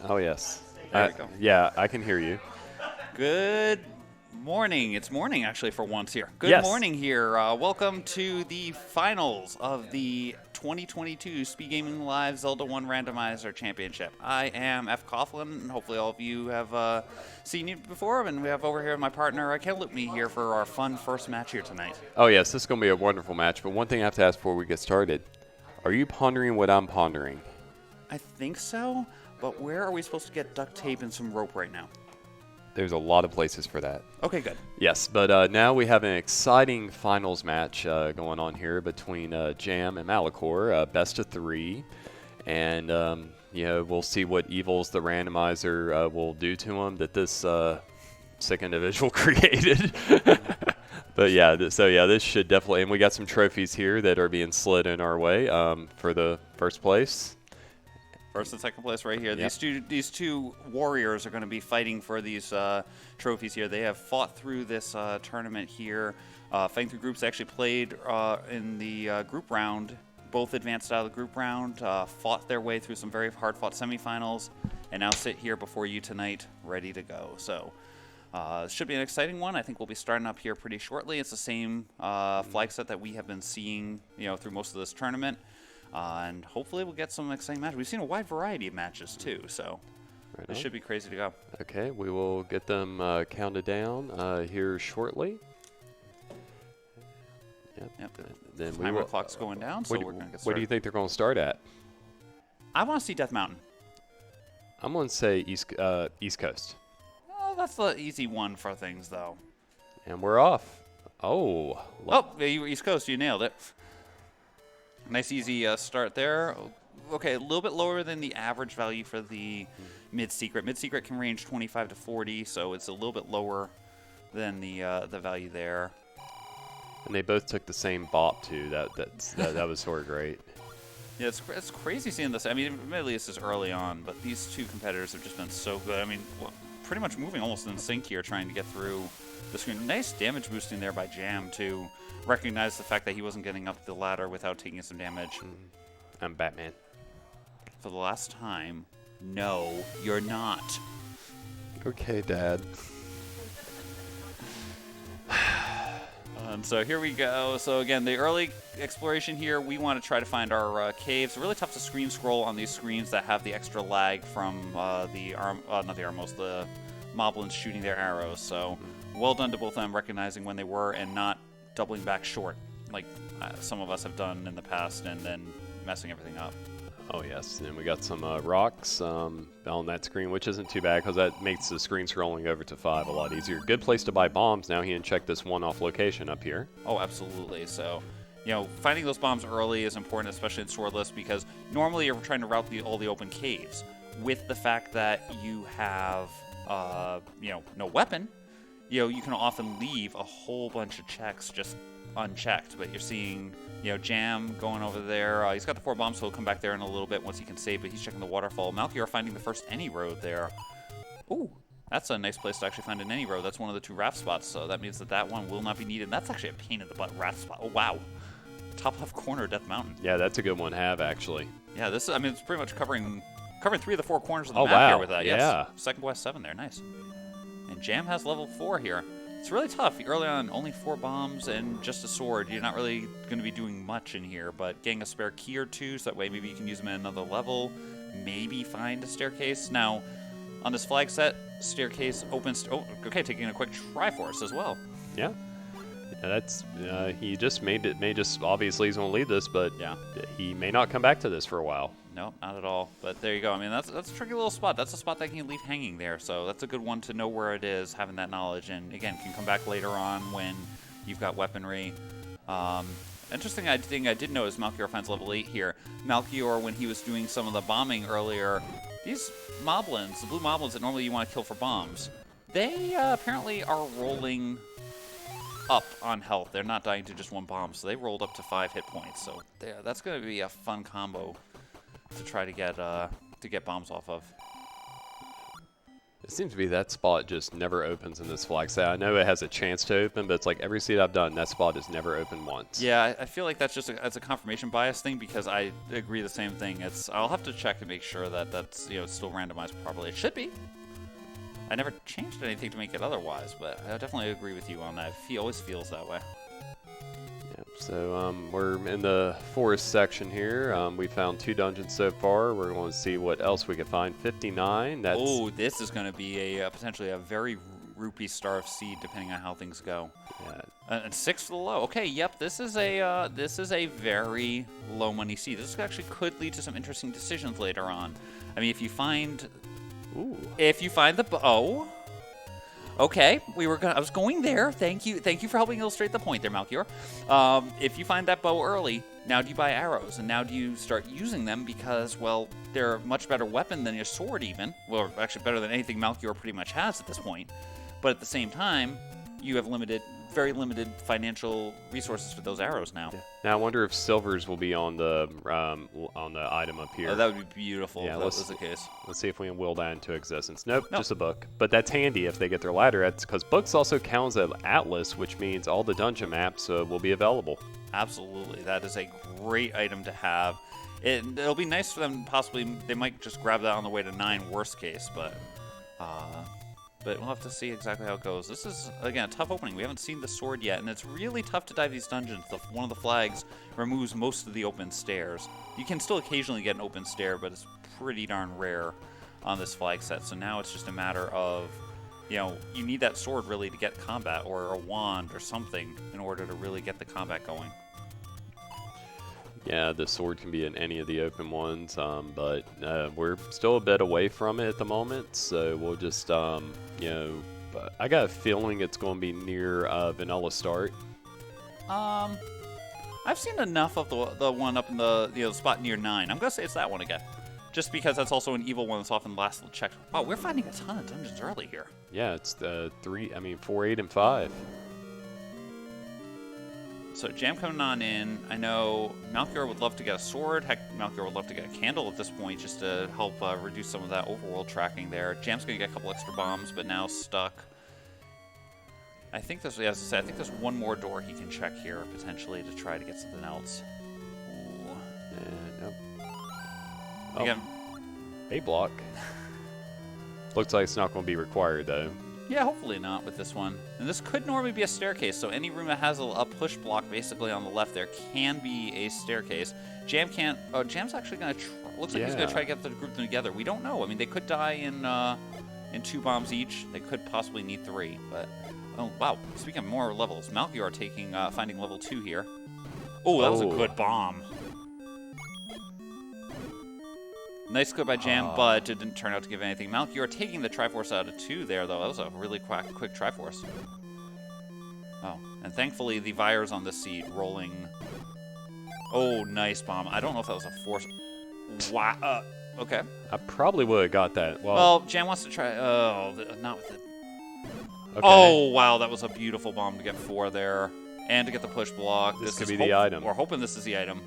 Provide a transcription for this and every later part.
Oh, yes. There we go. Yeah, I can hear you. Good morning. It's morning, actually, for once here. Good Yes. morning here. Welcome to the finals of the 2022 SpeedGaming Live Zelda 1 Randomizer Championship. I am F. Coughlin, and hopefully all of you have seen you before. And we have over here my partner, Ken Me here for our fun first match here tonight. Oh, yes, this is going to be a wonderful match. But one thing I have to ask before we get started. Are you pondering what I'm pondering? I think so, but where are we supposed to get duct tape and some rope right now? There's a lot of places for that. Okay, good. Yes, but now we have an exciting finals match going on here between Jam and Malchior, best of 3. And, you know, we'll see what evils the randomizer will do to him that this sick individual created. But yeah, this should definitely, and we got some trophies here that are being slid in our way for the first place. First and second place right here. Yep. These two warriors are going to be fighting for these trophies here. They have fought through this tournament here, fighting through groups. They actually played in the group round, both advanced out of the group round, fought their way through some very hard-fought semifinals, and now sit here before you tonight, ready to go. So it should be an exciting one. I think we'll be starting up here pretty shortly. It's the same flag set that we have been seeing, through most of this tournament. And hopefully we'll get some exciting matches. We've seen a wide variety of matches too, so it should be crazy to go. Okay, we will get them counted down here shortly. Yep. Then Timer clock's going down, so we're going to get started. What do you think they're going to start at? I want to see Death Mountain. I'm going to say East Coast. Oh, that's the easy one for things, though. And we're off. Oh. You were East Coast. You nailed it. Nice, easy start there. Okay, a little bit lower than the average value for the mid-secret. Mid-secret can range 25 to 40, so it's a little bit lower than the value there. And they both took the same bop too. That was sort of great. Yeah, it's crazy seeing this. I mean, admittedly, this is early on, but these two competitors have just been so good. I mean, pretty much moving almost in sync here, trying to get through the screen. Nice damage boosting there by Jam to recognize the fact that he wasn't getting up the ladder without taking some damage. I'm Batman. For the last time, no, you're not. Okay, Dad. And so here we go. So again, the early exploration here, we want to try to find our caves. Really tough to screen scroll on these screens that have the extra lag from not the Armos, the Moblins shooting their arrows. So well done to both of them recognizing when they were and not doubling back short like some of us have done in the past and then messing everything up. Oh yes, and we got some rocks on that screen, which isn't too bad because that makes the screen scrolling over to 5 a lot easier. Good place to buy bombs. Now he can check this one-off location up here. Oh, absolutely. So, finding those bombs early is important, especially in swordless, because normally you're trying to route all the open caves. With the fact that you have, no weapon, you can often leave a whole bunch of checks just unchecked, but you're seeing Jam going over there. He's got the 4 bombs, so he'll come back there in a little bit once he can save, but he's checking the waterfall. Malchior finding the first any road there. Ooh, that's a nice place to actually find an any road. That's one of the 2 raft spots, so that means that one will not be needed. And that's actually a pain in the butt raft spot. Oh, wow. Top left corner, Death Mountain. Yeah, that's a good one to have, actually. Yeah, it's pretty much covering 3 of the 4 corners of the map here with that. Yeah. Yes, second West 7 there, nice. And Jam has level 4 here. It's really tough. Early on, only 4 bombs and just a sword. You're not really going to be doing much in here, but getting a spare key or 2, so that way maybe you can use them at another level. Maybe find a staircase. Now, on this flag set, staircase opens. Oh, okay, taking a quick Triforce as well. Yeah. That's he just obviously he's going to lead this, but yeah, he may not come back to this for a while. No, not at all. But there you go. I mean, that's a tricky little spot. That's a spot that can leave hanging there. So that's a good one to know where it is, having that knowledge. And again, can come back later on when you've got weaponry. Interesting thing I did know is Malchior finds level 8 here. Malchior, when he was doing some of the bombing earlier, these Moblins, the blue Moblins that normally you want to kill for bombs, they apparently are rolling up on health. They're not dying to just 1 bomb, so they rolled up to 5 hit points. So that's going to be a fun combo to try to get bombs off of. It seems to be that spot just never opens in this flag set. I know it has a chance to open, but it's like every seed I've done, that spot has never opened once. Yeah, I feel like that's just a confirmation bias thing because I agree the same thing. I'll have to check to make sure that that's it's still randomized properly. It should be. I never changed anything to make it otherwise, but I definitely agree with you on that. It always feels that way. Yep. So we're in the forest section here. We found 2 dungeons so far. We're going to see what else we can find. 59. That's This is going to be a potentially a very rupee star of seed, depending on how things go. Yeah. And 6 for the low. Okay, yep. This is a very low money seed. This actually could lead to some interesting decisions later on. I mean, if you find the bow. Okay, I was going there. Thank you for helping illustrate the point there, Malchior. If you find that bow early, now do you buy arrows, and now do you start using them because, well, they're a much better weapon than your sword even. Well, actually better than anything Malchior pretty much has at this point. But at the same time, you have very limited financial resources for those arrows now. Yeah. Now I wonder if silvers will be on the item up here. Oh, that would be beautiful if that was the case. Let's see if we can will that into existence. Nope, just a book. But that's handy if they get their ladder. That's because books also count as an atlas, which means all the dungeon maps will be available. Absolutely, that is a great item to have. It'll be nice for them. Possibly, they might just grab that on the way to 9, worst case, but we'll have to see exactly how it goes. This is, again, a tough opening. We haven't seen the sword yet, and it's really tough to dive these dungeons. One of the flags removes most of the open stairs. You can still occasionally get an open stair, but it's pretty darn rare on this flag set. So now it's just a matter of, you need that sword really to get combat, or a wand or something in order to really get the combat going. Yeah, the sword can be in any of the open ones, but we're still a bit away from it at the moment, so we'll just, I got a feeling it's going to be near Vanilla Start. I've seen enough of the one up in the spot near 9. I'm going to say it's that one again, just because that's also an evil one that's often last checked. Wow, we're finding a ton of dungeons early here. Yeah, it's 4, 8, and 5. So Jam coming on in. I know Malchior would love to get a sword. Heck, Malchior would love to get a candle at this point just to help reduce some of that overworld tracking there. Jam's going to get a couple extra bombs, but now stuck. I think there's one more door he can check here, potentially, to try to get something else. Ooh. Nope. Again. A block. Looks like it's not going to be required, though. Yeah, hopefully not with this one. And this could normally be a staircase, so any room that has a push block basically on the left there can be a staircase. Jam can't... Oh, Jam's actually going to... Looks like he's going to try to get the group together. We don't know. I mean, they could die in 2 bombs each. They could possibly need 3, but... Oh, wow. Speaking of more levels, Malchior finding level 2 here. Oh, that was a good bomb. Nice go by Jam, but it didn't turn out to give anything. Malchior taking the Triforce out of 2 there, though. That was a really quick Triforce. Oh, and thankfully the Vires on the seed rolling. Oh, nice bomb. I don't know if that was a force. Wow. Okay. I probably would have got that. Well, Jam wants to try. Oh, not with it. Okay. Oh, wow. That was a beautiful bomb to get 4 there. And to get the push block. This could be the item. We're hoping this is the item.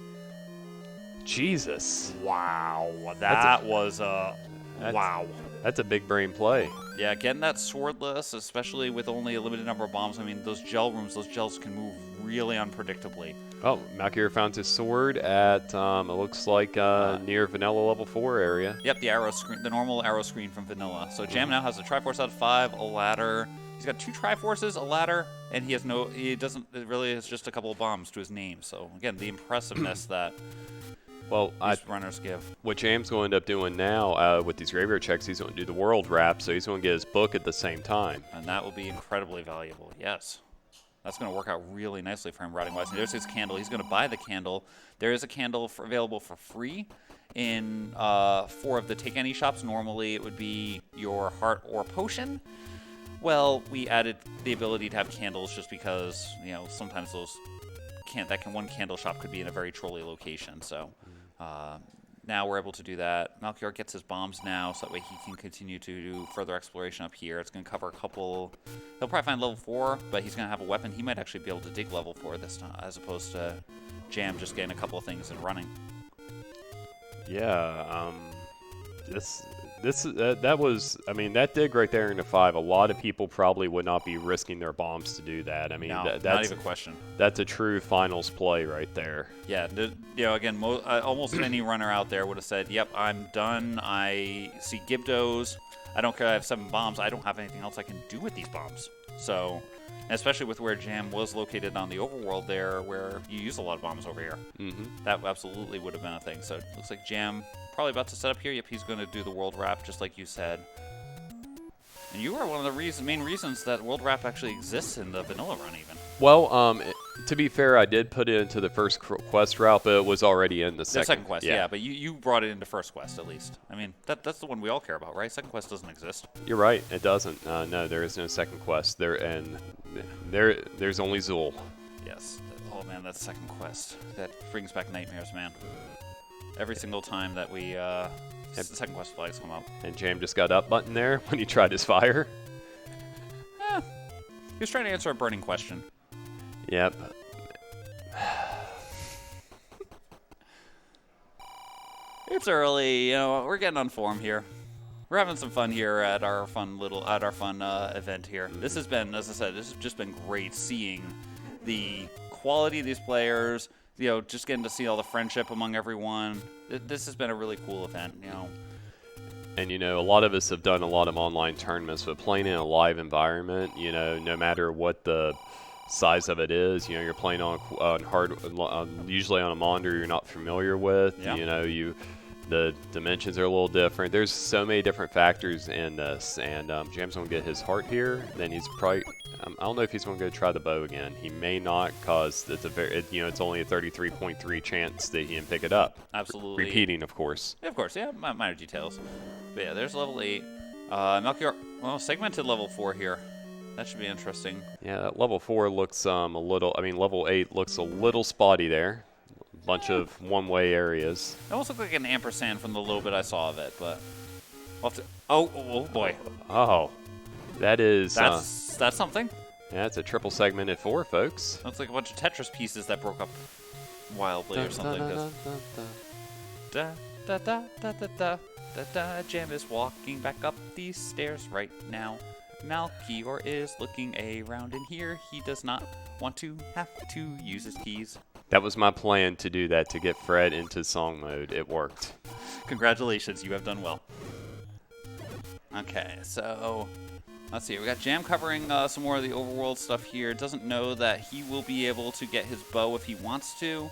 Jesus. Wow. That was wow. That's a big brain play. Yeah, getting that swordless, especially with only a limited number of bombs. I mean, those gel rooms, those gels can move really unpredictably. Oh, Malchior found his sword at, it looks like near Vanilla level 4 area. Yep, the arrow screen, the normal arrow screen from Vanilla. So Jam now has a Triforce out of 5, a ladder. He's got 2 Triforces, a ladder, and it really is just a couple of bombs to his name. So, again, the impressiveness that... Well, runners give. What Jam's going to end up doing now with these graveyard checks, he's going to do the world wrap, so he's going to get his book at the same time. And that will be incredibly valuable, yes. That's going to work out really nicely for him routing-wise. And there's his candle. He's going to buy the candle. There is a candle available for free in 4 of the Take Any shops. Normally, it would be your heart or potion. Well, we added the ability to have candles just because, sometimes one candle shop could be in a very trolly location. So now we're able to do that. Malchior gets his bombs now, so that way he can continue to do further exploration up here. It's going to cover a couple... He'll probably find level 4, but he's going to have a weapon. He might actually be able to dig level 4 this time, as opposed to Jam just getting a couple of things and running. Yeah, that was, I mean, that dig right there into 5. A lot of people probably would not be risking their bombs to do that. I mean, No, that's not even a question. That's a true finals play right there. Yeah, you know, again, almost any runner out there would have said, "Yep, I'm done. I see Gibdos. I don't care. I have 7 bombs. I don't have anything else I can do with these bombs." So, and especially with where Jam was located on the overworld there, where you use a lot of bombs over here, that absolutely would have been a thing. So it looks like Jam probably about to set up here. Yep, he's going to do the world wrap just like you said. And you are one of the main reasons that world wrap actually exists in the vanilla run even. Well, to be fair, I did put it into the first quest route, but it was already in the second quest. Yeah, but you brought it into first quest at least. I mean, that's the one we all care about, right? Second quest doesn't exist. You're right, it doesn't. No, there is no second quest. There's only Zool. Yes. Oh man, that second quest that brings back nightmares, man. Every single time that we the second quest flags come up. And Jam just got up button there when he tried his fire. He was trying to answer a burning question. Yep. It's early, you know. We're getting on form here. We're having some fun here at our fun event here. This has been, as I said, this has just been great seeing the quality of these players. You know, just getting to see all the friendship among everyone. This has been a really cool event, you know. And, you know, a lot of us have done a lot of online tournaments, but playing in a live environment, you know, no matter what the size of it is, you know, you're playing on usually on a monitor you're not familiar with. Yeah. You know, the dimensions are a little different. There's so many different factors in this, and Jam's going to get his heart here. Then he's probably, I don't know if he's going to go try the bow again. He may not, because it's it's only a 33.3 chance that he can pick it up. Absolutely. Repeating, of course. Yeah, of course, yeah, minor details. But yeah, there's level 8. Malchior, well, segmented level 4 here. That should be interesting. Yeah, that level 4 looks a little, I mean, level 8 looks a little spotty there. Bunch of one-way areas. It almost looked like an ampersand from the little bit I saw of it, but we'll have to, oh boy. Oh, that is... That's something. Yeah, it's a triple segmented 4, folks. Looks like a bunch of Tetris pieces that broke up wildly or something. Jam is walking back up these stairs right now. Malchior is looking around in here. He does not want to have to use his keys. That was my plan to do that, to get Fred into song mode. It worked. Congratulations, you have done well. Okay, so let's see. We got Jam covering some more of the overworld stuff here. Doesn't know that he will be able to get his bow if he wants to.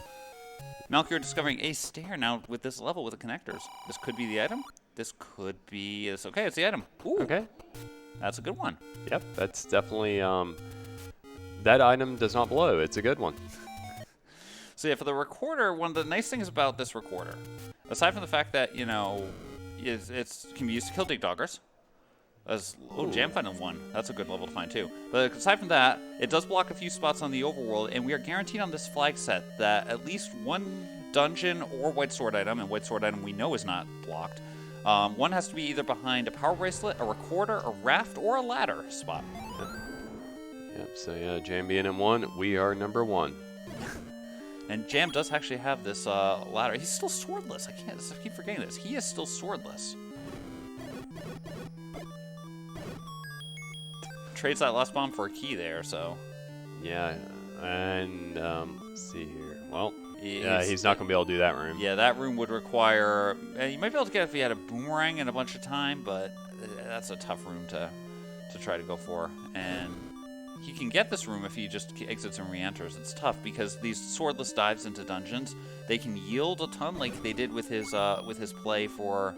Malchior discovering a stair now with this level with the connectors. This could be the item. This could be... Okay, it's the item. Ooh. Okay. That's a good one. Yep, that's definitely... that item does not blow. It's a good one. So yeah, for the recorder, one of the nice things about this recorder, aside from the fact that, you know, it can be used to kill dig doggers. Jam finding 1. That's a good level to find too. But aside from that, it does block a few spots on the overworld, and we are guaranteed on this flag set that at least one dungeon or white sword item, and white sword item we know is not blocked, one has to be either behind a power bracelet, a recorder, a raft, or a ladder spot. Yep, so yeah, Jam being in 1, we are number 1. And Jam does actually have this ladder. He's still swordless. I keep forgetting this. He is still swordless. Trades that last bomb for a key there, so. Yeah, and let's see here. Well, he's not going to be able to do that room. Yeah, that room would require... you might be able to get it if he had a boomerang and a bunch of time, but that's a tough room to try to go for. And he can get this room if he just exits and re-enters. It's tough because these swordless dives into dungeons, they can yield a ton like they did with his play for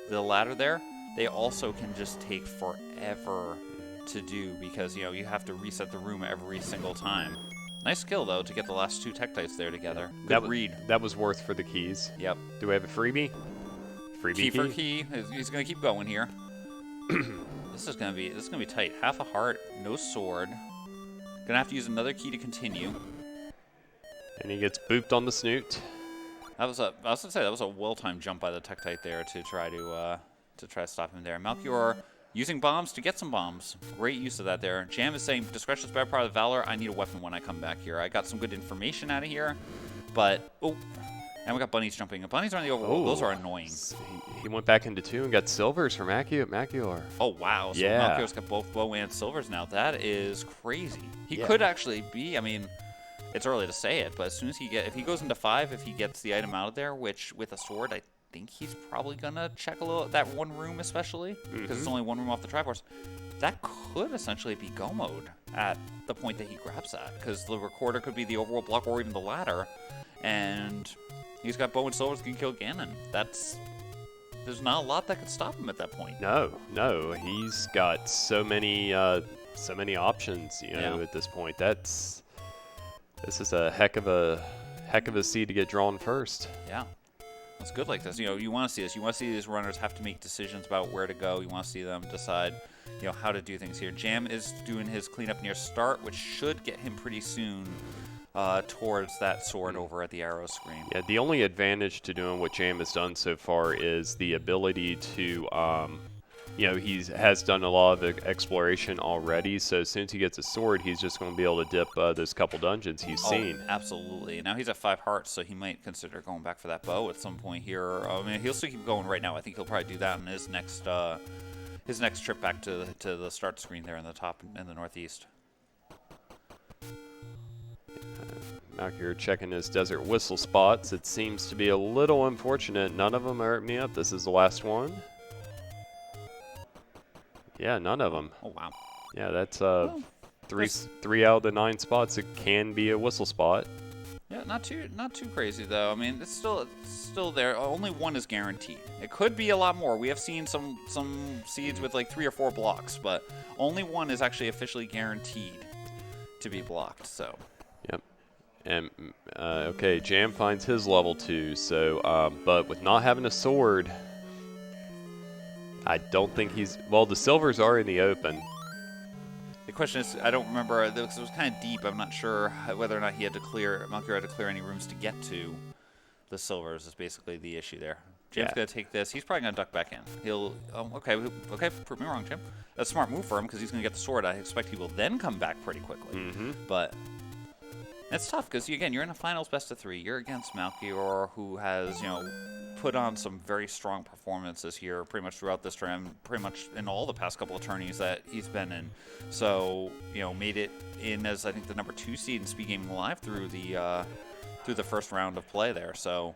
the ladder there. They also can just take forever to do because, you know, you have to reset the room every single time. Nice skill, though, to get the last 2 tektites there together. Good read. That was worth for the keys. Yep. Do we have a freebie? Key for key. He's going to keep going here. This is gonna be tight. Half a heart, no sword. Gonna have to use another key to continue. And he gets booped on the snoot. I was gonna say that was a well-timed jump by the Tektite there to try to stop him there. Malchior using bombs to get some bombs. Great use of that there. Jam is saying discretion is better part of valor. I need a weapon when I come back here. I got some good information out of here, but And we got bunnies jumping. Bunnies are in the overworld. Those are annoying. He went back into 2 and got silvers for Malchior. Oh, wow. So Yeah. Malchior's got both bow and silvers now. That is crazy. He Yeah. could actually be, I mean, it's early to say it, but as soon as if he goes into 5, if he gets the item out of there, which with a sword, I think he's probably going to check a little, that one room especially, because it's only one room off the Triforce. That could essentially be go mode at the point that he grabs that, because the recorder could be the overworld block or even the ladder, and he's got bow and silvers that can kill Ganon. There's not a lot that could stop him at that point. No, he's got so many options, you know, at this point. This is a heck of a seed to get drawn first. Yeah. It's good like this. You know, you want to see this. You want to see these runners have to make decisions about where to go. You want to see them decide, you know, how to do things here. Jam is doing his cleanup near start, which should get him pretty soon towards that sword over at the arrow screen. Yeah, the only advantage to doing what Jam has done so far is the ability to, you know, he has done a lot of exploration already, so as soon as he gets a sword, he's just going to be able to dip those couple dungeons he's seen. Absolutely. Now he's at 5 hearts, so he might consider going back for that bow at some point here. I mean, he'll still keep going right now. I think he'll probably do that in his next trip back to the start screen there in the top in the northeast. Malchior checking his desert whistle spots. It seems to be a little unfortunate. None of them are me up. This is the last one. Yeah, none of them. Oh, wow. Yeah, that's three out of the 9 spots. It can be a whistle spot. Yeah, not too crazy though. I mean, it's still there. Only 1 is guaranteed. It could be a lot more. We have seen some seeds with like 3 or 4 blocks, but only 1 is actually officially guaranteed to be blocked. So. Yep. And okay, Jam finds his level 2. So, but with not having a sword, I don't think he's. Well, the silvers are in the open. The question is, I don't remember, because it was kind of deep. I'm not sure whether or not Malchior had to clear any rooms to get to the silvers is basically the issue there. Jam's going to take this. He's probably going to duck back in. He'll, okay, prove me wrong, Jam. That's a smart move for him because he's going to get the sword. I expect he will then come back pretty quickly. But it's tough because, again, you're in a finals best of 3. You're against Malchior, who has, you know, put on some very strong performances here pretty much throughout this tournament, pretty much in all the past couple of tourneys that he's been in. So, you know, made it in as, I think, the number 2 seed in SpeedGaming Live through the first round of play there. So,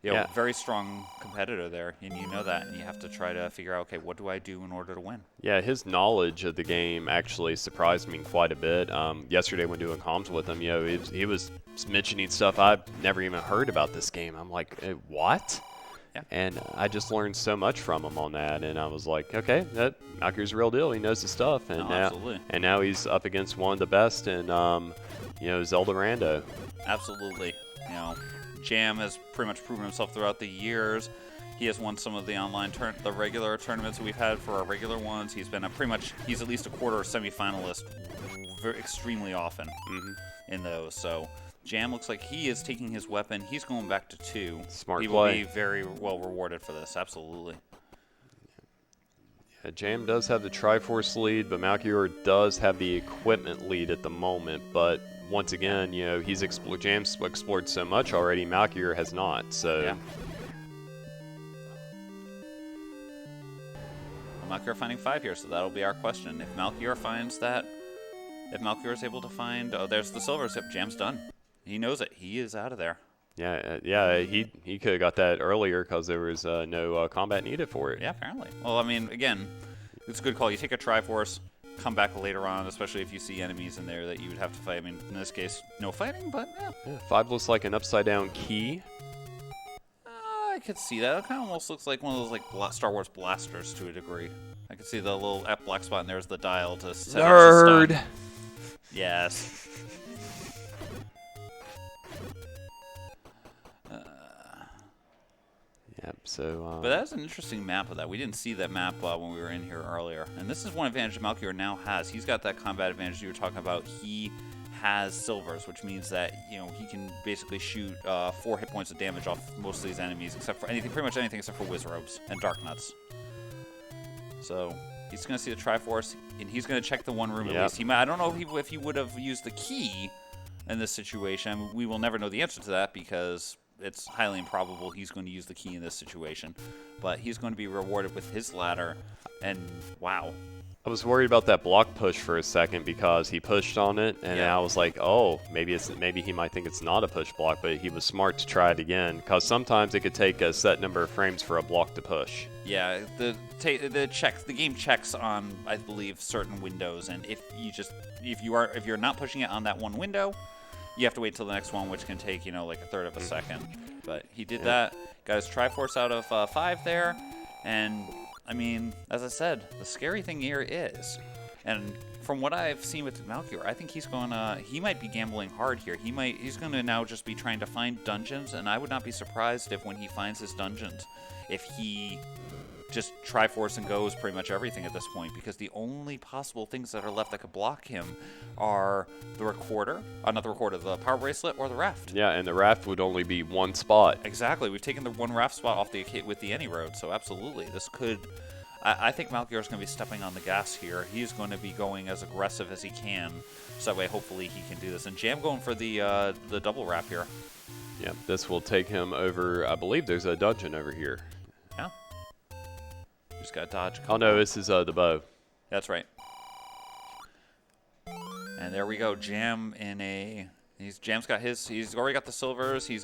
you know, very strong competitor there, and you know that, and you have to try to figure out, okay, what do I do in order to win? Yeah, his knowledge of the game actually surprised me quite a bit. Yesterday when doing comms with him, you know, he was mentioning stuff I've never even heard about this game. I'm like, what? Yeah. And I just learned so much from him on that, and I was like, okay, that Malchior's the real deal. He knows his stuff, and now he's up against one of the best in, you know, Zelda Rando. Absolutely. You know, Jam has pretty much proven himself throughout the years. He has won some of the online the regular tournaments that we've had for our regular ones. He's been he's at least a quarter semifinalist extremely often in those. So Jam looks like he is taking his weapon. He's going back to 2. Smart He play. will be very well rewarded for this, absolutely. Yeah, Jam does have the Triforce lead, but Malchior does have the equipment lead at the moment. But once again, you know, Jam's explored so much already, Malchior has not. So. Yeah. Well, Malchior finding 5 here, so that'll be our question. If Malchior finds that, if Malchior is able to find, oh, there's the silver zip. Jam's done. He knows it. He is out of there. Yeah, he could have got that earlier because there was no combat needed for it. Yeah, apparently. Well, I mean, again, it's a good call. You take a Triforce, come back later on, especially if you see enemies in there that you would have to fight. I mean, in this case, no fighting, but yeah. 5 looks like an upside-down key. I could see that. It kind of almost looks like one of those like Star Wars blasters to a degree. I could see the little black spot in there is the dial to set Nerd! Up yes. Yep, so... but that's an interesting map of that. We didn't see that map when we were in here earlier. And this is one advantage Malchior now has. He's got that combat advantage you were talking about. He has silvers, which means that, you know, he can basically shoot 4 hit points of damage off most of these enemies, except for anything, pretty much anything except for Wizrobes and Dark Nuts. So he's going to see the Triforce, and he's going to check the one room at least. I don't know if he would have used the key in this situation. I mean, we will never know the answer to that because it's highly improbable he's going to use the key in this situation. But he's going to be rewarded with his ladder, and wow. I was worried about that block push for a second because he pushed on it, and I was like, oh, maybe he might think it's not a push block, but he was smart to try it again because sometimes it could take a set number of frames for a block to push. Yeah, the game checks on, I believe, certain windows, and if you're not pushing it on that one window, you have to wait till the next one, which can take like a third of a second. But he did that, got his Triforce out of 5 there, and I mean, as I said, the scary thing here is, and from what I've seen with Malchior, I think he might be gambling hard here. He's gonna now just be trying to find dungeons, and I would not be surprised if when he finds his dungeons, if he just Triforce and goes pretty much everything at this point, because the only possible things that are left that could block him are the recorder, not the recorder, the power bracelet, or the raft. Yeah, and the raft would only be one spot. Exactly. We've taken the one raft spot off with the any road, so absolutely, this could. I think Malchior is going to be stepping on the gas here. He's going to be going as aggressive as he can, so that way hopefully he can do this. And Jam going for the double wrap here. Yeah, this will take him over. I believe there's a dungeon over here. Yeah. Just got to dodge. Oh no, this is the bow. That's right. And there we go. Jam Jam's got he's already got the silvers. He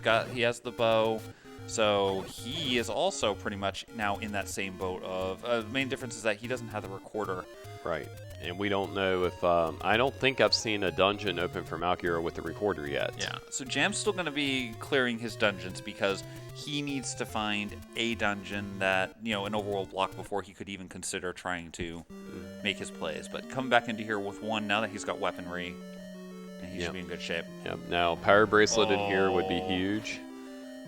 has the bow. So he is also pretty much now in that same boat of the main difference is that he doesn't have the recorder. Right. And we don't know if I don't think I've seen a dungeon open for Malchior with the recorder yet. Yeah. So Jam's still going to be clearing his dungeons because he needs to find a dungeon that, an overworld block before he could even consider trying to make his plays. But coming back into here with one now that he's got weaponry, and he should be in good shape. Yep. Now power bracelet in here would be huge.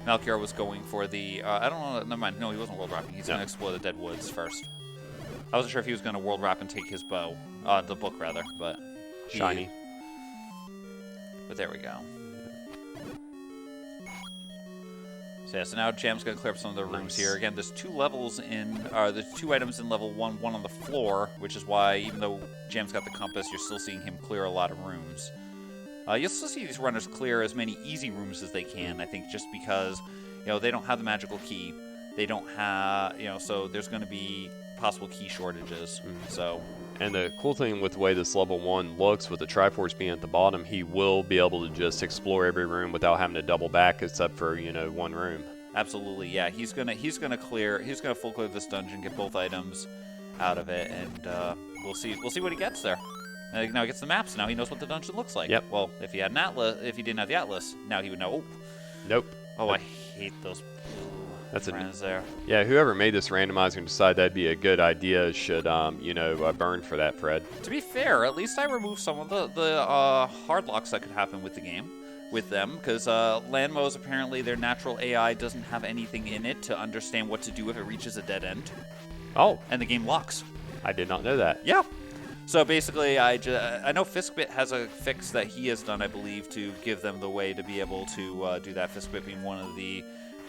Malchior was going for the, I don't know, never mind. No, he wasn't world wrapping. He's going to explore the dead woods first. I wasn't sure if he was going to world wrap and take his bow, the book rather, but shiny. But there we go. So yeah, so now Jam's going to clear up some of the rooms here. Again, there's 2 levels there's 2 items in level 1, one on the floor, which is why even though Jam's got the compass, you're still seeing him clear a lot of rooms. You'll still see these runners clear as many easy rooms as they can, I think, just because, they don't have the magical key. They don't have, so there's going to be possible key shortages. So. And the cool thing with the way this level 1 looks, with the Triforce being at the bottom, he will be able to just explore every room without having to double back, except for one room. Absolutely, yeah. He's gonna full clear this dungeon, get both items out of it, and we'll see what he gets there. Now he gets the maps. Now he knows what the dungeon looks like. Yep. Well, if he had an atlas, if he didn't have the atlas, now he would know. Nope. Oh, I hate those. That's friends there. Yeah, whoever made this randomizer and decided that'd be a good idea should, burn for that, Fred. To be fair, at least I removed some of the hard locks that could happen with the game, with them, because Landmos, apparently their natural AI doesn't have anything in it to understand what to do if it reaches a dead end. Oh. And the game locks. I did not know that. Yeah. So basically, I know Fiskbit has a fix that he has done, I believe, to give them the way to be able to do that. Fiskbit being one of the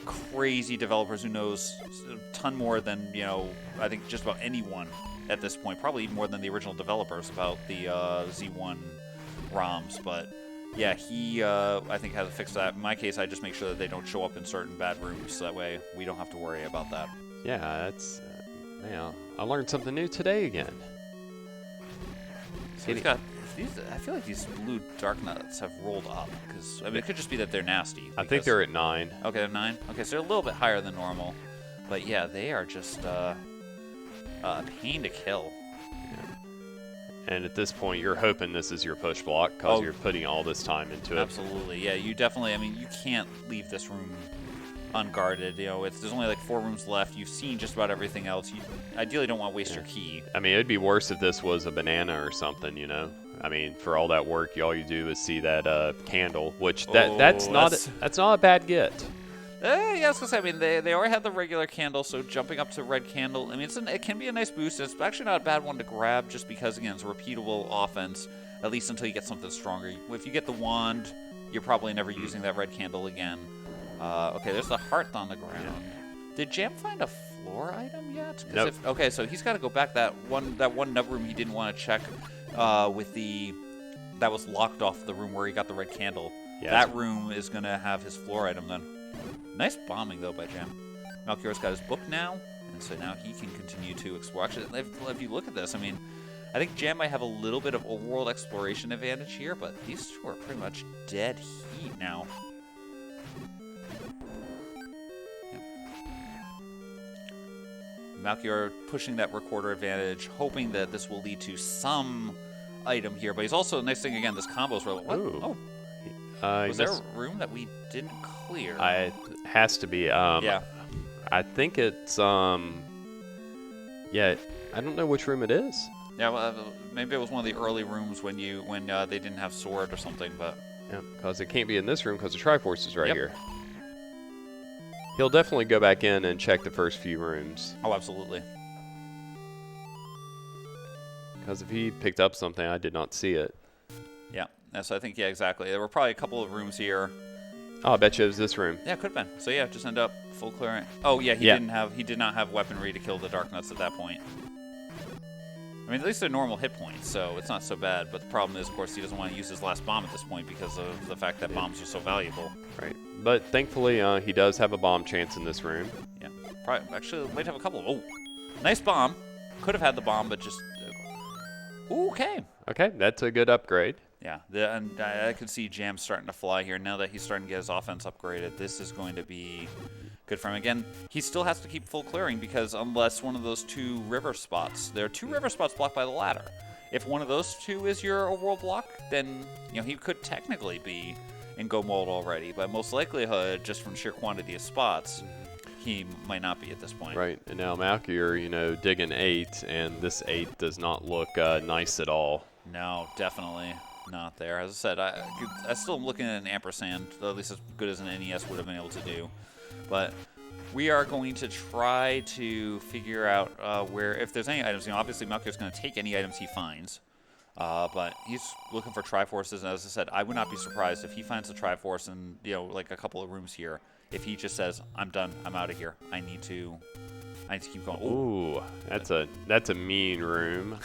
crazy developers who knows a ton more than, I think just about anyone at this point, probably even more than the original developers about the Z1 ROMs. But yeah, he, I think, has a fix that. In my case, I just make sure that they don't show up in certain bad rooms, so that way we don't have to worry about that. Yeah, that's, I learned something new today again. So we've got I feel like these blue dark nuts have rolled up, because it could just be that they're nasty. I think they're at 9. Okay, they're 9. Okay, so they're a little bit higher than normal, but yeah, they are just a pain to kill. Yeah. And at this point, you're hoping this is your push block because you're putting all this time into it. Absolutely, yeah. You definitely. I mean, you can't leave this room unguarded. There's only like 4 rooms left. You've seen just about everything else. You ideally don't want to waste your key. I mean, it'd be worse if this was a banana or something, I mean, for all that work, all you do is see that candle, which that's not a bad get. Yeah, I was gonna say. I mean, they already had the regular candle, so jumping up to red candle. I mean, it can be a nice boost. It's actually not a bad one to grab, just because again, it's a repeatable offense. At least until you get something stronger. If you get the wand, you're probably never using that red candle again. Okay, there's the heart on the ground. Yeah. Did Jam find a floor item yet? Nope. Okay, so he's got to go back that one nub room he didn't want to check that was locked off the room where he got the red candle. Yeah, that room is going to have his floor item then. Nice bombing, though, by Jam. Malchior's got his book now, and so now he can continue to explore. Actually, if you look at this, I mean, I think Jam might have a little bit of overworld exploration advantage here, but these two are pretty much dead heat now. Malchior pushing that recorder advantage, hoping that this will lead to some item here. But he's also, nice thing again, this combo's really, what? Ooh. Oh, was there a room that we didn't clear? It has to be. Yeah. I think it's, yeah, I don't know which room it is. Yeah, well, maybe it was one of the early rooms when they didn't have sword or something, but... Yeah, because it can't be in this room because the Triforce is right here. He'll definitely go back in and check the first few rooms. Oh, absolutely. Because if he picked up something, I did not see it. Yeah, so I think, yeah, exactly. There were probably a couple of rooms here. Oh, I bet you it was this room. Yeah, it could have been. So yeah, just end up full clearing. Oh yeah, he did not have weaponry to kill the Dark Nuts at that point. I mean, at least they're normal hit points, so it's not so bad. But the problem is, of course, he doesn't want to use his last bomb at this point because of the fact that bombs are so valuable. Right. But thankfully, he does have a bomb chance in this room. Yeah. Probably, actually, might have a couple. Oh, nice bomb. Could have had the bomb, but just... Ooh, okay. Okay, that's a good upgrade. Yeah, and I can see Jam starting to fly here. Now that he's starting to get his offense upgraded, this is going to be good for him. Again, he still has to keep full clearing because unless one of those two river spots, there are two river spots blocked by the ladder. If one of those two is your overworld block, then he could technically be in go mode already. But most likelihood, just from sheer quantity of spots, he might not be at this point. Right, and now Malchior, digging 8, and this 8 does not look nice at all. No, definitely not there. As I said, I still am looking at an ampersand, at least as good as an NES would have been able to do. But we are going to try to figure out if there's any items. Obviously Malchior's going to take any items he finds. But he's looking for Triforces, and as I said, I would not be surprised if he finds the Triforce in, like a couple of rooms here. If he just says, "I'm done. I'm out of here. I need to keep going." Ooh, that's a mean room.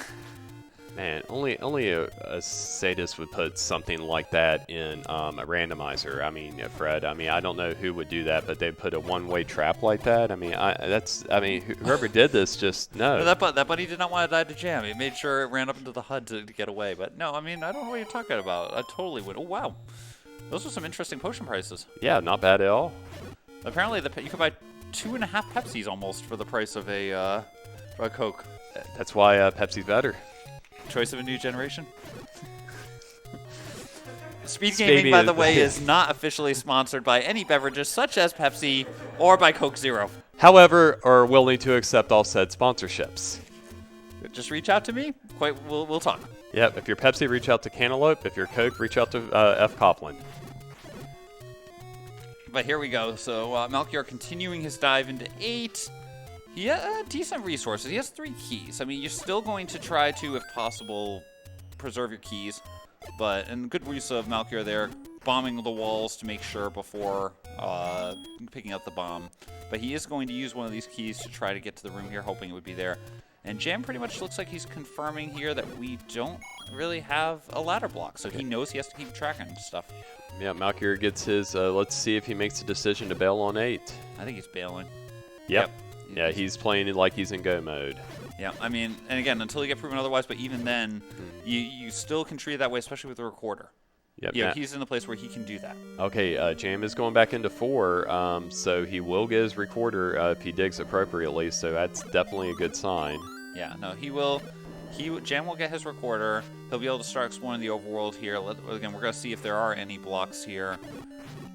Man, only a sadist would put something like that in a randomizer. I mean, Fred. I mean, I don't know who would do that, but they'd put a one-way trap like that. I mean, whoever did this just no. No, that buddy did not want to die to Jam. He made sure it ran up into the HUD to get away. But no, I mean, I don't know what you're talking about. I totally would. Oh wow, those are some interesting potion prices. Yeah, not bad at all. Apparently, you could buy 2.5 Pepsis almost for the price of a Coke. That's why Pepsi's better. Choice of a new generation. SpeedGaming, by the way, is not officially sponsored by any beverages such as Pepsi or by Coke Zero. However, are willing to accept all said sponsorships. Just reach out to me. We'll talk. Yep. If you're Pepsi, reach out to Cantaloupe. If you're Coke, reach out to F. Copeland. But here we go. So Malchior continuing his dive into 8. He has decent resources. He has 3 keys. I mean, you're still going to try to, if possible, preserve your keys. And good use of Malchior there, bombing the walls to make sure before picking up the bomb. But he is going to use one of these keys to try to get to the room here, hoping it would be there. And Jam pretty much looks like he's confirming here that we don't really have a ladder block. So he knows he has to keep tracking stuff. Yeah, Malchior gets his, let's see if he makes a decision to bail on 8. I think he's bailing. Yep. Yeah, he's playing it like he's in go mode. Yeah, I mean, and again, until you get proven otherwise, but even then, you still can treat it that way, especially with the recorder. Yep. Yeah, he's in the place where he can do that. Okay, Jam is going back into 4, so he will get his recorder if he digs appropriately, so that's definitely a good sign. Yeah, no, he will. Jam will get his recorder. He'll be able to start exploring the overworld here. Again, we're going to see if there are any blocks here.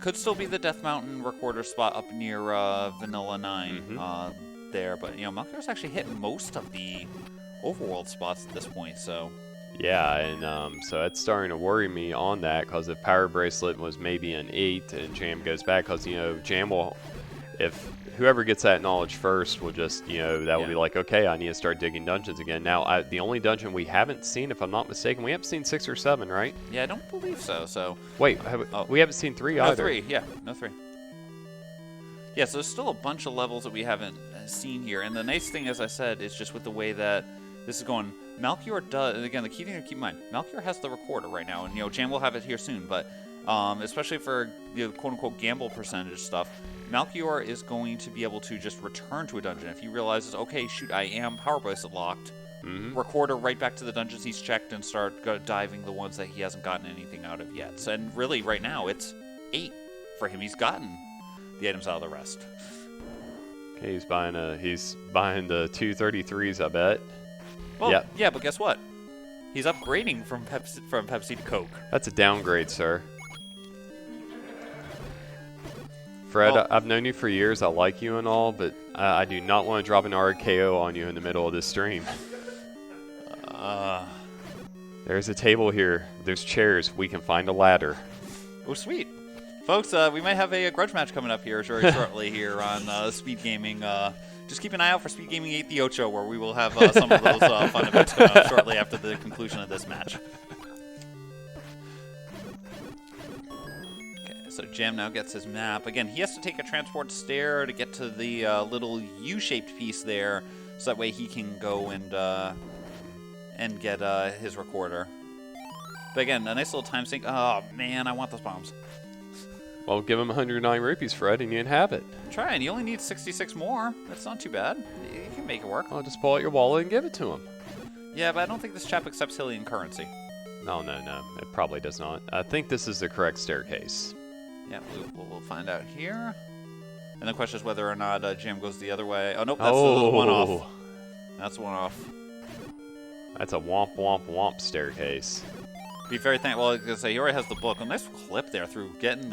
Could still be the Death Mountain recorder spot up near Vanilla 9 there, but Malchior's actually hit most of the overworld spots at this point, so... Yeah, and so that's starting to worry me on that, because if Power Bracelet was maybe an 8 and Jam goes back, because, Jam will... If whoever gets that knowledge first will just, that will be like, okay, I need to start digging dungeons again. Now, the only dungeon we haven't seen, if I'm not mistaken, we haven't seen 6 or 7, right? Yeah, I don't believe so. Wait, we haven't seen 3 either. No 3, yeah, no 3. Yeah, so there's still a bunch of levels that we haven't seen here. And the nice thing, as I said, is just with the way that this is going, Malchior does, and again, the key thing to keep in mind, Malchior has the recorder right now, and Jam will have it here soon, but especially for the quote-unquote gamble percentage stuff, Malchior is going to be able to just return to a dungeon. If he realizes, okay, shoot, I am power bracelet locked, recorder right back to the dungeons he's checked and start diving the ones that he hasn't gotten anything out of yet. So, and really, right now, it's 8 for him. He's gotten the items out of the rest. Okay, he's buying the 233s, I bet. Well, yep. Yeah, but guess what? He's upgrading from Pepsi to Coke. That's a downgrade, sir. Fred, Well, I've known you for years. I like you and all, but I do not want to drop an RKO on you in the middle of this stream. There's a table here. There's chairs. We can find a ladder. Oh, sweet. Folks, we might have a grudge match coming up here very shortly here on Speed Gaming. Just keep an eye out for Speed Gaming 8 The Ocho, where we will have some of those fun events coming up shortly after the conclusion of this match. Okay, so Jam now gets his map. Again, he has to take a transport stair to get to the little U-shaped piece there, so that way he can go and get his recorder. But again, a nice little time sink. Oh, man, I want those bombs. Well, give him 109 rupees, Fred, and you'd have it. I'm trying. You only need 66 more. That's not too bad. You can make it work. I'll just pull out your wallet and give it to him. Yeah, but I don't think this chap accepts Hylian currency. No. It probably does not. I think this is the correct staircase. Yeah, we'll find out here. And the question is whether or not Jam goes the other way. Oh, nope, that's the one off. That's one off. That's a womp, womp, womp staircase. Be very thankful. Well, I was gonna say he already has the book. A nice clip there through getting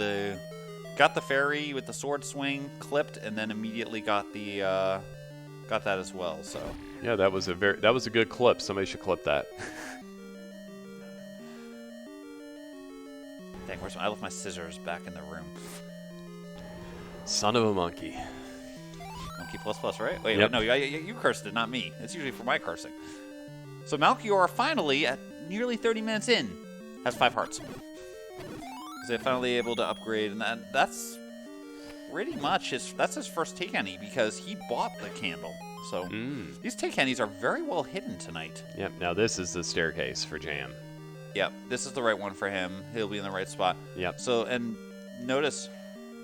got the fairy with the sword swing clipped, and then immediately got that as well. So yeah, that was a good clip. Somebody should clip that. Dang, I left my scissors back in the room. Son of a monkey. Monkey plus, right? Wait, yep. No, you cursed it, not me. It's usually for my cursing. So Malchior finally, at nearly 30 minutes in, has 5 hearts. So they're finally able to upgrade, and that's pretty much that's his first take any, because he bought the candle. So these take any's are very well hidden tonight. Yep. Now this is the staircase for Jam. Yep. This is the right one for him. He'll be in the right spot. Yep. So and notice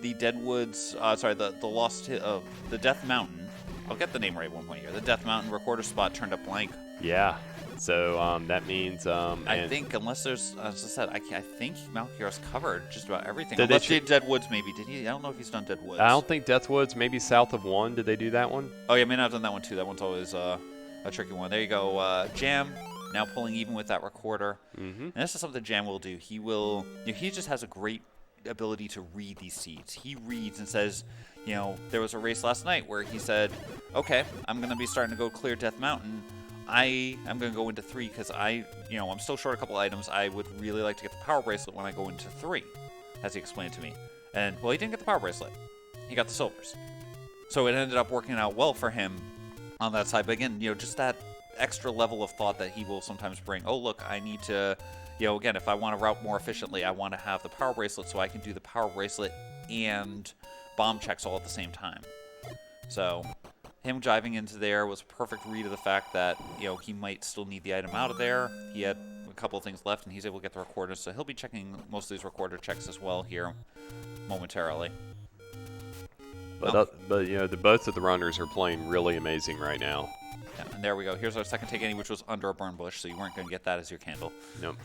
the Deadwoods. The Death Mountain. I'll get the name right at one point here. The Death Mountain recorder spot turned up blank. Yeah. So that means I think unless there's, as I said, I think Malchior's covered just about everything. Did unless he did Deadwoods, maybe. Did he? I don't know if he's done Deadwoods. I don't think Deathwoods. Maybe south of 1. Did they do that one? Oh yeah, may not have done that one too. That one's always a tricky one. There you go. Jam now pulling even with that recorder. And this is something Jam will do. He will. He just has a great ability to read these seeds. He reads and says, there was a race last night where he said, okay, I'm going to be starting to go clear Death Mountain. I am going to go into 3 because I'm still short a couple items. I would really like to get the power bracelet when I go into 3, as he explained to me. And, well, he didn't get the power bracelet. He got the silvers. So it ended up working out well for him on that side. But again, just that extra level of thought that he will sometimes bring. Oh, look, I need to, again, if I want to route more efficiently, I want to have the power bracelet so I can do the power bracelet and bomb checks all at the same time. So him driving into there was a perfect read of the fact that, he might still need the item out of there. He had a couple of things left, and he's able to get the recorder, so he'll be checking most of these recorder checks as well here momentarily. But both of the runners are playing really amazing right now. Yeah, and there we go. Here's our second take any, which was under a burn bush, so you weren't going to get that as your candle. Nope.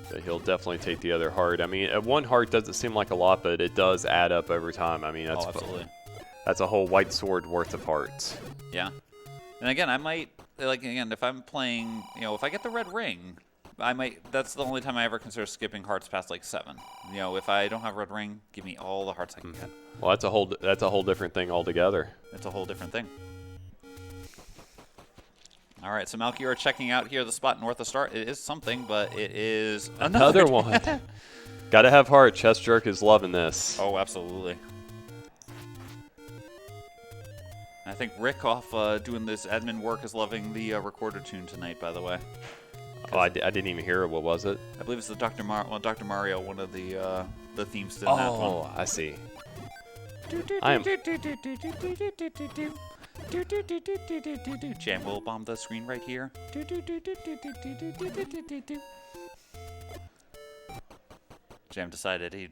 But he'll definitely take the other heart. I mean, 1 heart doesn't seem like a lot, but it does add up over time. I mean, that's absolutely. That's a whole white sword worth of hearts. Yeah. And again, I might, if I'm playing, if I get the red ring, that's the only time I ever consider skipping hearts past 7. If I don't have red ring, give me all the hearts I can get. Well, that's a whole different thing altogether. It's a whole different thing. All right, so Malchior checking out here the spot north of start. It is something, but it is another one. Gotta have heart. Chest Jerk is loving this. Oh, absolutely. I think Rick off doing this admin work is loving the recorder tune tonight, by the way. Oh, I didn't even hear it. What was it? I believe it's the Dr. Mario, one of the themes to that one. Oh, I see. Jam will bomb the screen right here. Jam decided he'd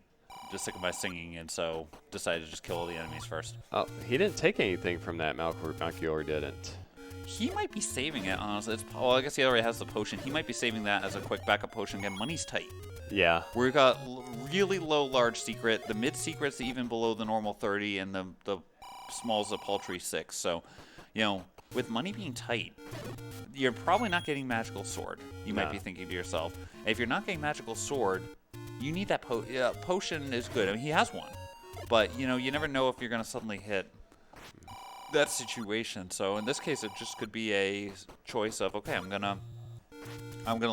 just sick of my singing, and so decided to just kill all the enemies first. Oh, he didn't take anything from that. Malchior didn't. He might be saving it, honestly. Well, I guess he already has the potion. He might be saving that as a quick backup potion. Again, money's tight. Yeah. We've got really low large secret. The mid secret's even below the normal 30, and the small's a paltry 6. So, you know, with money being tight, you're probably not getting magical sword. You might be thinking to yourself, if you're not getting magical sword, you need that potion is good. I mean, he has one, but you know, you never know if you're gonna suddenly hit that situation. So in this case, it just could be a choice of, okay, I'm gonna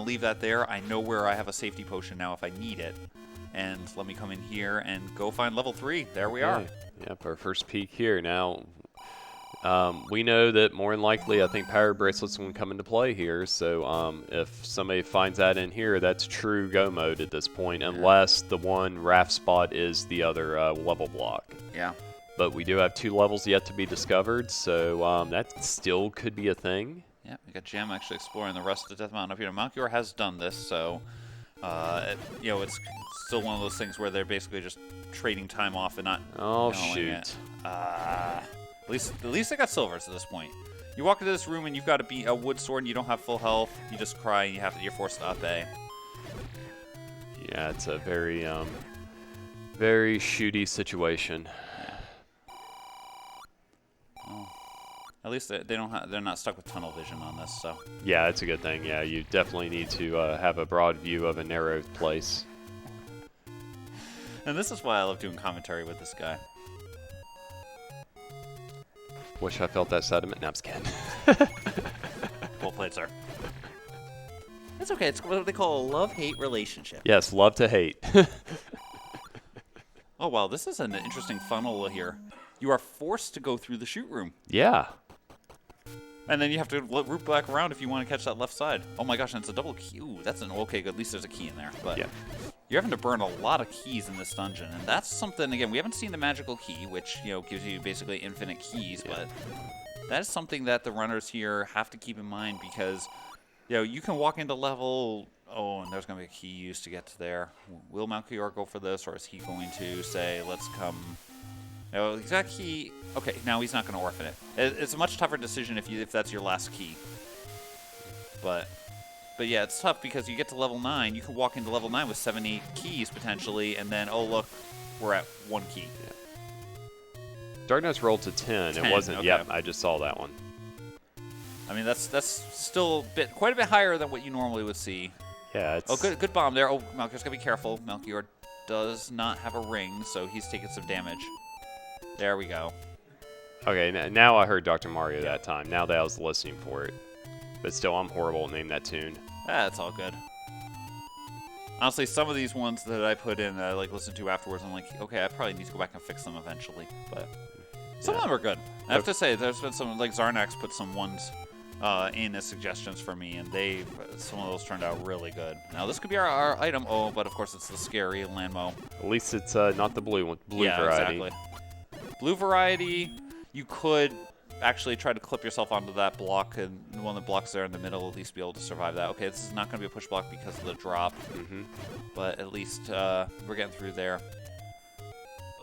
leave that there. I know where I have a safety potion now if I need it, and let me come in here and go find level 3. There we are. Yep, our first peek here. Now, we know that more than likely, I think power bracelets will come into play here. So if somebody finds that in here, that's true go mode at this point, unless the one raft spot is the other level block. Yeah. But we do have 2 levels yet to be discovered, so that still could be a thing. Yeah, we got Jam actually exploring the rest of the Death Mountain up here. Malchior has done this, so you know, it's still one of those things where they're basically just trading time off and not. Oh shoot! At least they got silvers at this point. You walk into this room and you've got a wood sword and you don't have full health. You just cry and you're forced to up A. Yeah, it's a very very shooty situation. At least they're not stuck with tunnel vision on this, so. Yeah, it's a good thing. Yeah, you definitely need to have a broad view of a narrow place. And this is why I love doing commentary with this guy. Wish I felt that sentiment. No, I'm just kidding. Well played, sir. It's okay. It's what they call a love-hate relationship. Yes, love to hate. Oh, wow. This is an interesting funnel here. You are forced to go through the shoot room. Yeah. And then you have to root back around if you want to catch that left side. Oh my gosh, and it's a double key. Ooh, that's an okay good. At least there's a key in there. But yeah. You're having to burn a lot of keys in this dungeon, and that's something. Again, we haven't seen the magical key, which gives you basically infinite keys. Yeah. But that is something that the runners here have to keep in mind because you can walk into level. Oh, and there's going to be a key used to get to there. Will Malchior go for this, or is he going to say, "Let's come"? No, he's got key. Okay, now he's not going to orphan it. It's a much tougher decision if that's your last key. But yeah, it's tough because you get to level 9. You can walk into level 9 with 7-8 keys potentially, and then, oh, look, we're at 1 key. Yeah. Darkness rolled to 10. It wasn't. Okay. Yep, I just saw that one. I mean, that's still quite a bit higher than what you normally would see. Yeah, it's... Oh, good bomb there. Oh, Malchior's got to be careful. Malchior does not have a ring, so he's taking some damage. There we go. Okay, now I heard Dr. Mario that time. Now that I was listening for it. But still, I'm horrible at naming that tune. That's all good. Honestly, some of these ones that I put in, listen to afterwards, I'm like, okay, I probably need to go back and fix them eventually. But some of them are good. I have to say, there's been some, like Zarnax put some ones in as suggestions for me, and some of those turned out really good. Now, this could be our item. Oh, but of course, it's the scary Landmo. At least it's not the blue one. Blue variety. Exactly. Blue variety, you could actually try to clip yourself onto that block, and the one that blocks there in the middle, at least be able to survive that. Okay, this is not going to be a push block because of the drop, but at least we're getting through there.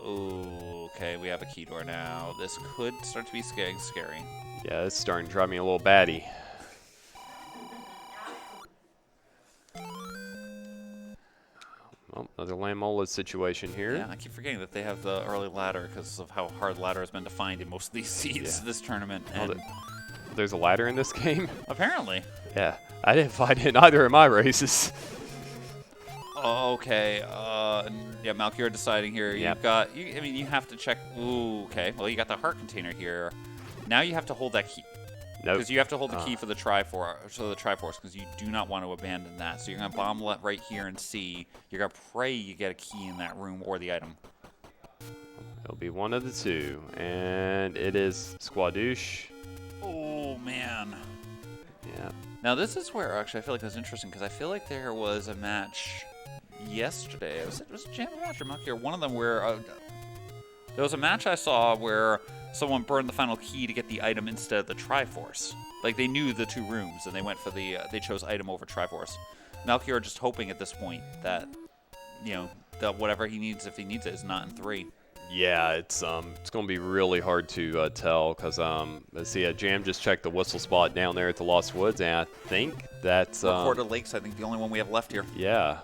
Oh, okay, we have a key door now. This could start to be scary. Yeah, it's starting to drive me a little batty. Well, another Lamola situation here. Yeah, I keep forgetting that they have the early ladder because of how hard ladder has been to find in most of these seeds this tournament. And there's a ladder in this game? Apparently. Yeah, I didn't find it in either of my races. Oh, okay. Yeah, Malchior deciding here. Yep. You've got. You have to check. Ooh, okay. Well, you got the heart container here. Now you have to hold that key. Nope. Because you have to hold the key for the Triforce, because you do not want to abandon that. So you're going to bomb right here and C. You're going to pray you get a key in that room or the item. It'll be one of the two. And it is Squadouche. Oh, man. Yeah. Now, this is where, actually, I feel like it was interesting, because I feel like there was a match yesterday. Was it Jam match or Malchior? One of them where there was a match I saw where someone burned the final key to get the item instead of the Triforce. Like, they knew the 2 rooms, and they went for they chose item over Triforce. Malchior just hoping at this point that, whatever he needs, if he needs it, is not in 3. Yeah, it's going to be really hard to tell because let's see, Jam just checked the whistle spot down there at the Lost Woods, and I think that's Recorder Lake's, I think, the only one we have left here. Yeah.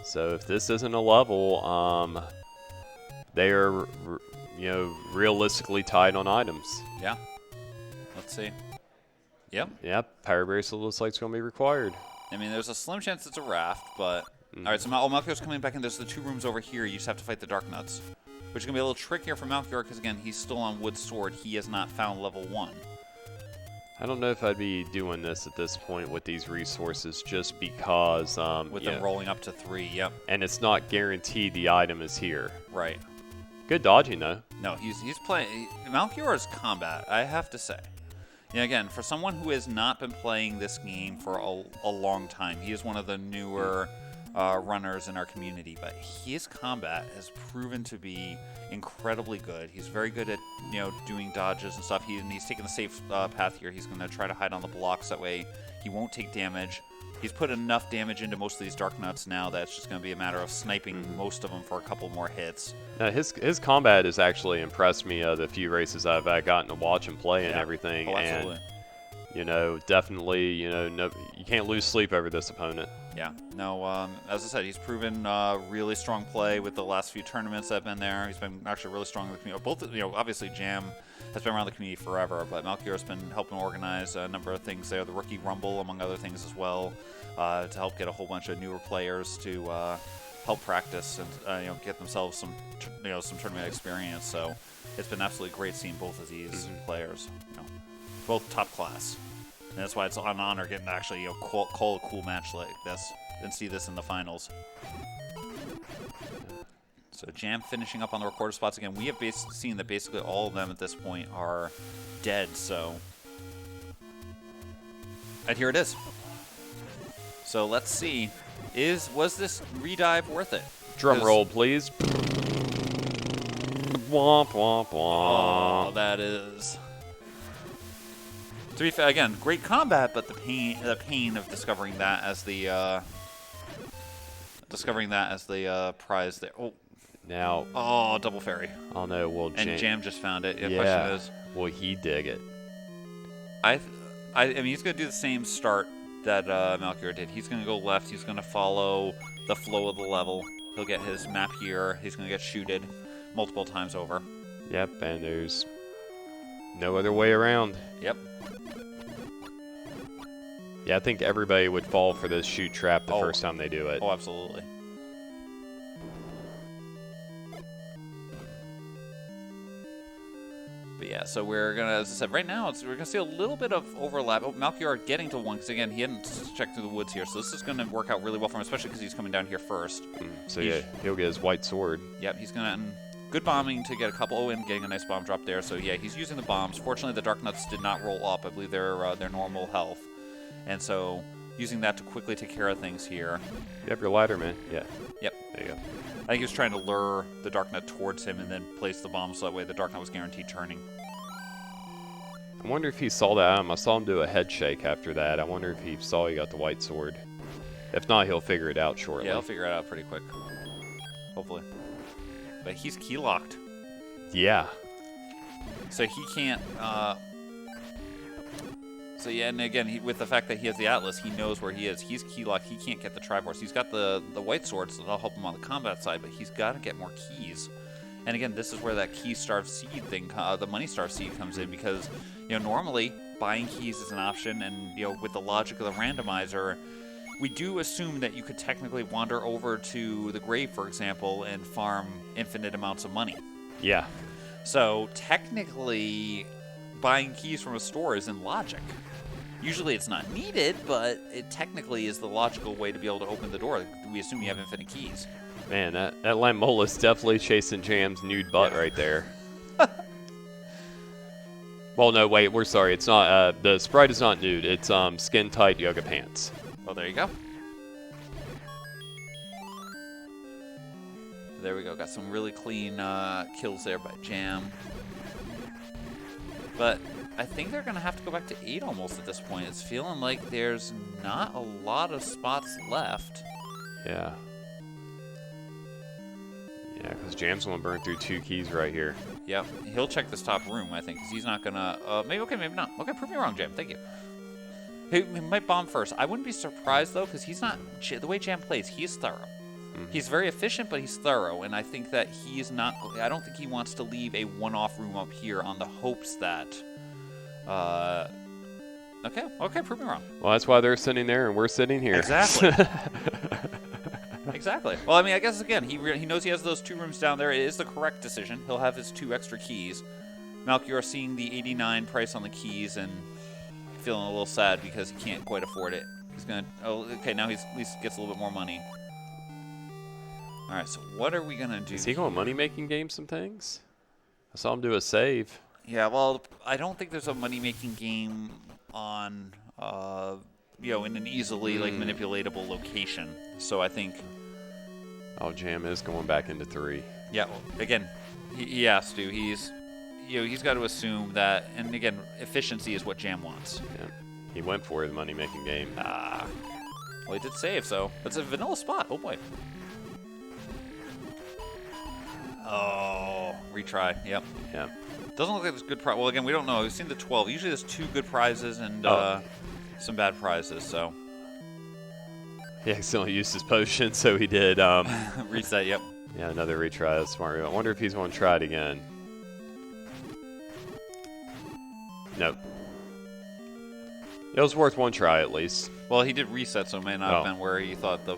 So if this isn't a level, they are, realistically tied on items. Yeah. Let's see. Yep. Yep. Power Bracelet looks like it's going to be required. I mean, there's a slim chance it's a raft, but all right. So Malchior's coming back in. There's the 2 rooms over here. You just have to fight the Dark Nuts, which is going to be a little trickier for Malchior because, again, he's still on Wood Sword. He has not found level 1. I don't know if I'd be doing this at this point with these resources just because... with them rolling up to 3, yep. And it's not guaranteed the item is here. Right. Good dodging, though. No, he's playing... Malchior's combat, I have to say. Again, for someone who has not been playing this game for a long time, he is one of the newer... runners in our community, but his combat has proven to be incredibly good. He's very good at doing dodges and stuff. He's taking the safe path here. He's going to try to hide on the blocks, that way he won't take damage. He's put enough damage into most of these Dark Nuts now that it's just going to be a matter of sniping most of them for a couple more hits. His combat has actually impressed me the few races I've gotten to watch and play and everything. Oh, absolutely. And definitely, no, you can't lose sleep over this opponent. Yeah, no, as I said, he's proven really strong play with the last few tournaments that have been there. He's been actually really strong in the community. Both, obviously Jam has been around the community forever, but Malchior's been helping organize a number of things there. The Rookie Rumble, among other things as well, to help get a whole bunch of newer players to help practice and get themselves some tournament experience. So it's been absolutely great seeing both of these players, both top class. And that's why it's an honor getting to actually call a cool match like this and see this in the finals. So Jam finishing up on the recorder spots again. We have seen that basically all of them at this point are dead. So, and here it is. So let's see, was this redive worth it? Drum roll, please. Womp womp womp. Oh, that is. To be fair, again, great combat, but the pain of discovering that as the prize there. Oh, now. Oh, double fairy. Oh no, well, Jam just found it. The yeah. question is, will he dig it? I mean, he's gonna do the same start that Malchior did. He's gonna go left. He's gonna follow the flow of the level. He'll get his map here. He's gonna get shooted multiple times over. Yep, and there's no other way around. Yep. Yeah, I think everybody would fall for this shoot trap the first time they do it. Oh, absolutely. But yeah, so we're going to, as I said, right now, we're going to see a little bit of overlap. Oh, Malchior getting to one, because again, he hadn't checked through the woods here, so this is going to work out really well for him, especially because he's coming down here first. So yeah, he'll get his white sword. Yep, he's going to... Good bombing to get a couple, and getting a nice bomb drop there. So yeah, he's using the bombs. Fortunately, the Dark Nuts did not roll up. I believe they're their normal health. And so, using that to quickly take care of things here. You have your ladder, man. Yeah. Yep. There you go. I think he was trying to lure the Dark Nut towards him and then place the bomb so that way the Dark Nut was guaranteed turning. I wonder if he saw that. I saw him do a head shake after that. I wonder if he saw he got the white sword. If not, he'll figure it out shortly. Yeah, he'll figure it out pretty quick. Hopefully. But he's key locked. Yeah. So he can't... So yeah, and again, with the fact that he has the Atlas, he knows where he is. He's key locked. He can't get the Triforce. He's got the white sword, so that'll help him on the combat side, but he's got to get more keys. And again, this is where that key star seed thing, the money star seed comes in, because normally buying keys is an option, and with the logic of the randomizer, we do assume that you could technically wander over to the grave, for example, and farm infinite amounts of money. Yeah. So technically, buying keys from a store is in logic. Usually it's not needed, but it technically is the logical way to be able to open the door. We assume you have infinite keys. Man, that Lamola's definitely chasing Jam's nude butt right there. Well, no, wait, we're sorry. It's not, the sprite is not nude. It's skin-tight yoga pants. Well, there you go. There we go. Got some really clean kills there by Jam. But I think they're going to have to go back to 8 almost at this point. It's feeling like there's not a lot of spots left. Yeah. Yeah, because Jam's going to burn through 2 keys right here. Yep. He'll check this top room, I think, because he's not going to... maybe, okay, maybe not. Okay, prove me wrong, Jam. Thank you. He might bomb first. I wouldn't be surprised, though, because he's not... The way Jam plays, he is thorough. He's very efficient, but he's thorough, and I think that he's not... I don't think he wants to leave a one-off room up here on the hopes that... Okay, prove me wrong. Well, that's why they're sitting there and we're sitting here. Exactly. Exactly. Well, I mean, I guess, again, he knows he has those 2 rooms down there. It is the correct decision. He'll have his 2 extra keys. Malchior seeing the 89 price on the keys and feeling a little sad because he can't quite afford it. He's going to... Oh, okay, now he's at least gets a little bit more money. All right, so what are we going to do? Is he going money-making game some things? I saw him do a save. Yeah, well, I don't think there's a money-making game on, in an easily, manipulatable location. So I think... Oh, Jam is going back into 3. Yeah, well, again, he has to. He's got to assume that, and again, efficiency is what Jam wants. Yeah. He went for the money-making game. Well, he did save, so it's a vanilla spot. Oh, boy. Oh, retry. Yep. Yeah. Doesn't look like there's good prize. Well, again, we don't know. We've seen the 12. Usually there's 2 good prizes and some bad prizes, so. He accidentally used his potion, so he did. Reset, yep. Yeah, another retry. That's smart. I wonder if he's going to try it again. Nope. It was worth 1 try at least. Well, he did reset, so it may not have been where he thought the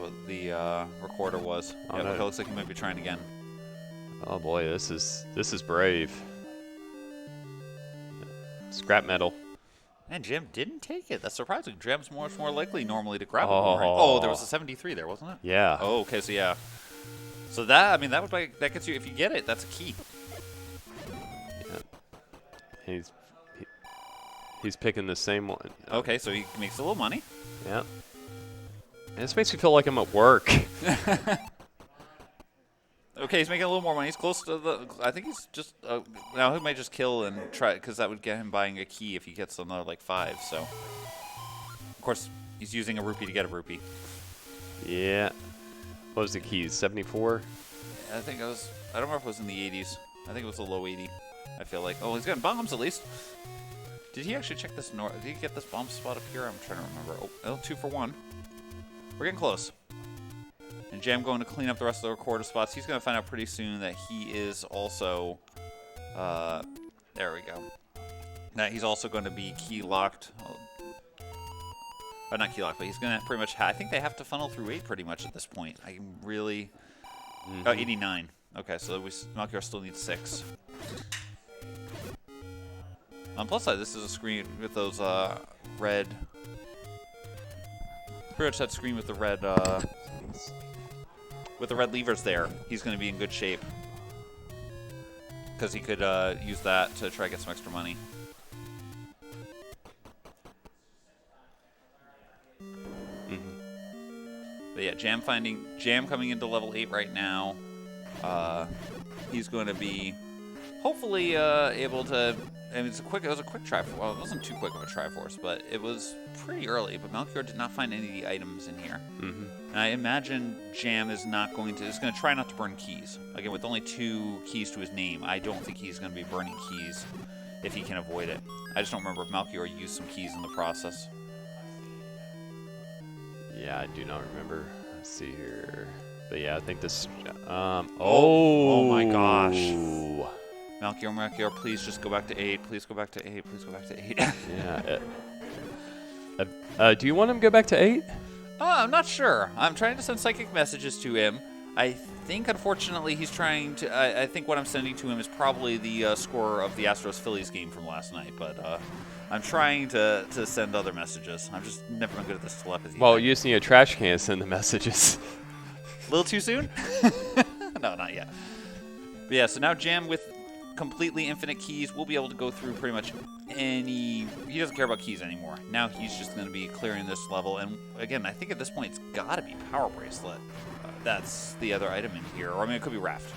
recorder was. Oh, yeah, no. It looks like he might be trying again. Oh boy, this is brave. Scrap metal. And Jam didn't take it. That's surprising. Jam's much more likely normally to grab it. Oh. Oh, there was a 73 there, wasn't it? Yeah. Oh, okay, so yeah. So that, I mean, that gets you, if you get it, that's a key. Yeah. He's picking the same one. Okay, so he makes a little money. Yeah. And this makes me feel like I'm at work. Okay, he's making a little more money. He's close to the... I think he's just... now he might just kill and try... Because that would get him buying a key if he gets another, 5. So, of course, he's using a rupee to get a rupee. Yeah. What was the keys? 74? Yeah, I think it was... I don't remember if it was in the 80s. I think it was a low 80. I feel like... Oh, he's got bombs at least. Did he actually check this north? Did he get this bomb spot up here? I'm trying to remember. Oh, 2 for 1. We're getting close. And Jam going to clean up the rest of the recorder spots. He's going to find out pretty soon that he is also... there we go. That he's also going to be key locked. Not key locked, but he's going to pretty much... I think they have to funnel through 8 pretty much at this point. I can really... Oh, 89. Okay, so Malchior still needs 6. On plus side, this is a screen with those red... Pretty much that screen with the red... with the red levers there, he's going to be in good shape. Because he could use that to try to get some extra money. But yeah, Jam coming into level 8 right now. He's going to be hopefully able to... I mean, it was a quick Triforce. Well, it wasn't too quick of a Triforce, but it was pretty early. But Malchior did not find any of the items in here. And I imagine Jam is going to try not to burn keys. Again, with only 2 keys to his name, I don't think he's going to be burning keys if he can avoid it. I just don't remember if Malchior used some keys in the process. Yeah, I do not remember. Let's see here. But yeah, I think this... Oh my gosh. Malchior, please just go back to 8. Please go back to 8. Please go back to 8. Yeah. Do you want him to go back to 8? I'm not sure. I'm trying to send psychic messages to him. I think, unfortunately, he's trying to... I think what I'm sending to him is probably the score of the Astros-Phillies game from last night. But I'm trying to send other messages. I've just never been good at this telepathy. Well, you just need a trash can to send the messages. A little too soon? No, not yet. But yeah, so now Jam with completely infinite keys will be able to go through pretty much any... He doesn't care about keys anymore. Now he's just going to be clearing this level. And again, I think at this point it's got to be Power Bracelet. That's the other item in here. Or I mean, it could be Raft.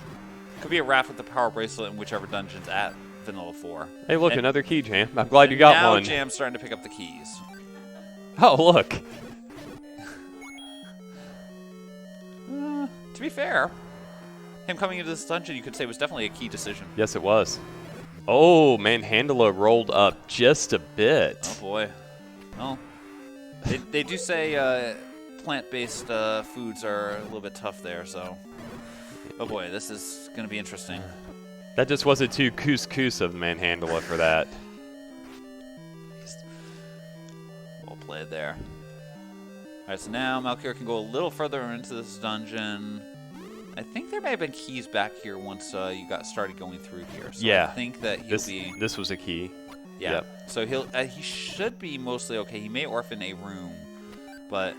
It could be a Raft with the Power Bracelet in whichever dungeon's at Vanilla 4. Hey, look, another key, Jam. I'm glad you got one. Now Jam's starting to pick up the keys. Oh, look. To be fair, him coming into this dungeon, you could say, was definitely a key decision. Yes, it was. Oh, Manhandla rolled up just a bit. Oh, boy. Well, they do say plant-based foods are a little bit tough there, so... Oh, boy, this is going to be interesting. That just wasn't too couscous of Manhandla for that. Well played there. Alright, so now Malchior can go a little further into this dungeon. I think there may have been keys back here once you got started going through here. So yeah. I think that he'll be... This was a key. Yeah. Yep. So he should be mostly okay. He may orphan a room, but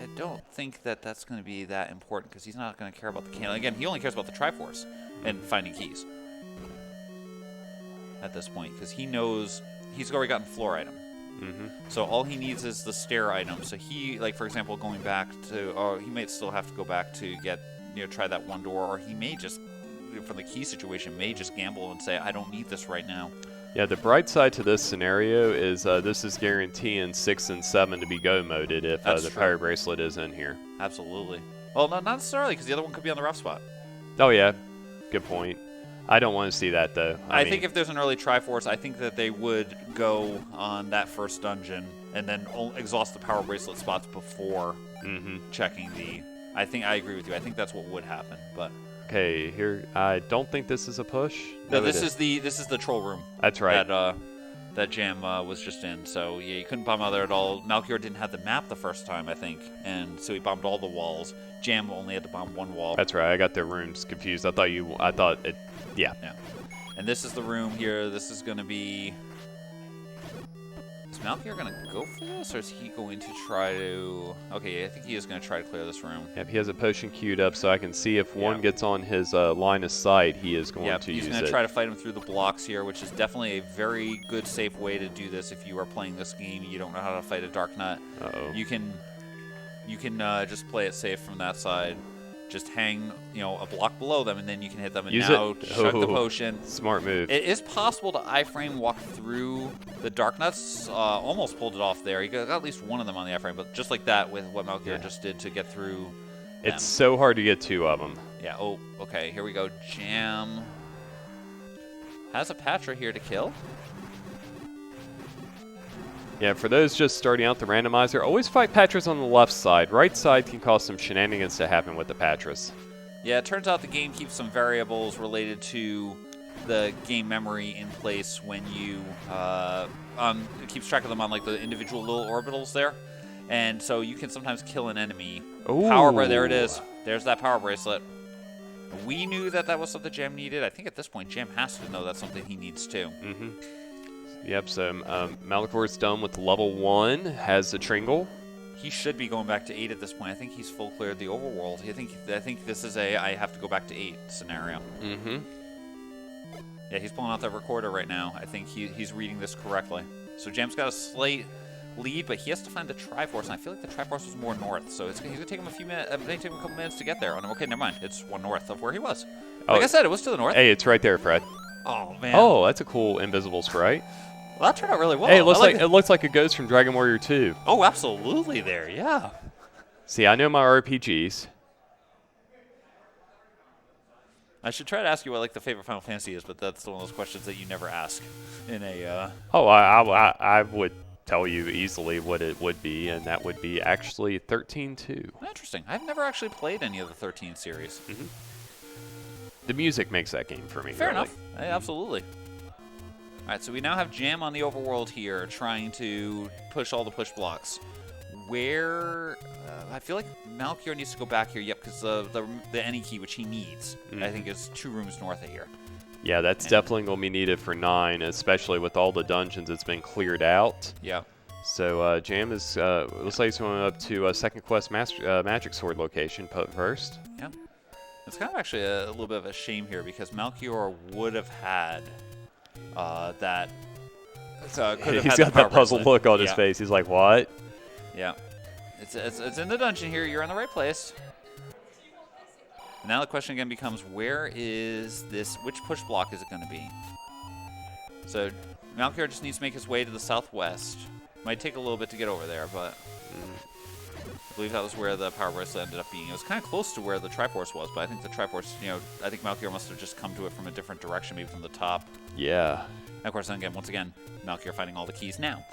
I don't think that that's going to be that important because he's not going to care about the candle. Again, he only cares about the Triforce and finding keys at this point because he knows he's already gotten floor item. So all he needs is the stair item. So he, like for example, going back to, or he might still have to go back to get, try that one door, or he may just, from the key situation, may just gamble and say, I don't need this right now. Yeah, the bright side to this scenario is this is guaranteeing 6 and 7 to be go moded if the Power Bracelet is in here. Absolutely. Well, not necessarily, because the other one could be on the rough spot. Oh yeah, good point. I don't want to see that though. I think if there's an early Triforce, I think that they would go on that first dungeon and then exhaust the Power Bracelet spots before checking the... I agree with you. I think that's what would happen, but... Okay, here, I don't think this is a push. No, this is the troll room. That's right. That Jam was just in. So yeah, you couldn't bomb out there at all. Malchior didn't have the map the first time, I think, and so he bombed all the walls. Jam only had to bomb one wall. That's right. I got the rooms confused. I thought it. Yeah. Yeah. And this is the room here. This is going to be... Is Malchior going to go for this, or is he going to try to... Okay, I think he is going to try to clear this room. Yep, he has a potion queued up, so I can see if one gets on his line of sight, he is going to use it. He's going to try to fight him through the blocks here, which is definitely a very good, safe way to do this if you are playing this game. You don't know how to fight a Dark Nut. Uh-oh. You can just play it safe from that side. Just hang, a block below them, and then you can hit them. And chug the potion. Smart move. It is possible to iframe walk through the Dark Nuts. Almost pulled it off there. He got at least one of them on the iframe, but just like that with what Malchior just did to get through. It's so hard to get 2 of them. Yeah. Oh, okay. Here we go. Jam has a Patra here to kill. Yeah, for those just starting out the randomizer, always fight Patras on the left side. Right side can cause some shenanigans to happen with the Patras. Yeah, it turns out the game keeps some variables related to the game memory in place when you it keeps track of them on like the individual little orbitals there, and so you can sometimes kill an enemy. There it is. There's that power bracelet. We knew that was something Jam needed. I think at this point Jam has to know that's something he needs too. Yep, so Malchior's done with level 1, has a Tringle. He should be going back to 8 at this point. I think he's full cleared the overworld. I think this is I have to go back to 8 scenario. Yeah, he's pulling out that recorder right now. I think he's reading this correctly. So Jam's got a slight lead, but he has to find the Triforce, and I feel like the Triforce was more north, so he's going to take him a few minutes. It may take him a couple minutes to get there. Okay, never mind. It's one north of where he was. Like I said, it was to the north. Hey, it's right there, Fred. Oh man. Oh, that's a cool invisible sprite. Well, that turned out really well. Hey, it looks like a ghost from Dragon Warrior 2. Oh, absolutely there, yeah. See, I know my RPGs. I should try to ask you what the favorite Final Fantasy is, but that's one of those questions that you never ask in a... Oh, I would tell you easily what it would be, and that would be actually 13-2. Interesting. I've never actually played any of the 13 series. The music makes that game for me. Fair enough. Absolutely. All right, so we now have Jam on the overworld here, trying to push all the push blocks. Where I feel like Malchior needs to go back here. Yep, because the any key, which he needs, I think is 2 rooms north of here. Yeah, that's definitely going to be needed for 9, especially with all the dungeons that's been cleared out. Yeah. So Jam is looks like he's going up to Second Quest Magic Sword location first. Yeah. It's kind of actually a little bit of a shame here because Malchior would have had that. He's got that puzzled look on his face. He's like, what? Yeah. It's in the dungeon here. You're in the right place. Now the question again becomes, where is this? Which push block is it going to be? So Malchior just needs to make his way to the southwest. Might take a little bit to get over there, but I believe that was where the power bracelet ended up being. It was kind of close to where the Triforce was, but I think the Triforce, I think Malchior must have just come to it from a different direction, maybe from the top. Yeah. And of course, then again, once again, Malchior finding all the keys now.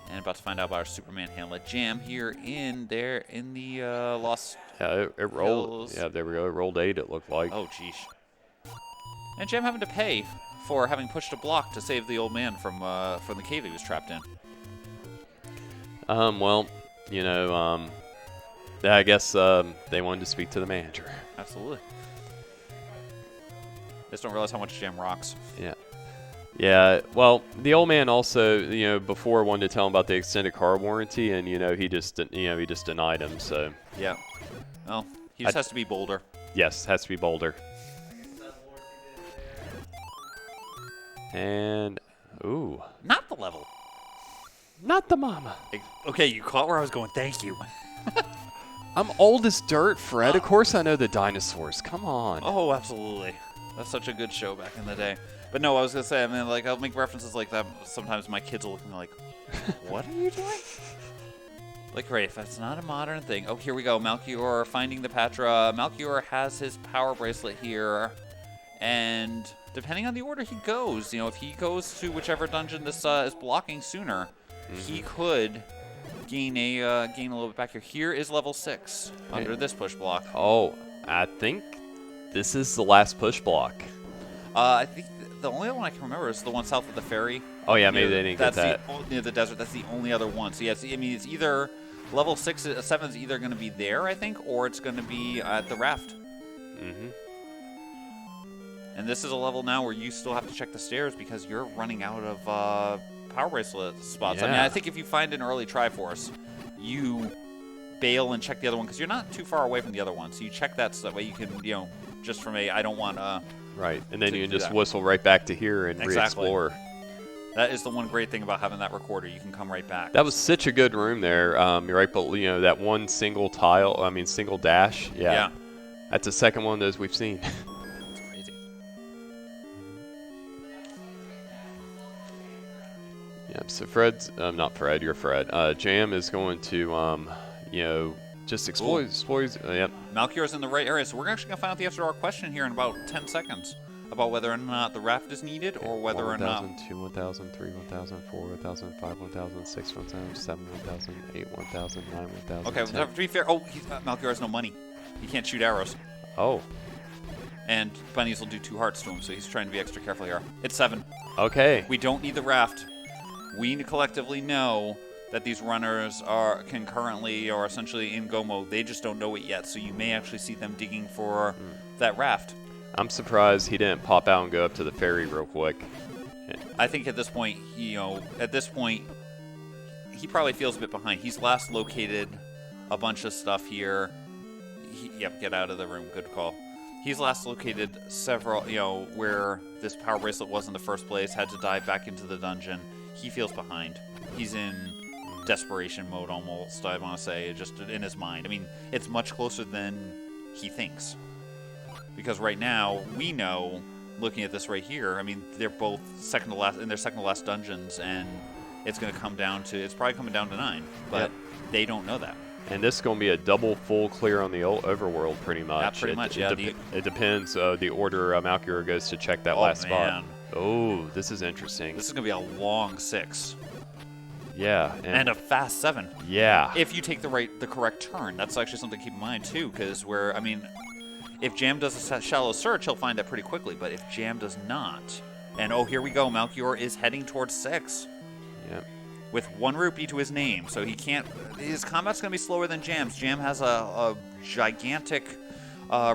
And about to find out about our Superman Hamlet Jam here in the Lost Yeah, it rolled. Hills. Yeah, there we go. It rolled 8, it looked like. Oh, jeez. And Jam having to pay for having pushed a block to save the old man from the cave he was trapped in. Well, I guess they wanted to speak to the manager. Absolutely. Just don't realize how much Jam rocks. Yeah. Yeah, well, the old man also, before wanted to tell him about the extended car warranty, and he just denied him. So yeah, well, he just has to be bolder. Yes, has to be bolder. And ooh, not the level, not the mama. Okay, you caught where I was going. Thank you. I'm old as dirt, Fred. Of course I know the dinosaurs. Come on. Oh, absolutely. That's such a good show back in the day. But no, I was going to say, I'll make references like that. Sometimes my kids will look at me like, what are you doing? Like, great, if that's not a modern thing. Oh, here we go. Malchior finding the Patra. Malchior has his power bracelet here. And depending on the order he goes, if he goes to whichever dungeon this is blocking sooner, he could gain a little bit back here. Here is level 6 under this push block. Oh, I think this is the last push block. I think the only other one I can remember is the one south of the ferry. Oh yeah, maybe they didn't get that. Near the desert. That's the only other one. So yes, it's either level 7 is either going to be there, I think, or it's going to be at the raft. And this is a level now where you still have to check the stairs because you're running out of power bracelet spots. Yeah. I think if you find an early Triforce, you bail and check the other one because you're not too far away from the other one. So you check that so that way you can, just from I don't want right, and then you can just whistle right back to here and re-explore. That is the one great thing about having that recorder. You can come right back. That was such a good room there. You're right, but that one single single dash. Yeah. That's the second one of those we've seen. That's crazy. Yeah. So Fred's not Fred. You're Fred. Jam is going to just explore. Yep. Malchior's in the right area, so we're actually going to find out the answer to our question here in about 10 seconds about whether or not the raft is needed or whether or not... 1,000, 2, 1,000, 3, 1,000, 4, 1,000, 5, 1,000, 6, 1,000, 7, 1,000, 8, 1,000, 9, 1,000, Okay, 10. to be fair, Malchior has no money. He can't shoot arrows. Oh. And bunnies will do 2 hearts to him, so he's trying to be extra careful here. It's 7. Okay. We don't need the raft. We collectively know that these runners are concurrently or essentially in go mode. They just don't know it yet, so you may actually see them digging for that raft. I'm surprised he didn't pop out and go up to the ferry real quick. I think at this point, he probably feels a bit behind. He's last located a bunch of stuff here. Yep, get out of the room. Good call. He's last located several, where this power bracelet was in the first place, had to dive back into the dungeon. He feels behind. He's in desperation mode almost, I want to say, just in his mind. It's much closer than he thinks. Because right now, we know, looking at this right here, they're both second to last dungeons, and it's going to come down to, it's probably coming down to 9, but they don't know that. And this is going to be a double full clear on the overworld, pretty much. Yeah, pretty much, yeah. It depends the order Malchior goes to check that last spot. Oh, this is interesting. This is going to be a long 6. Yeah. And a fast 7. Yeah. If you take the correct turn. That's actually something to keep in mind, too, because if Jam does a shallow search, he'll find that pretty quickly. But if Jam does not, and here we go, Malchior is heading towards 6. Yep. With 1 rupee to his name, so he can't. His combat's going to be slower than Jam's. Jam has a gigantic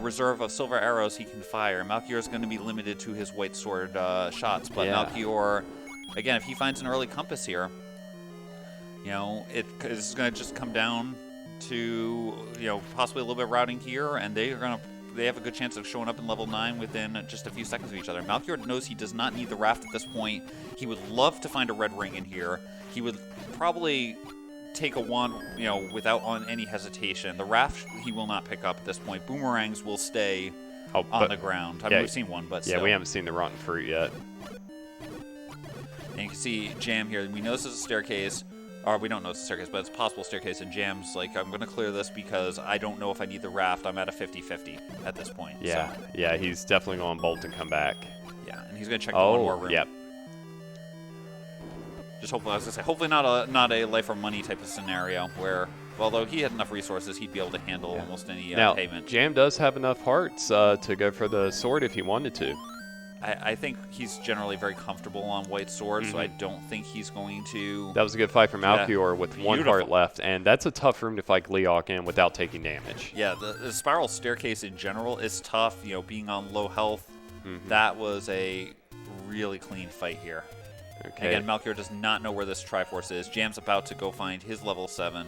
reserve of silver arrows he can fire. Malchior is going to be limited to his white sword shots. But Malchior, again, if he finds an early compass here, this is going to just come down to possibly a little bit of routing here, and they have a good chance of showing up in level 9 within just a few seconds of each other. Malchior knows he does not need the raft at this point. He would love to find a red ring in here. He would probably take a wand, without any hesitation. The raft he will not pick up at this point. Boomerangs will stay on the ground. We've seen one, but still. Yeah, we haven't seen the rotten fruit yet. And you can see Jam here. We know this is a staircase. Or we don't know it's a staircase, but it's a possible staircase. And Jam's like, I'm going to clear this because I don't know if I need the raft. I'm at a 50-50 at this point. Yeah, so. yeah, he's definitely going to bolt and come back. Yeah, and he's going to check the one more room. Yep. Just hopefully, I was going to say, hopefully not a life or money type of scenario where, although he had enough resources, he'd be able to handle almost any payment. Jam does have enough hearts to go for the sword if he wanted to. I think he's generally very comfortable on white sword, so I don't think he's going to... That was a good fight from Malchior with one heart left, and that's a tough room to fight Gleeok in without taking damage. Yeah, the spiral staircase in general is tough, you know, being on low health. That was a really clean fight here. Okay. Again, Malchior does not know where this Triforce is. Jam's about to go find his level 7.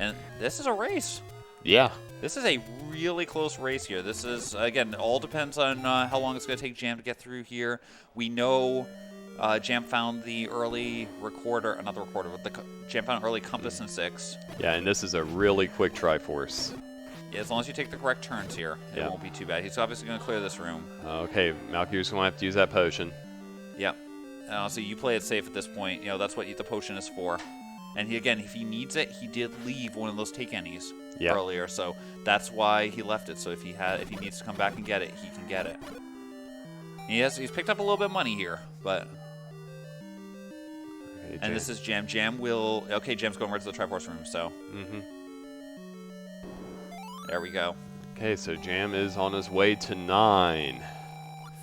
And this is a race. Yeah. This is a really close race here. This is, again, all depends on how long it's going to take Jam to get through here. We know Jam found the early recorder, not the recorder, but Jam found early compass in 6. Yeah, and this is a really quick Triforce. Yeah, as long as you take the correct turns here, it won't be too bad. He's obviously going to clear this room. Okay, Malchior's going to have to use that potion. Yep. So you play it safe at this point. You know, that's what the potion is for. And again, if he needs it, he did leave one of those take any's earlier, so that's why he left it. So if he needs to come back and get it, he can get it. He's picked up a little bit of money here, but and this is Jam. Jam's going right to the Triforce room. So there we go. Okay, so Jam is on his way to 9.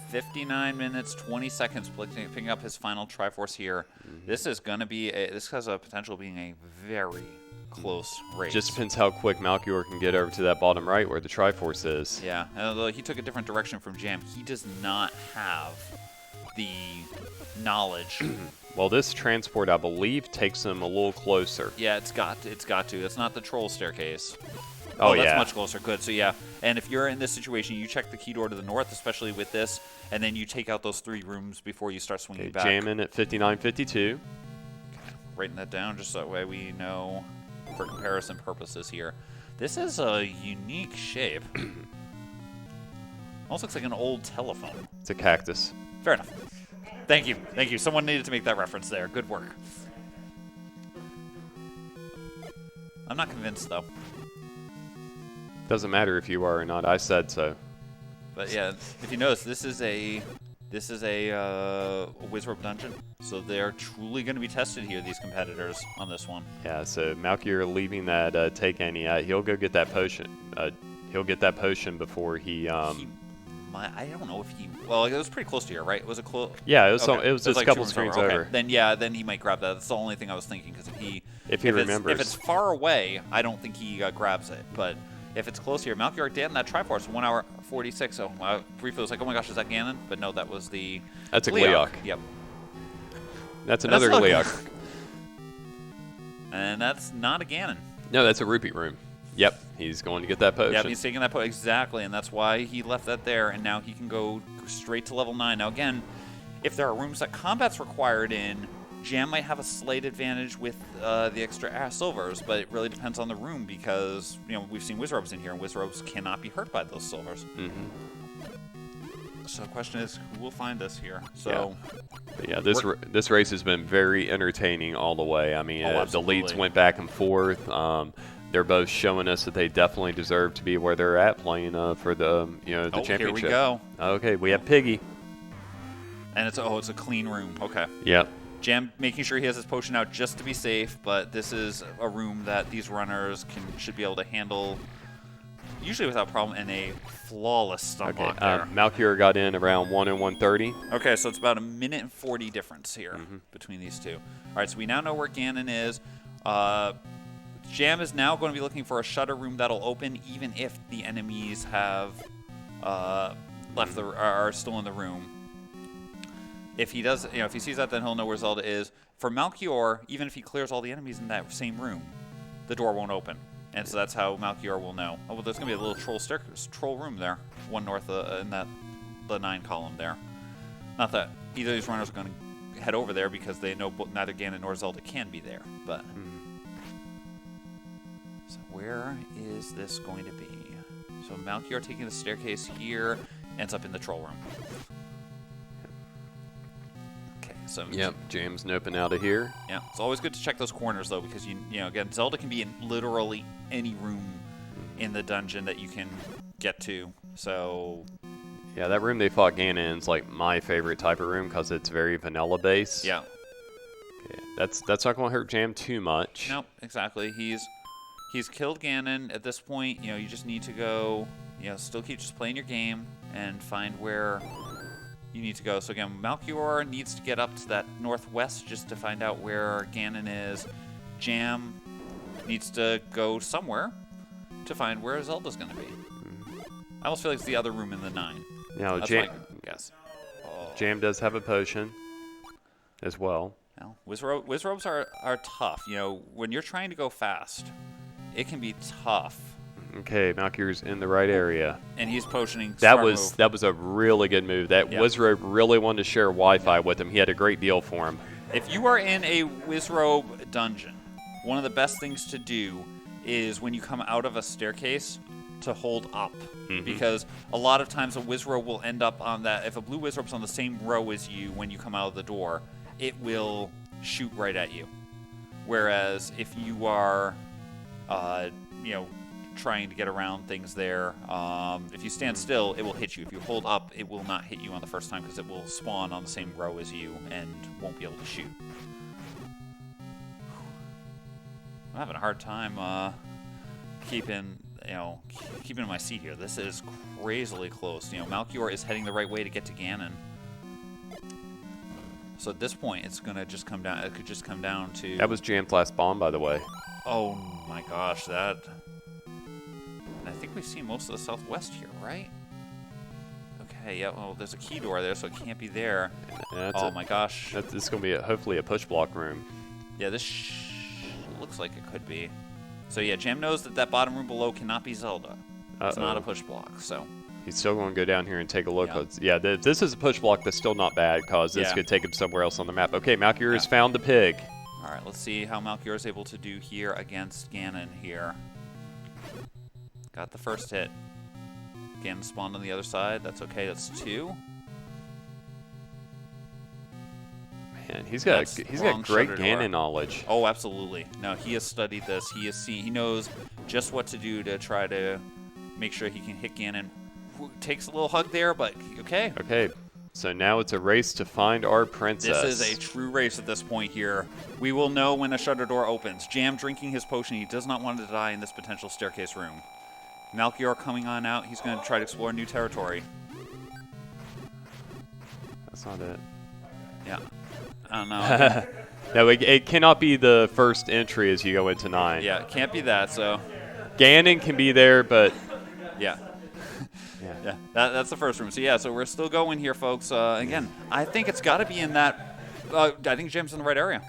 59 minutes, 20 seconds, picking up his final Triforce here. This is going to be, this has a potential of being a very close race. Just depends how quick Malchior can get over to that bottom right where the Triforce is. Yeah, and although he took a different direction from Jam, he does not have the knowledge. Well, this transport, I believe, takes him a little closer. Yeah, it's got to. It's not the troll staircase. Oh, that's much closer. Good. So, yeah. And if you're in this situation, you check the key door to the north, especially with this, and then you take out those 3 rooms before you start swinging back. Jamming at 59.52. Okay. Writing that down just so that way we know for comparison purposes here. This is a unique shape. Almost looks like an old telephone. It's a cactus. Fair enough. Thank you. Thank you. Someone needed to make that reference there. Good work. I'm not convinced, though. Doesn't matter if you are or not. I said so. But yeah, if you notice, this is a Wizrobe dungeon, so they're truly going to be tested here. These competitors on this one. Yeah. So Malchior leaving that take any. He'll go get that potion. He'll get that potion before he. I don't know if he. Well, it was pretty close to here, right? Was it close? Yeah, it was. Okay. It was just like a couple screens over. Then he might grab that. That's the only thing I was thinking, because if he remembers. If it's far away, I don't think he grabs it, but. If it's close here, Malchior did that Triforce, 1 hour 46. So briefly was like, oh my gosh, is that Ganon? But no, that was the. That's a Gleeok. Yep. That's another Gleeok. And that's not a Ganon. No, that's a Rupee room. Yep, he's going to get that potion. Yep, he's taking that potion exactly, and that's why he left that there. And now he can go straight to level 9. Now again, if there are rooms that combat's required in, Jam might have a slight advantage with the extra silvers, but it really depends on the room, because we've seen Wizrobes in here, and Wizrobes cannot be hurt by those silvers. So the question is, who will find us here? So yeah, this race has been very entertaining all the way. I mean, the leads went back and forth. They're both showing us that they definitely deserve to be where they're at, playing for the the championship. Here we go. Okay, we have Piggy, and it's a clean room. Okay. Yep. Jam making sure he has his potion out just to be safe, but this is a room that these runners should be able to handle usually without problem, and a flawless unlock there. Malchior got in around 1 and 130. Okay, so it's about a minute and 40 difference here between these two. All right, so we now know where Ganon is. Jam is now going to be looking for a shutter room that'll open even if the enemies have are still in the room. If he does, if he sees that, then he'll know where Zelda is. For Malchior, even if he clears all the enemies in that same room, the door won't open. And so that's how Malchior will know. Oh, well, there's going to be a little troll room there, one north in the 9 column there. Not that either of these runners are going to head over there, because they know neither Ganon nor Zelda can be there. But so where is this going to be? So Malchior taking the staircase here ends up in the troll room. So Yep, Jam's noping out of here. yeah, it's always good to check those corners though, because you know again, Zelda can be in literally any room in the dungeon that you can get to. So Yeah, that room they fought Ganon in is like my favorite type of room because it's very vanilla based. yeah, Okay, that's not going to hurt Jam too much. nope, exactly. He's killed Ganon at this point. You know, you just need to go. You know, still keep just playing your game and find where you need to go. So again, Malchior needs to get up to that northwest just to find out where Ganon is. Jam needs to go somewhere to find where Zelda's going to be. I almost feel like it's the other room in the 9. Now, That's Jam, my guess. Oh. Jam does have a potion as well. Well, Wizrobes are tough. You know, when you're trying to go fast, it can be tough. Okay, Malchior's in the right area. And he's potioning. That smart was move. that was a really good move. That Yeah. Wizrobe really wanted to share Wi-Fi with him. He had a great deal for him. If you are in a Wizrobe dungeon, one of the best things to do is when you come out of a staircase to hold up. Because a lot of times a Wizrobe will end up on that. If a blue Wizrobe's on the same row as you when you come out of the door, it will shoot right at you. Whereas if you are, you know, trying to get around things there, if you stand still, it will hit you. If you hold up, it will not hit you on the first time because it will spawn on the same row as you and won't be able to shoot. I'm having a hard time keeping my seat here. This is crazily close. You know, Malchior is heading the right way to get to Ganon. So at this point, it's gonna just come down. It could just come down to. That was Jam's last bomb, by the way. Oh my gosh, that. I think we've seen most of the southwest here, right? Okay, yeah. Well, there's a key door there, so it can't be there. Yeah, Oh my gosh. this is going to be hopefully a push block room. Yeah, this looks like it could be. So yeah, Jam knows that that bottom room below cannot be Zelda. It's not a push block, so. He's still going to go down here and take a look. Yeah. Yeah, this is a push block that's still not bad because this Yeah. could take him somewhere else on the map. Okay, Malchior has Yeah. found the pig. All right, let's see how Malchior is able to do here against Ganon here. Got the first hit. Ganon spawned on the other side. That's okay. That's 2. Man, he's That's got great wrong Ganon Shutter knowledge. Oh, absolutely. No, he has studied this. He has seen. He knows just what to do to try to make sure he can hit Ganon. Takes a little hug there, but okay. Okay, so now it's a race to find our princess. This is a true race at this point here. We will know when a shutter door opens. Jam drinking his potion. He does not want to die in this potential staircase room. Malchior coming on out. He's going to try to explore new territory. That's not it. Yeah. I don't know. No, it cannot be the first entry as you go into 9. Yeah, it can't be that, so. Ganon can be there, but Yeah. yeah. Yeah, that's the first room. So yeah, so we're still going here, folks. Again, I think it's got to be in that. I think Jam's in the right area.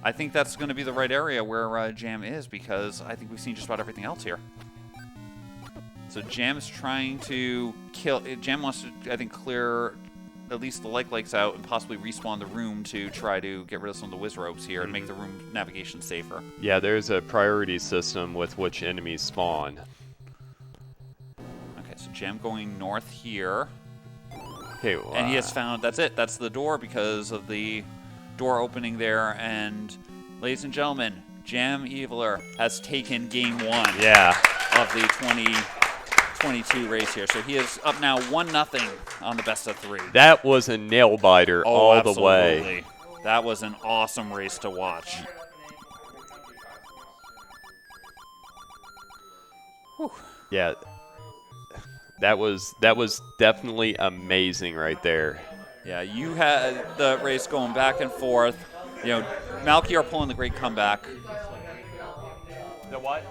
I think that's going to be the right area where Jam is because I think we've seen just about everything else here. So Jam's trying to kill. Jam wants to, I think, clear at least the lights out and possibly respawn the room to try to get rid of some of the Wizrobes here and make the room navigation safer. Yeah, there's a priority system with which enemies spawn. Okay, so Jam going north here. Okay, well, And he has found, that's it, that's the door because of the door opening there. And ladies and gentlemen, JamEviler has taken game 1 yeah. of the 2022 race here. So he is up now 1-0 on the best of 3. That was a nail biter all the way. Absolutely. That was an awesome race to watch. Whew. Yeah. That was definitely amazing right there. Yeah, you had the race going back and forth. You know, Malchior pulling the great comeback. The what?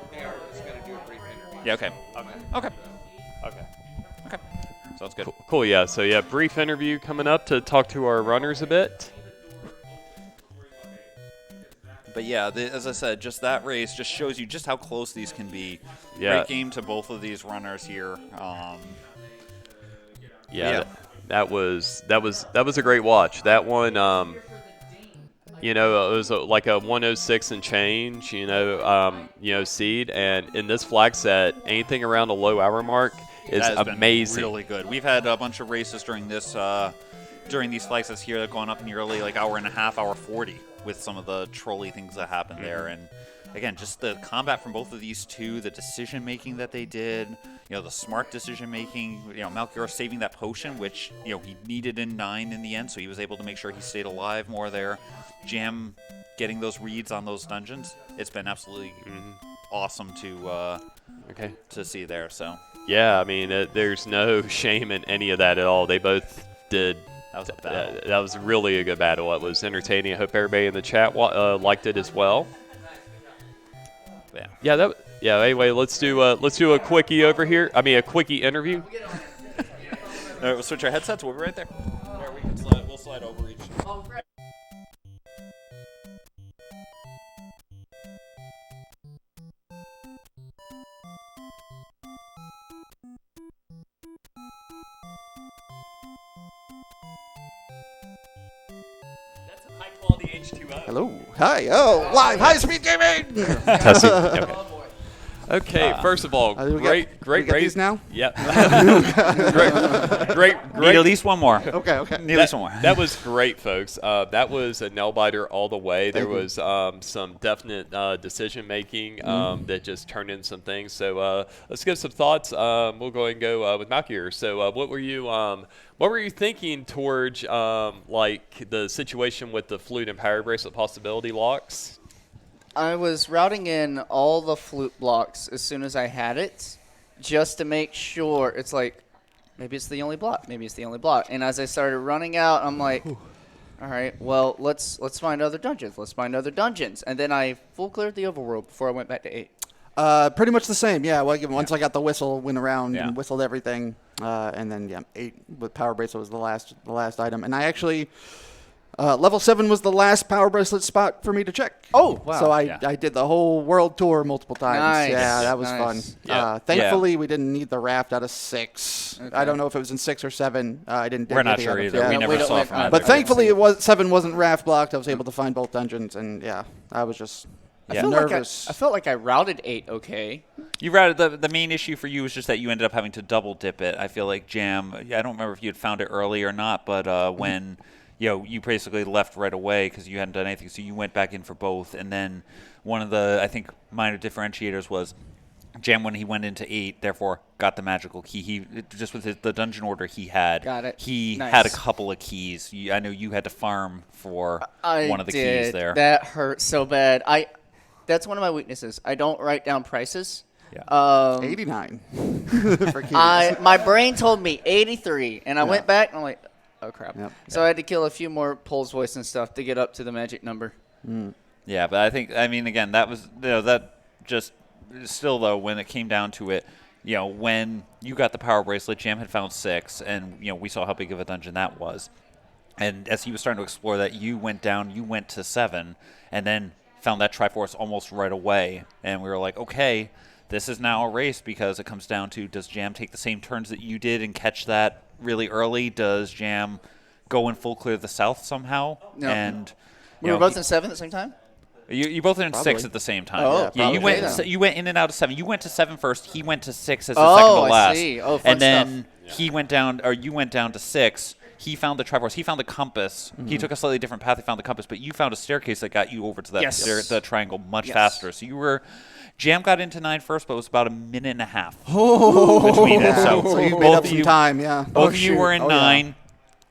Yeah, okay. Okay. Okay. Sounds good. Cool, yeah. So, yeah, brief interview coming up to talk to our runners a bit. But yeah, as I said, just that race just shows you just how close these can be. Yeah. Great game to both of these runners here. Yeah. That was a great watch. That one, you know, it was like a 106 and change, you know, seed. And in this flag set, anything around a low hour mark is that has amazing. been really good. We've had a bunch of races during this during these slices here, they're going up nearly like hour and a half, hour 40 with some of the trolly things that happened there. And again, just the combat from both of these two, the decision making that they did, the smart decision making, Malchior saving that potion, which, he needed in 9 in the end, so he was able to make sure he stayed alive more there. Jam getting those reads on those dungeons. It's been absolutely awesome to see there. So yeah, I mean, there's no shame in any of that at all. They both did. that was a battle. That was really a good battle. It was entertaining. I hope everybody in the chat liked it as well. Yeah. Yeah. Anyway, let's do a quickie over here. I mean, a quickie interview. All right, we'll switch our headsets. We'll be right there. We'll slide over each. High quality H2O. Hello. Hi. Oh, live. Hi, SpeedGaming. Testing. Okay. Okay, first of all, we great got these now? Yep. great. Need at least one more. Okay. Need at least one more. That was great, folks. That was a nail biter all the way. There Thank you. was some definite decision making that just turned in some things. So let's give some thoughts. We'll go ahead and go with Malchior. So what were you thinking towards like the situation with the flute and power bracelet possibility locks? I was routing in all the flute blocks as soon as I had it, just to make sure. It's like, maybe it's the only block. Maybe it's the only block. And as I started running out, I'm like, all right, well, let's find other dungeons. Let's find other dungeons. And then I full cleared the overworld before I went back to 8. Pretty much the same. Yeah. Well, once I got the whistle, went around Yeah. and whistled everything, and then 8 with power bracelet was the last item. And I actually. Level 7 was the last power bracelet spot for me to check. Oh, wow. So I did the whole world tour multiple times. Nice. Yeah, that was Nice. fun. Yeah. Thankfully, we didn't need the raft out of 6. Okay. I don't know if it was in 6 or 7. I didn't. We're not any sure of either. it. We Yeah. never we don't saw went from on either. But Okay. thankfully, 7 wasn't raft blocked. I was able to find both dungeons, and yeah, I was just nervous. I felt like I routed 8 okay. You routed the main issue for you was just that you ended up having to double dip it. I feel like Jam. I don't remember if you had found it early or not, but when you basically left right away because you hadn't done anything, so you went back in for both. And then one of the I think minor differentiators was Jam when he went into 8, therefore got the magical key. He just with the dungeon order he had. Got it. He Nice. had a couple of keys. I know you had to farm for one of the keys there. That hurt so bad. That's one of my weaknesses. I don't write down prices. Yeah. 89 for keys. My brain told me 83, and I went back and I'm like, oh crap. Yep. So I had to kill a few more Pole's voice and stuff to get up to the magic number. Yeah, but I mean, again, that was that just still though when it came down to it, when you got the power bracelet, Jam had found 6, and we saw how big of a dungeon that was. And as he was starting to explore that, you went to 7, and then found that Triforce almost right away, and we were like, okay, this is now a race because it comes down to, does Jam take the same turns that you did and catch that really early? Does Jam go and full clear the south somehow? No. And We were both in 7 at the same time? you both are in Probably. 6 at the same time. Oh, yeah, you probably. went Okay, you went in and out of 7. You went to 7 first. He went to 6 as the second to I last. see. Oh, fun and then he went down, or you went down to 6. He found the Triforce. He found the compass. He took a slightly different path. He found the compass, but you found a staircase that got you over to that Yes. the triangle much Yes. faster. So you were. Jam got into 9 first, but it was about a minute and a half between it. Yeah, so you made up some time, yeah. Both of you were in Oh, yeah. 9.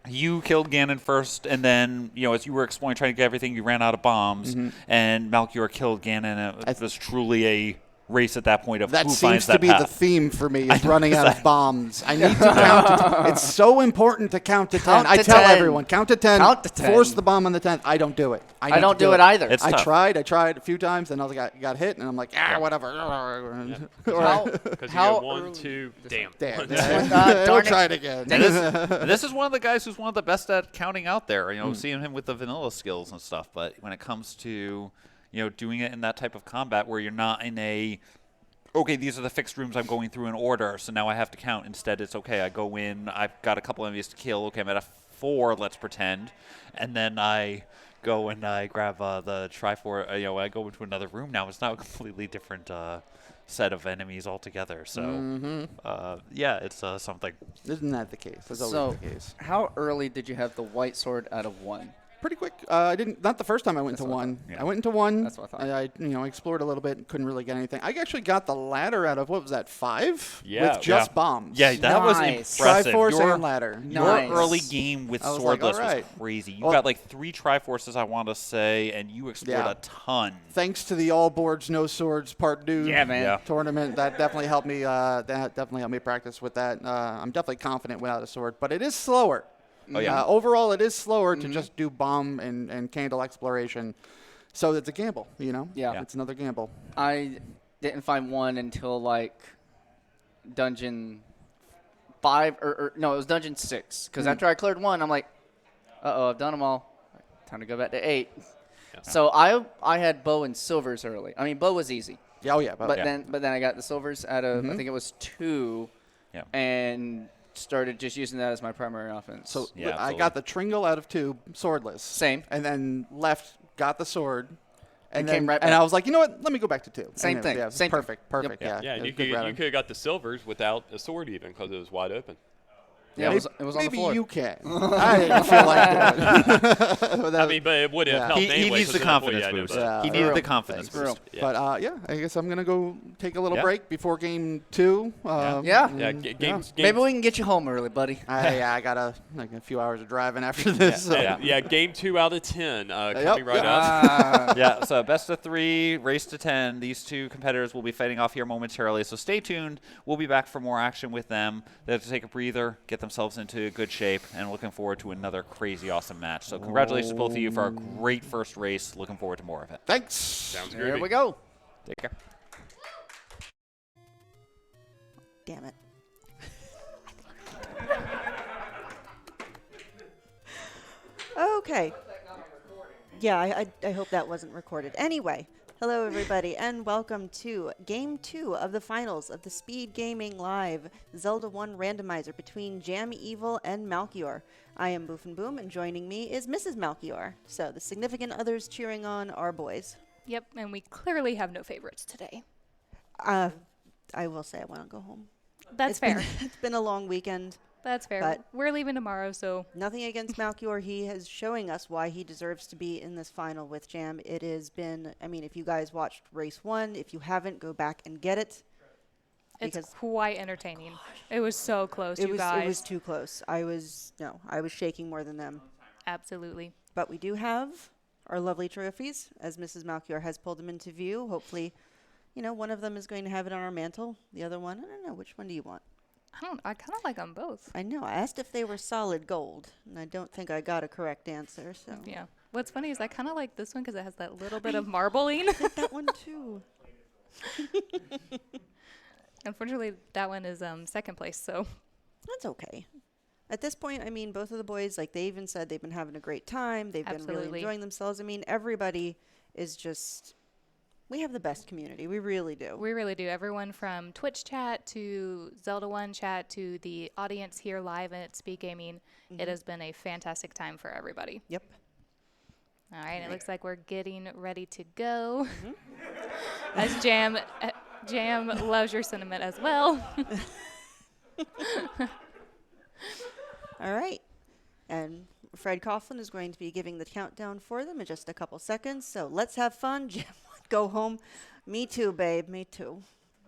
You killed Ganon first, and then, as you were exploring, trying to get everything, you ran out of bombs, and Malchior killed Ganon. It was truly a race at that point of That who seems finds to that be path. the theme for me, is running out of bombs. I need to count. It's so important to count to 10. Count I to tell 10. everyone, count to 10. Count to 10. Force the bomb on the 10th. I don't do it. I don't do it either. It's I tough. tried a few times, and I got hit, and I'm like, whatever. How, Because you how go 1, early- 2, damn. Damn. darn Don't it. try it again. This is one of the guys who's one of the best at counting out there, seeing him with the vanilla skills and stuff. But when it comes to, doing it in that type of combat where you're not in a, okay, these are the fixed rooms I'm going through in order, so now I have to count. Instead, it's okay, I go in, I've got a couple enemies to kill. Okay, I'm at a 4, let's pretend. And then I go and I grab the Triforce. When I go into another room now, it's now a completely different set of enemies altogether. So, yeah, it's something. Isn't that the case? That's always So, the case. how early did you have the white sword out of 1? Pretty quick. I didn't. Not the first time I went That's into what I one. thought. Yeah. I went into one. That's what I thought. I explored a little bit. Couldn't really get anything. I actually got the ladder out of what was that 5? Yeah. With just bombs. Yeah, that was Nice. impressive. Triforce Your, and ladder. your Nice. early game with I was Swordless like, all right. was crazy. You Well- got like 3 Triforces, I want to say, and you explored Yeah. a ton. Thanks to the all boards no swords part 2 Yeah, man. Yeah. tournament, that definitely helped me. Practice with that. I'm definitely confident without a sword, but it is slower. Oh, yeah. Overall, it is slower to just do bomb and candle exploration. So it's a gamble, Yeah. Yeah. It's another gamble. I didn't find one until like dungeon 5 or no, it was dungeon 6. Because after I cleared 1, I'm like, I've done them all. Time to go back to 8. So I had bow and silvers early. I mean, bow was easy, Yeah, oh yeah, but Yeah. then I got the silvers out of I think it was 2, Yeah. and started just using that as my primary offense. So Yeah, I absolutely. got the Tringle out of 2, swordless. Same. And then got the sword. And then, came right and back. I was like, you know what? Let me go back to 2. Same And thing. Yeah, Same thing. perfect. Perfect. Yep. Yeah. Yeah, it and was you good could routing. have got the silvers without a sword even because it was wide open. yeah, it was on the Maybe floor. you can. I didn't feel like doing it. I mean, but it would have Yeah. helped He anyway. needs the 'cause then before you confidence had boost. to- Yeah. He needed Real. the confidence Thanks, boost. Yeah. But yeah, I guess I'm gonna go take a little Yeah. break before game 2. Yeah. Yeah, and, games. Maybe we can get you home early, buddy. I got a few hours of driving after this. so. Yeah, game 2 out of 10 coming right yep. up. Yeah, so best of 3, race to 10. These 2 competitors will be fighting off here momentarily, so stay tuned. We'll be back for more action with them. They have to take a breather, get themselves into good shape, and looking forward to another crazy awesome match. So congratulations both of you for a great first race. Looking forward to more of it. Thanks. Sounds There groovy. we go. Take care. Damn it. Okay. Yeah, I hope that wasn't recorded. Anyway, hello everybody, and welcome to Game 2 of the finals of the SpeedGaming Live Zelda 1 Randomizer between JamEvil and Malchior. I am Boof and Boom, and joining me is Mrs. Malchior. So the significant others cheering on are boys. Yep, and we clearly have no favorites today. I will say I want to go home. That's fair. It's been a long weekend. That's fair. but- We're leaving tomorrow, so Nothing against Malchior. He is showing us why he deserves to be in this final with Jam. It has been, I mean, if you guys watched race 1, if you haven't, go back and get it. it's Because quite entertaining. It was so close, it you was guys. too close. I was shaking more than them. Absolutely. But we do have our lovely trophies, as Mrs. Malchior has pulled them into view. Hopefully, one of them is going to have it on our mantle. The other one, I don't know. Which one do you want? I kind of like them both. I know. I asked if they were solid gold, and I don't think I got a correct answer. So Yeah. What's funny is I kind of like this one because it has that little bit of marbling. get that one too. Unfortunately, that one is second place, so That's okay. At this point, I mean, both of the boys, like they even said they've been having a great time. They've been really Absolutely. enjoying themselves. I mean, everybody is just, we have the best community. We really do. we really do. Everyone from Twitch chat to Zelda 1 chat to the audience here live at SpeedGaming. It has been a fantastic time for everybody. Yep. All right, it looks like we're getting ready to go. As Jam loves your sentiment as well. All right. And Fred Coughlin is going to be giving the countdown for them in just a couple seconds. So let's have fun. Jam, go home. Me too, babe. Me too.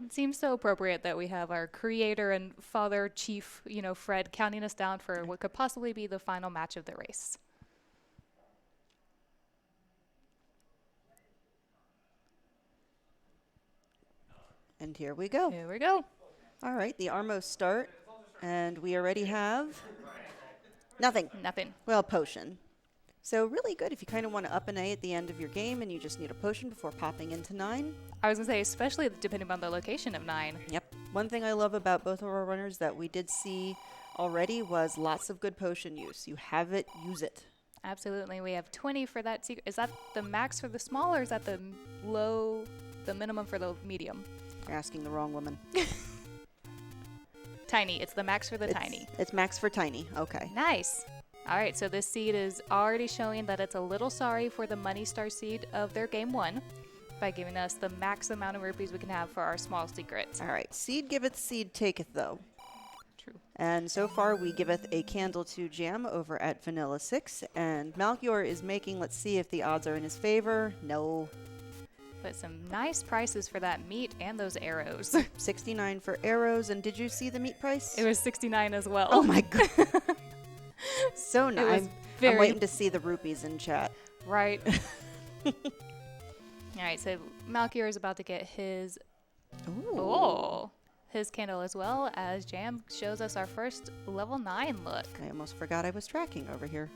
It seems so appropriate that we have our creator and father chief, Fred, counting us down for what could possibly be the final match of the race. And here we go. Here we go. All right. The Armos start. And we already have nothing. Nothing. Well, potion. So really good if you kind of want to up an A at the end of your game and you just need a potion before popping into 9. I was going to say, especially depending on the location of 9. Yep. One thing I love about both of our runners that we did see already was lots of good potion use. You have it, use it. Absolutely. We have 20 for that secret. Is that the max for the small or is that the minimum for the medium? You're asking the wrong woman. Tiny. It's the max for the tiny. It's max for tiny. Okay. Nice. All right, so this seed is already showing that it's a little sorry for the money star seed of their game 1 by giving us the max amount of rupees we can have for our small secrets. All right. Seed giveth, seed taketh, though. True. And so far, we giveth a candle to Jam over at Vanilla 6. And Malchior is making, let's see if the odds are in his favor. No. But some nice prices for that meat and those arrows. 69 for arrows. And did you see the meat price? It was 69 as well. Oh my god. So It nice. was I'm very waiting to see the rupees in chat. right. All right, so Malchior is about to get his his candle as well as Jam shows us our first level 9 look. I almost forgot I was tracking over here.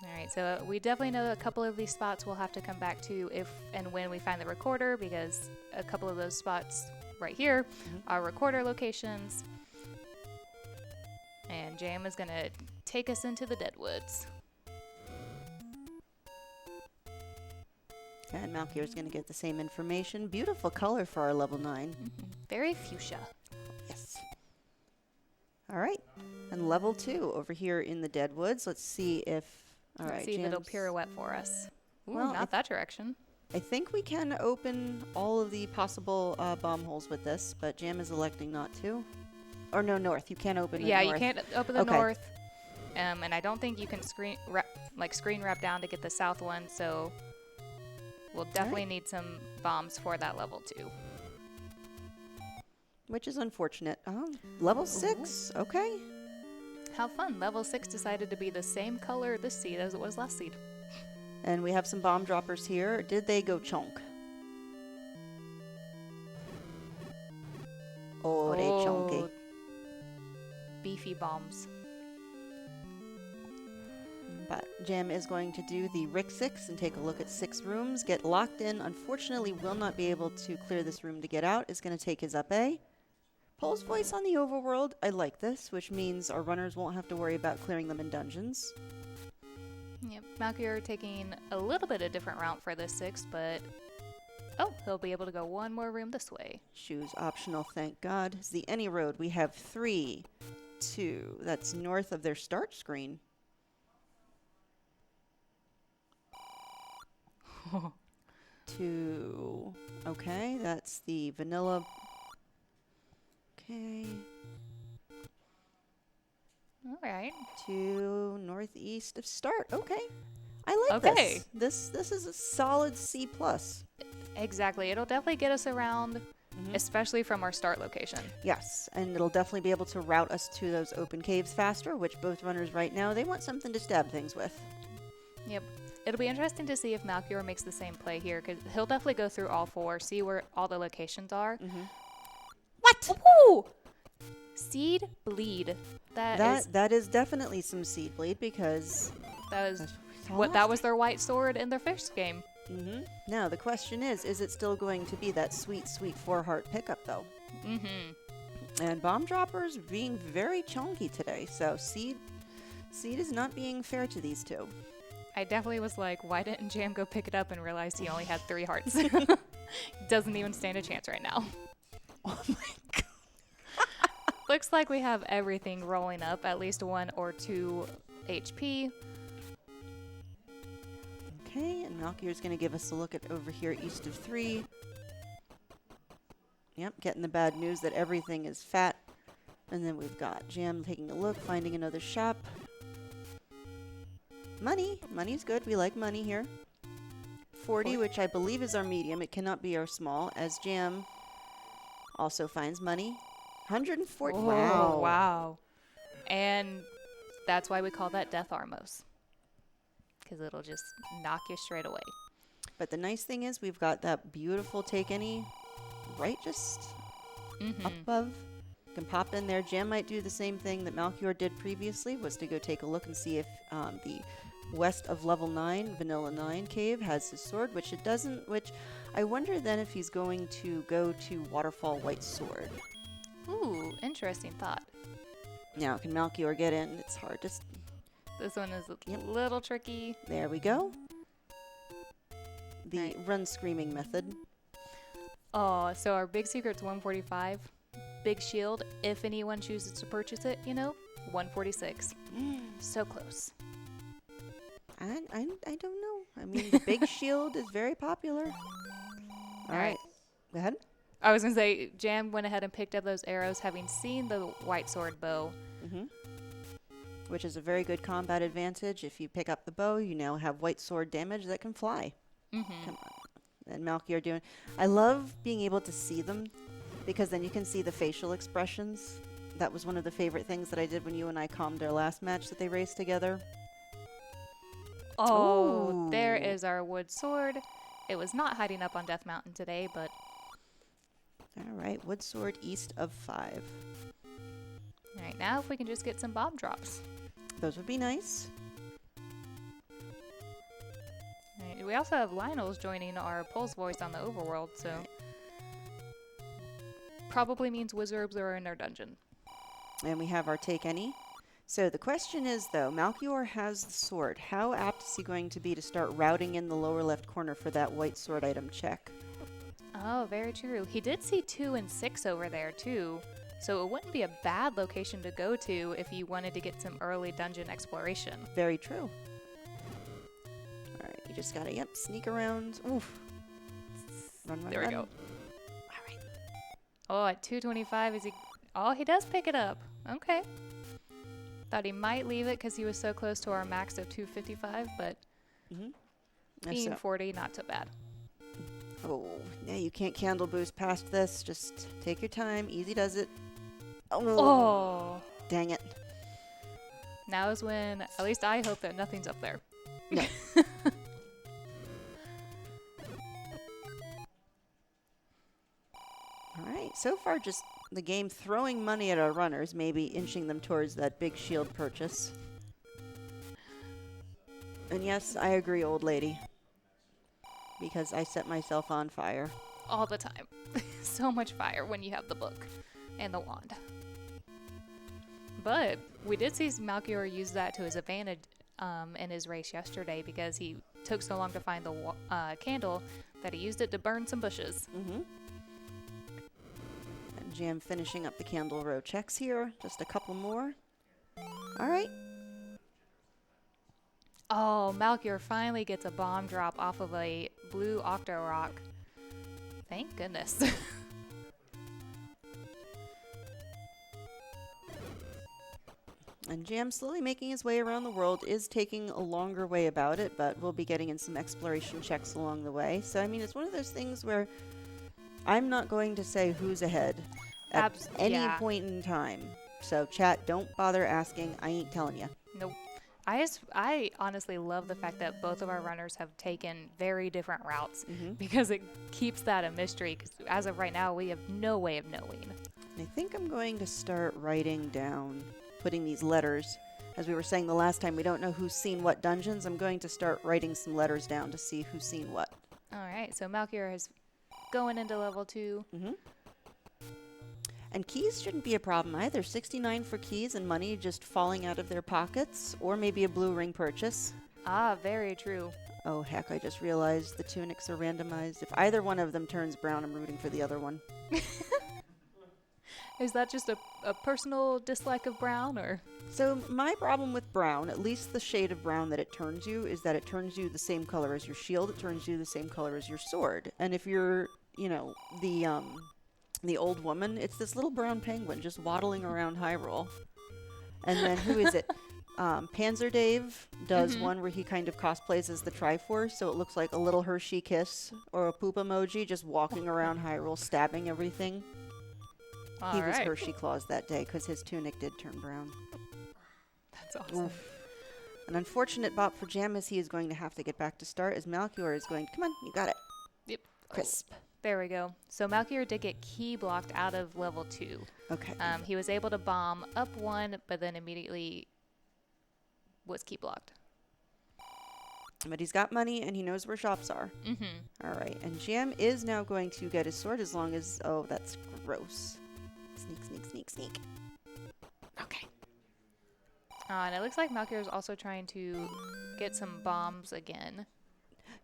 All right, so we definitely know a couple of these spots we'll have to come back to if and when we find the recorder, because a couple of those spots right here are recorder locations. And Jam is going to take us into the Deadwoods. And Malchior is going to get the same information. Beautiful color for our level 9. Very fuchsia. Yes. All right. And level 2 over here in the Deadwoods. Let's see if... All Let's right, see if it'll Jam's- pirouette for us. Ooh, Well, not that direction. I think we can open all of the possible bomb holes with this, but Jam is electing not to. Or no, north. You can't open the Yeah, north. you can't open the Okay. north. And I don't think you can screen wrap down to get the south one, so we'll definitely need some bombs for that level 2. Which is unfortunate. Level 6. Okay. How fun. Level 6 decided to be the same color this seed as it was last seed. And we have some bomb droppers here. Did they go chonk? Oh, they chonky. Beefy bombs. But Jam is going to do the Rick 6 and take a look at 6 rooms. Get locked in. Unfortunately, will not be able to clear this room to get out. Is going to take his up A. Pole's voice on the overworld. I like this, which means our runners won't have to worry about clearing them in dungeons. Yep, Malchior taking a little bit of different route for this 6, but he'll be able to go one more room this way. Shoes optional, thank God. Is the any road? We have 3, 2. That's north of their start screen. Two. Okay, that's the vanilla. Okay. All right. To northeast of start. Okay. I like Okay. this. This is a solid C+. Exactly. It'll definitely get us around, especially from our start location. Yes, and it'll definitely be able to route us to those open caves faster, which both runners right now, they want something to stab things with. Yep. It'll be interesting to see if Malchior makes the same play here, because he'll definitely go through all 4, see where all the locations are. What? Ooh! Seed bleed. That is definitely some seed bleed because That was that's what that was their white sword in their first game. Now the question is it still going to be that sweet, sweet 4-heart pickup though? And bomb droppers being very chunky today, so seed is not being fair to these two. I definitely was like, why didn't Jam go pick it up and realize he only had 3 hearts? Doesn't even stand a chance right now. Oh my god. Looks like we have everything rolling up, at least 1 or 2 HP. Okay, and Malchior's going to give us a look at over here east of 3. Yep, getting the bad news that everything is fat. And then we've got Jam taking a look, finding another shop. Money. Money's good. We like money here. 40, which I believe is our medium. It cannot be our small, as Jam also finds money. 140. Oh, Wow. wow. And that's why we call that Death Armos. Because it'll just knock you straight away. But the nice thing is we've got that beautiful take any right just up above. Can pop in there. Jam might do the same thing that Malchior did previously, was to go take a look and see if the west of level 9, Vanilla 9 cave has his sword, which it doesn't, which I wonder then if he's going to go to Waterfall White Sword. Ooh, interesting thought. Now, can Malchior get in? It's hard. Just This one is a little tricky. there we go. The Right. run screaming method. Oh, so our big secret's 145. big shield if anyone chooses to purchase it, you know, 146. So close. I don't know. I mean, the big shield is very popular. All right. Go ahead. I was going to say, Jam went ahead and picked up those arrows, having seen the white sword bow. Which is a very good combat advantage. If you pick up the bow, you now have white sword damage that can fly. Come on. And Malchior doing... I love being able to see them, because then you can see the facial expressions. That was one of the favorite things that I did when you and I calmed our last match that they raced together. Oh, there Ooh. is our wood sword. It was not hiding up on Death Mountain today, but... All right, wood sword east of 5. All right, now if we can just get some bomb drops. Those would be nice. All right, we also have Lionel's joining our Pulse voice on the overworld, so... Probably means wizards are in their dungeon. And we have our take any. So the question is, though, Malchior has the sword. How apt is he going to be to start routing in the lower left corner for that white sword item check? Oh, very true. He did see 2 and 6 over there, too. So it wouldn't be a bad location to go to if you wanted to get some early dungeon exploration. Very true. All right, you just gotta, sneak around. Oof. Run. There we go. All right. Oh, at 225, is he... Oh, he does pick it up. Okay. Thought he might leave it because he was so close to our max of 255, but being 40, not so bad. Oh, yeah, you can't candle boost past this. Just take your time. Easy does it. Oh. Dang it. Now is when, at least I hope that nothing's up there. No. All right, so far just the game throwing money at our runners, maybe inching them towards that big shield purchase. And yes, I agree, old lady. Because I set myself on fire. All the time. So much fire when you have the book and the wand. But we did see Malchior use that to his advantage in his race yesterday because he took so long to find the candle that he used it to burn some bushes. And Jam finishing up the candle row checks here. Just a couple more. All right. Oh, Malchior finally gets a bomb drop off of a blue Octo Rock. Thank goodness. And Jam slowly making his way around the world, is taking a longer way about it, but we'll be getting in some exploration checks along the way. So, I mean, it's one of those things where I'm not going to say who's ahead at any point in time. So, chat, don't bother asking. I ain't telling you. Nope. I honestly love the fact that both of our runners have taken very different routes because it keeps that a mystery. Because as of right now, we have no way of knowing. I think I'm going to start writing down, putting these letters. As we were saying the last time, we don't know who's seen what dungeons. I'm going to start writing some letters down to see who's seen what. All right, so Malchior is going into level 2. And keys shouldn't be a problem either. 69 for keys and money just falling out of their pockets, or maybe a blue ring purchase. Ah, very true. Oh, heck, I just realized the tunics are randomized. If either one of them turns brown, I'm rooting for the other one. Is that just a personal dislike of brown, or? So my problem with brown, at least the shade of brown that it turns you, is that it turns you the same color as your shield. It turns you the same color as your sword. And if you're, the old woman, it's this little brown penguin just waddling around Hyrule. And then who is it? Panzer Dave does one where he kind of cosplays as the Triforce, so it looks like a little Hershey kiss or a poop emoji just walking around Hyrule stabbing everything. He was Hershey Claus that day because his tunic did turn brown. That's awesome. Oof. An unfortunate bop for Jam as he is going to have to get back to start as Malchior is going, come on, you got it. Yep. Crisp. There we go. So Malchior did get key blocked out of level 2. Okay. He was able to bomb up 1, but then immediately was key blocked. But he's got money and he knows where shops are. All right. And Jam is now going to get his sword as long as, oh, that's gross. Sneak, sneak, sneak, sneak. Okay. And it looks like Malchior is also trying to get some bombs again.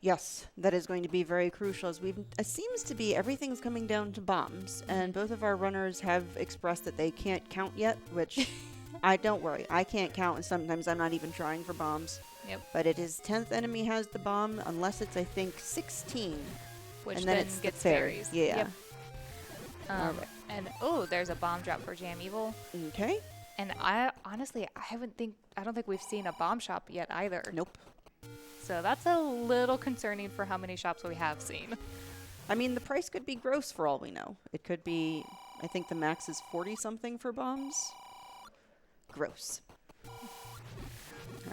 Yes, that is going to be very crucial. As it seems to be everything's coming down to bombs, and both of our runners have expressed that they can't count yet, which don't worry, I can't count, and sometimes I'm not even trying for bombs. Yep. But it is 10th enemy has the bomb, unless it's, I think, 16. Which and then it's the gets fairy. fairies. Yeah. Yep. Alright. And there's a bomb drop for JamEvil. Okay. And I don't think we've seen a bomb shop yet either. Nope. So that's a little concerning for how many shops we have seen. I mean, the price could be gross for all we know. It could be, I think the max is 40 something for bombs. Gross.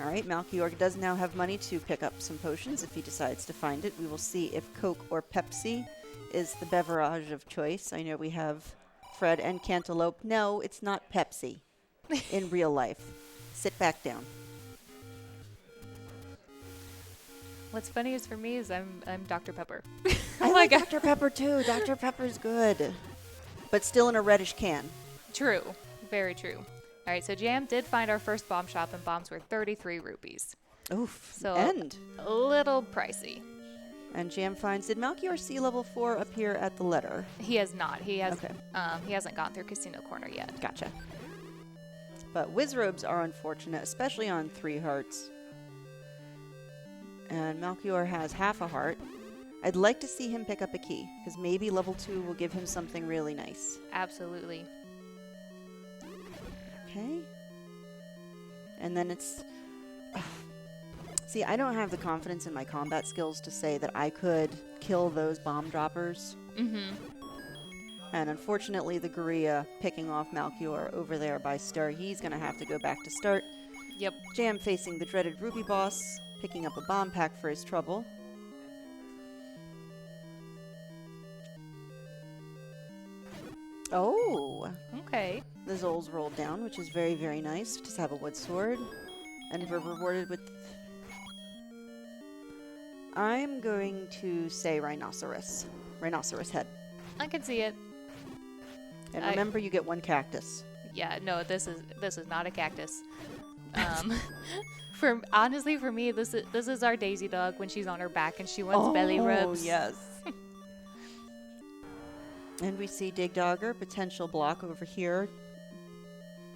All right, Malchior does now have money to pick up some potions if he decides to find it. We will see if Coke or Pepsi is the beverage of choice. I know we have Fred and Cantaloupe. No, it's not Pepsi in real life. Sit back down. What's funny is for me is I'm Dr. Pepper. I like Dr. Pepper too. Dr. Pepper's good. But still in a reddish can. True. Very true. All right, so Jam did find our first bomb shop, and bombs were 33 rupees. Oof. So And a little pricey. And Jam finds, did Malchior see level 4 appear at the letter? He has not. He has. Okay. He hasn't gone through Casino Corner yet. Gotcha. But Wizrobes are unfortunate, especially on 3 hearts. And Malchior has half a heart. I'd like to see him pick up a key, because maybe level 2 will give him something really nice. Absolutely. Okay. And then it's... See, I don't have the confidence in my combat skills to say that I could kill those bomb droppers. Mm-hmm. And unfortunately, the Guria picking off Malchior over there by Star, he's going to have to go back to start. Yep. Jam facing the dreaded Ruby boss, picking up a bomb pack for his trouble. Oh! Okay. The Zol's rolled down, which is very, very nice. Just have a wood sword. And we're rewarded with... I'm going to say rhinoceros. Rhinoceros head. I can see it. And remember, you get 1 cactus. Yeah. No, this is not a cactus. Honestly, for me, this is our Daisy dog when she's on her back and she wants belly rubs. Oh, yes. And we see Dig Dogger, potential block over here.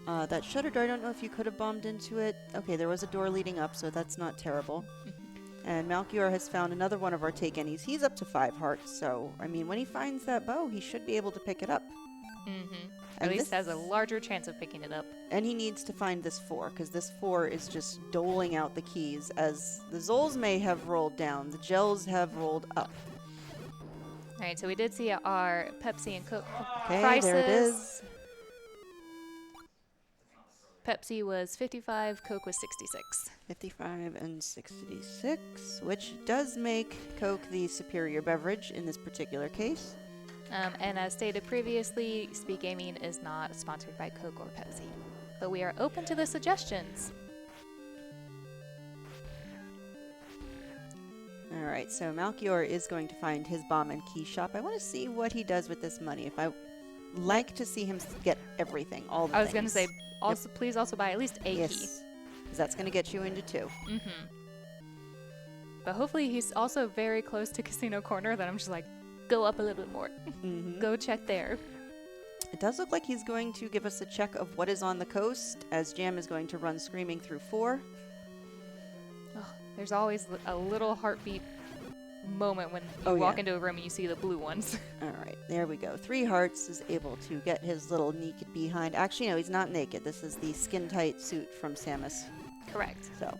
That shutter door, I don't know if you could have bombed into it. Okay, there was a door leading up, so that's not terrible. And Malchior has found another one of our take any's. He's up to 5 hearts, so, I mean, when he finds that bow, he should be able to pick it up. Mm-hmm. And At least has a larger chance of picking it up. And he needs to find this 4, because this 4 is just doling out the keys, as the Zols may have rolled down, the Gels have rolled up. All right, so we did see our Pepsi and Coke Okay, prices. there it is. Pepsi was 55, Coke was 66. 55 and 66, which does make Coke the superior beverage in this particular case. And as stated previously, SpeedGaming is not sponsored by Coke or Pepsi, but we are open to the suggestions. Alright, so Malchior is going to find his bomb and key shop. I want to see what he does with this money. If I like to see him get everything, all the I was going to things. say, also please also buy at least a key. Yes, because that's going to get you into 2. Mm-hmm. But hopefully he's also very close to Casino Corner that I'm just like, go up a little bit more. Mm-hmm. Go check there. It does look like he's going to give us a check of what is on the coast, as Jam is going to run screaming through 4. Oh, there's always a little heartbeat moment when you Oh, walk yeah. into a room and you see the blue ones. Alright, there we go. 3 hearts is able to get his little naked behind. Actually, no, he's not naked. This is the skin-tight suit from Samus. Correct. So,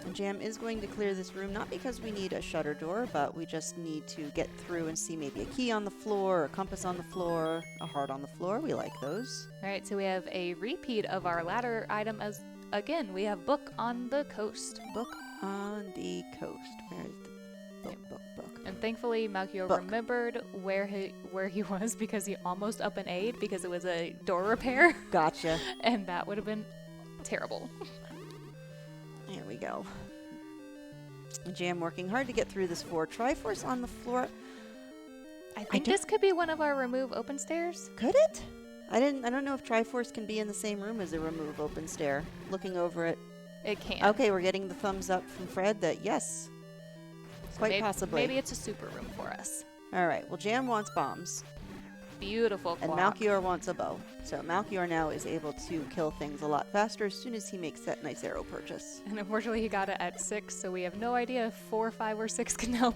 and Jam is going to clear this room, not because we need a shutter door, but we just need to get through and see maybe a key on the floor, a compass on the floor, a heart on the floor. We like those. All right, so we have a repeat of our ladder item as, again, we have Book on the Coast. Book on the coast. Where is the book? And thankfully, Malchior Book. remembered where he was because he almost up an aid because it was a door repair, Gotcha. and that would have been terrible. There we go. Jam working hard to get through this 4. Triforce on the floor. I think this could be one of our remove open stairs. Could it? I don't know if Triforce can be in the same room as a remove open stair. Looking over it. It can. Okay, we're getting the thumbs up from Fred that yes, So quite possibly. Maybe it's a super room for us. All right. Well, Jam wants bombs, Beautiful and clock. Malchior wants a bow. So Malchior now is able to kill things a lot faster as soon as he makes that nice arrow purchase. And unfortunately, he got it at 6, so we have no idea if 4, 5, or 6 can help.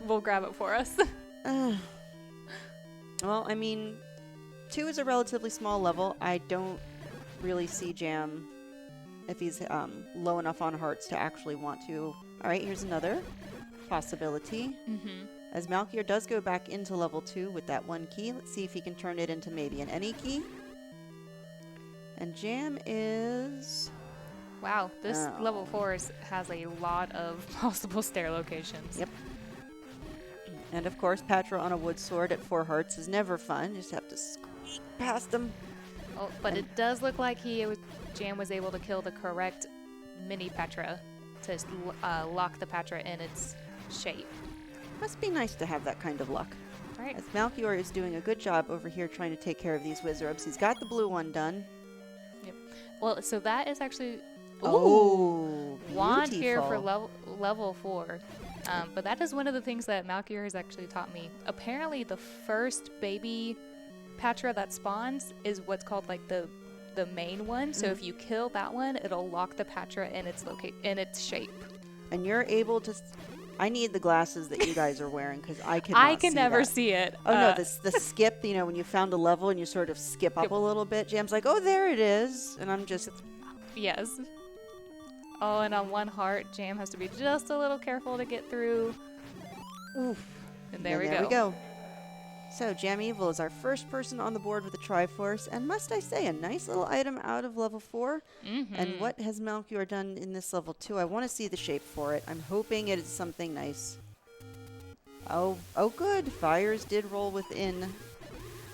We'll grab it for us. Well, I mean, 2 is a relatively small level. I don't really see Jam if he's low enough on hearts to actually want to. All right, here's another possibility. As Malchior does go back into level 2 with that 1 key. Let's see if he can turn it into maybe an any key. And Jam is... Wow, this Oh. level 4 has a lot of possible stair locations. Yep. And of course, Patra on a wood sword at 4 hearts is never fun. You just have to squeak past them. Oh, but it does look like Jam was able to kill the correct mini Petra to lock the Petra in its shape. Must be nice to have that kind of luck. All right. As Malchior is doing a good job over here trying to take care of these wizards. He's got the blue one done. Well, so that is actually Oh, wand here for beautiful. level 4. But that is one of the things that Malchior has actually taught me. Apparently, the first baby Patra that spawns is what's called like the main one. So if you kill that one, it'll lock the Patra in its shape. And you're able to... I need the glasses that you guys are wearing because I can I can see never that. see it. Oh, no, the skip, you know, when you found a level and you sort of skip up a little bit, Jam's like, oh, there it is. And I'm just... Yes. Oh, and on 1 heart, Jam has to be just a little careful to get through. Oof. And there And we there go. we go. So JamEvil is our first person on the board with the Triforce, and must I say, a nice little item out of level 4. And what has Malchior done in this level 2? I want to see the shape for it. I'm hoping it is something nice. Oh, good. Fires did roll within,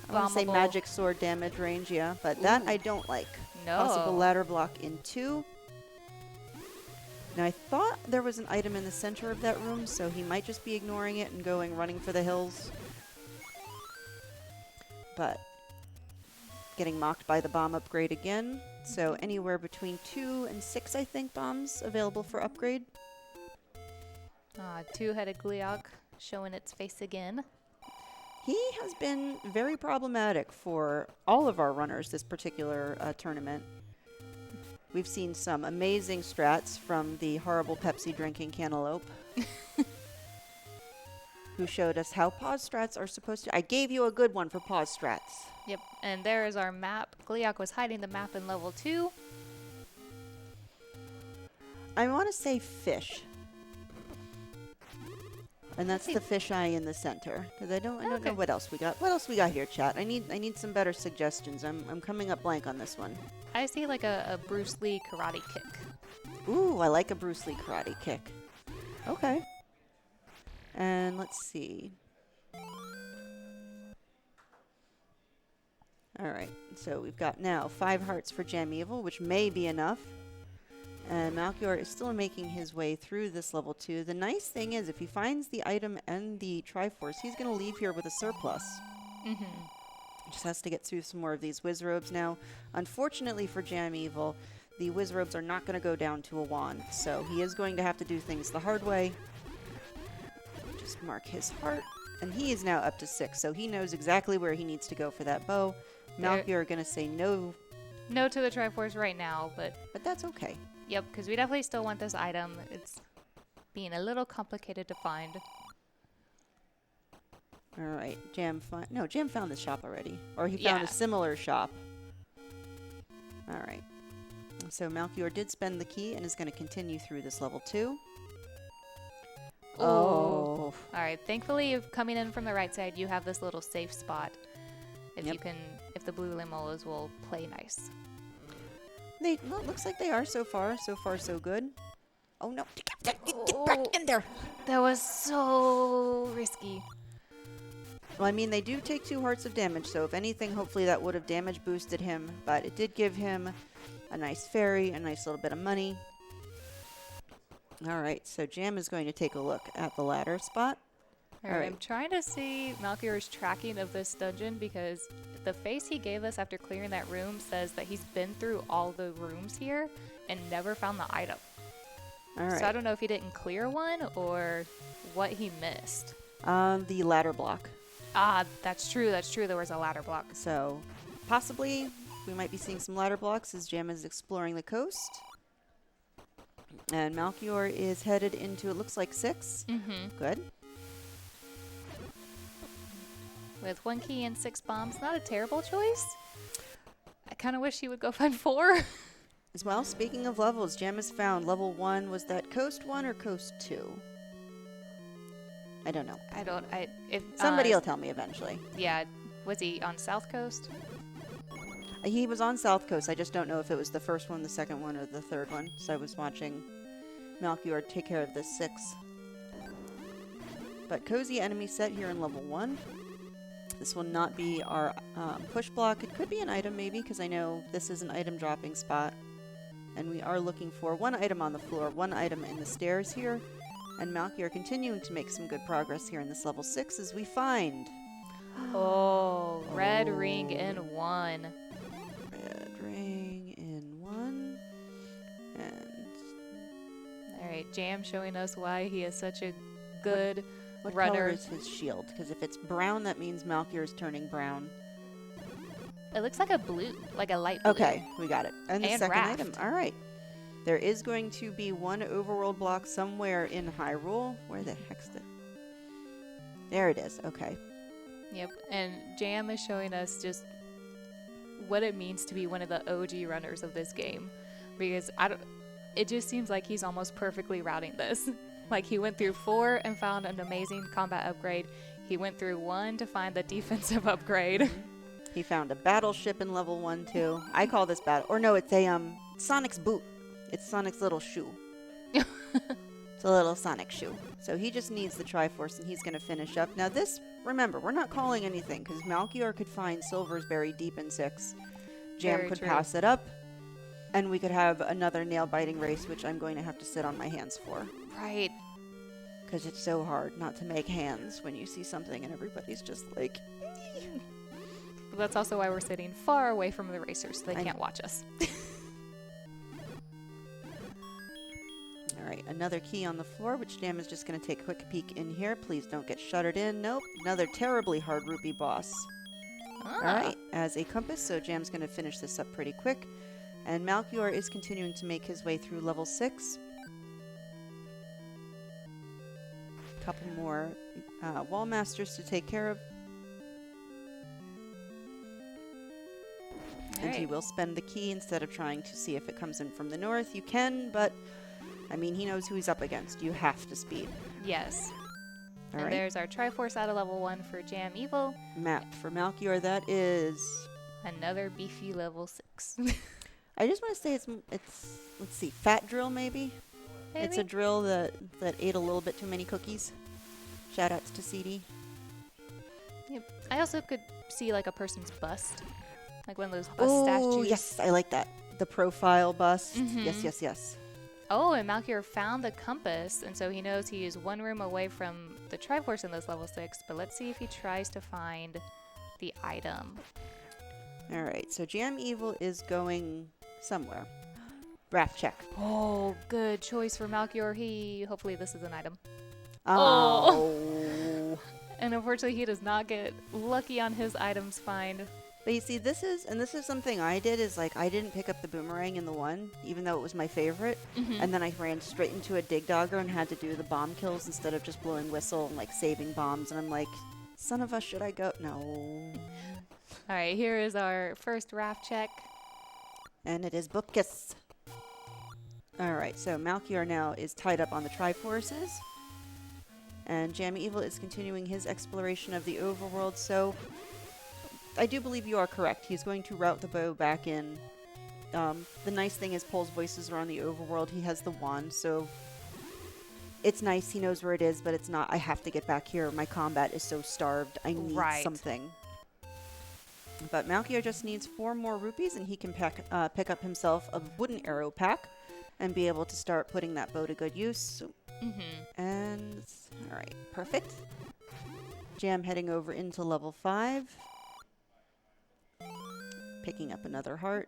I want to say Bombable. magic sword damage range, yeah, but that Ooh. I don't like. No. Possible ladder block in 2. Now, I thought there was an item in the center of that room, so he might just be ignoring it and running for the hills. But getting mocked by the bomb upgrade again. So anywhere between 2 and 6, I think, bombs available for upgrade. 2-headed Gliok showing its face again. He has been very problematic for all of our runners this particular tournament. We've seen some amazing strats from the horrible Pepsi drinking cantaloupe, who showed us how pause strats are supposed to... I gave you a good one for pause strats. Yep, and there is our map. Gliok was hiding the map in level 2. I want to say fish. And that's the fisheye in the center. Because I don't know Okay. what else we got. What else we got here, chat? I need some better suggestions. I'm coming up blank on this one. I see like a Bruce Lee karate kick. Ooh, I like a Bruce Lee karate kick. Okay. And let's see. Alright, so we've got now 5 hearts for JamEvil, which may be enough. And Malchior is still making his way through this level 2. The nice thing is, if he finds the item and the Triforce, he's going to leave here with a surplus. Just has to get through some more of these wizrobes now. Unfortunately for JamEvil, the wizrobes are not going to go down to a wand, so he is going to have to do things the hard way. Just mark his heart, and he is now up to 6, so he knows exactly where he needs to go for that bow. Malchior are going to say no, No to the Triforce right now, but that's okay. yep, because we definitely still want this item. It's being a little complicated to find. All right, Jam found the shop already, or he found Yeah. a similar shop. All right, so Malchior did spend the key and is going to continue through this level 2. Oh. All right, thankfully, if coming in from the right side, you have this little safe spot. If Yep. you can, if the blue limolas will play nice. Well, it looks like they are so far. So far, so good. Oh, no. Get back in there. That was so risky. Well, I mean, they do take 2 hearts of damage, so if anything, hopefully that would have damage boosted him. But it did give him a nice fairy, a nice little bit of money. All right, so Jam is going to take a look at the ladder spot. All All right, right. I'm trying to see Malchior's tracking of this dungeon because the face he gave us after clearing that room says that he's been through all the rooms here and never found the item. All right. So I don't know if he didn't clear one or what he missed. The ladder block. Ah, that's true. That's true. There was a ladder block. So possibly we might be seeing some ladder blocks as Jam is exploring the coast. And Malchior is headed into, it looks like 6. Mm-hmm. Good. With 1 key and 6 bombs, not a terrible choice. I kind of wish he would go find 4. As well, speaking of levels, Jam has found level 1. Was that coast 1 or coast 2? I don't know. If Somebody will tell me eventually. Yeah, was he on South Coast? He was on South Coast. I just don't know if it was the first one, the second one, or the third one. So I was watching Malchior take care of the 6. But cozy enemy set here in level 1. This will not be our push block. It could be an item maybe, because I know this is an item dropping spot. And we are looking for 1 item on the floor, 1 item in the stairs here. And Malchior continuing to make some good progress here in this level 6 as we find... Oh, red ring in 1. Red ring in 1. And All right, Jam showing us why he is such a good what runner. color is his shield? Because if it's brown, that means Malchior is turning brown. It looks like a blue, like a light blue. Okay, we got it. And the And second raft. item. All right. There is going to be 1 overworld block somewhere in Hyrule. Where the heck's it? There it is. Okay. Yep, and Jam is showing us just what it means to be one of the OG runners of this game, because it just seems like he's almost perfectly routing this. Like he went through 4 and found an amazing combat upgrade. He went through 1 to find the defensive upgrade. He found a battleship in level 1 too. I call this battle, or no, it's a Sonic's boot. It's Sonic's little shoe. It's a little Sonic shoe. So he just needs the Triforce and he's going to finish up. Now this, remember, we're not calling anything because Malchior could find Silver's buried deep in 6. Jam Very could true. pass it up. And we could have another nail-biting race, which I'm going to have to sit on my hands for. Right. Because it's so hard not to make hands when you see something and everybody's just like... But that's also why we're sitting far away from the racers so they I can't know. watch us. All right, another key on the floor, which Jam is just going to take a quick peek in here. Please don't get shuttered in. Nope, another terribly hard rupee boss. All right, as a compass, so Jam's going to finish this up pretty quick. And Malchior is continuing to make his way through level 6. Couple more wall masters to take care of. And he Alright. will spend the key instead of trying to see if it comes in from the north. You can, but I mean, he knows who he's up against. You have to speed. Yes. All And right. there's our Triforce out of level 1 for JamEvil. Map for Malchior. That is. Another beefy level 6. I just want to say it's let's see, Fat Drill maybe. It's a Maybe? drill that ate a little bit too many cookies. Shout outs to CD. Yep. I also could see like a person's bust. Like one of those bust Oh statues. yes, I like that. The profile bust. Mhm. Yes, yes, yes. Oh, and Malchior found the compass, and so he knows he is 1 room away from the Triforce in this level 6, but let's see if he tries to find the item. All right, so JamEvil is going somewhere. Raft check. Oh, good choice for Malchior. Hopefully this is an item. Oh. And unfortunately, he does not get lucky on his items find. But you see, this is something I did, is like I didn't pick up the boomerang in the 1, even though it was my favorite. And then I ran straight into a dig dogger and had to do the bomb kills instead of just blowing whistle and like saving bombs. And I'm like, son of a, should I go? No. All right, here is our first raft check. And it is Bupkis. All right, so Malchior now is tied up on the Triforces. And JamEvil is continuing his exploration of the overworld. So I do believe you are correct. He's going to route the bow back in. The nice thing is Pole's voices are on the overworld. He has the wand, so it's nice. He knows where it is, but it's not. I have to get back here. My combat is so starved. I need Right. something. But Malchior just needs 4 more rupees, and he can pick up himself a wooden arrow pack and be able to start putting that bow to good use. So, Mm-hmm. and all right, perfect. Jam heading over into level 5. Picking up another heart.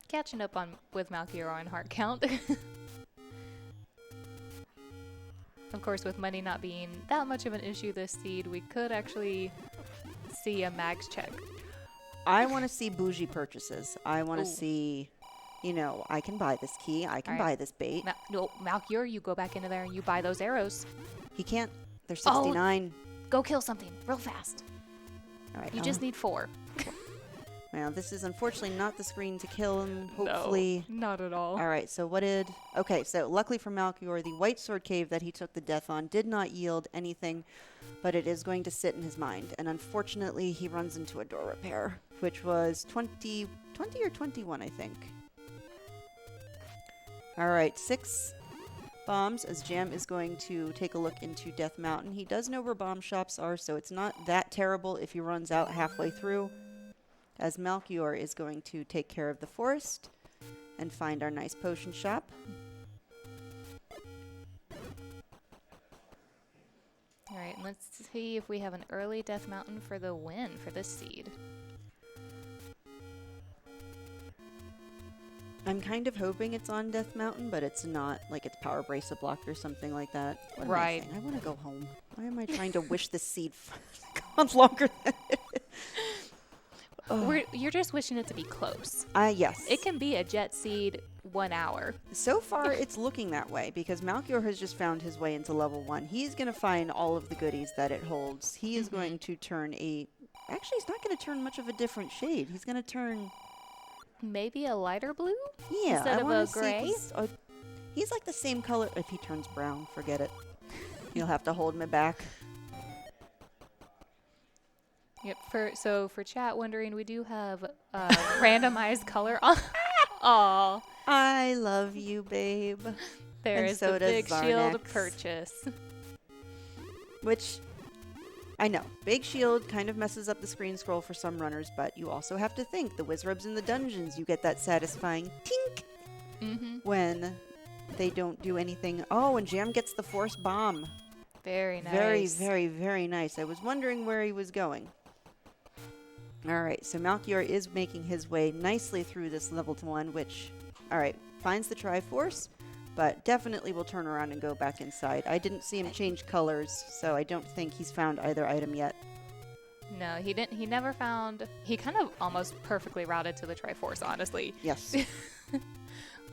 Catching up with Malchior on heart count. Of course, with money not being that much of an issue this seed, we could actually see a mags check. I want to see bougie purchases. I want to Ooh. see, you know, I can buy this key. I can All right. buy this bait. No, Malchior, you go back into there and you buy those arrows. He can't. They're Oh. 69. Go kill something real fast. All right. You just need 4. Well, this is unfortunately not the screen to kill him. Hopefully. No, not at all. All right, so what did... Okay, so luckily for Malchior, the White Sword Cave that he took the death on did not yield anything, but it is going to sit in his mind. And unfortunately, he runs into a door repair, which was 20 or 21, I think. All right, 6 bombs as Jam is going to take a look into Death Mountain. He does know where bomb shops are, so it's not that terrible if he runs out halfway through, as Malchior is going to take care of the forest and find our nice potion shop. All right, let's see if we have an early Death Mountain for the win for this seed. I'm kind of hoping it's on Death Mountain, but it's not, like it's Power Bracelet blocked or something like that. What am I Right. saying? I want to go home. Why am I trying to wish this seed gone longer than it is? You're just wishing it to be close. Yes. It can be a jet seed 1 hour. So far, it's looking that way because Malchior has just found his way into level 1. He's going to find all of the goodies that it holds. He is going to turn a... Actually, he's not going to turn much of a different shade. He's going to turn... Maybe a lighter blue? Yeah, Instead I of wanna a see, gray? 'cause, he's like the same color. If he turns brown, forget it. You'll have to hold me back. Yep. So for chat wondering, we do have randomized color on. Aw, I love you, babe. there And is so the does big shield Zarnax. purchase. Which, I know, big shield kind of messes up the screen scroll for some runners, but you also have to think, the Wizrubs in the dungeons, you get that satisfying tink Mm-hmm. when they don't do anything. Oh, and Jam gets the force bomb. Very nice. Very, very, very nice. I was wondering where he was going. All right, so Malchior is making his way nicely through this level 1, which, all right, finds the Triforce, but definitely will turn around and go back inside. I didn't see him change colors, so I don't think he's found either item yet. No, he didn't. He never found. He kind of almost perfectly routed to the Triforce, honestly, Yes.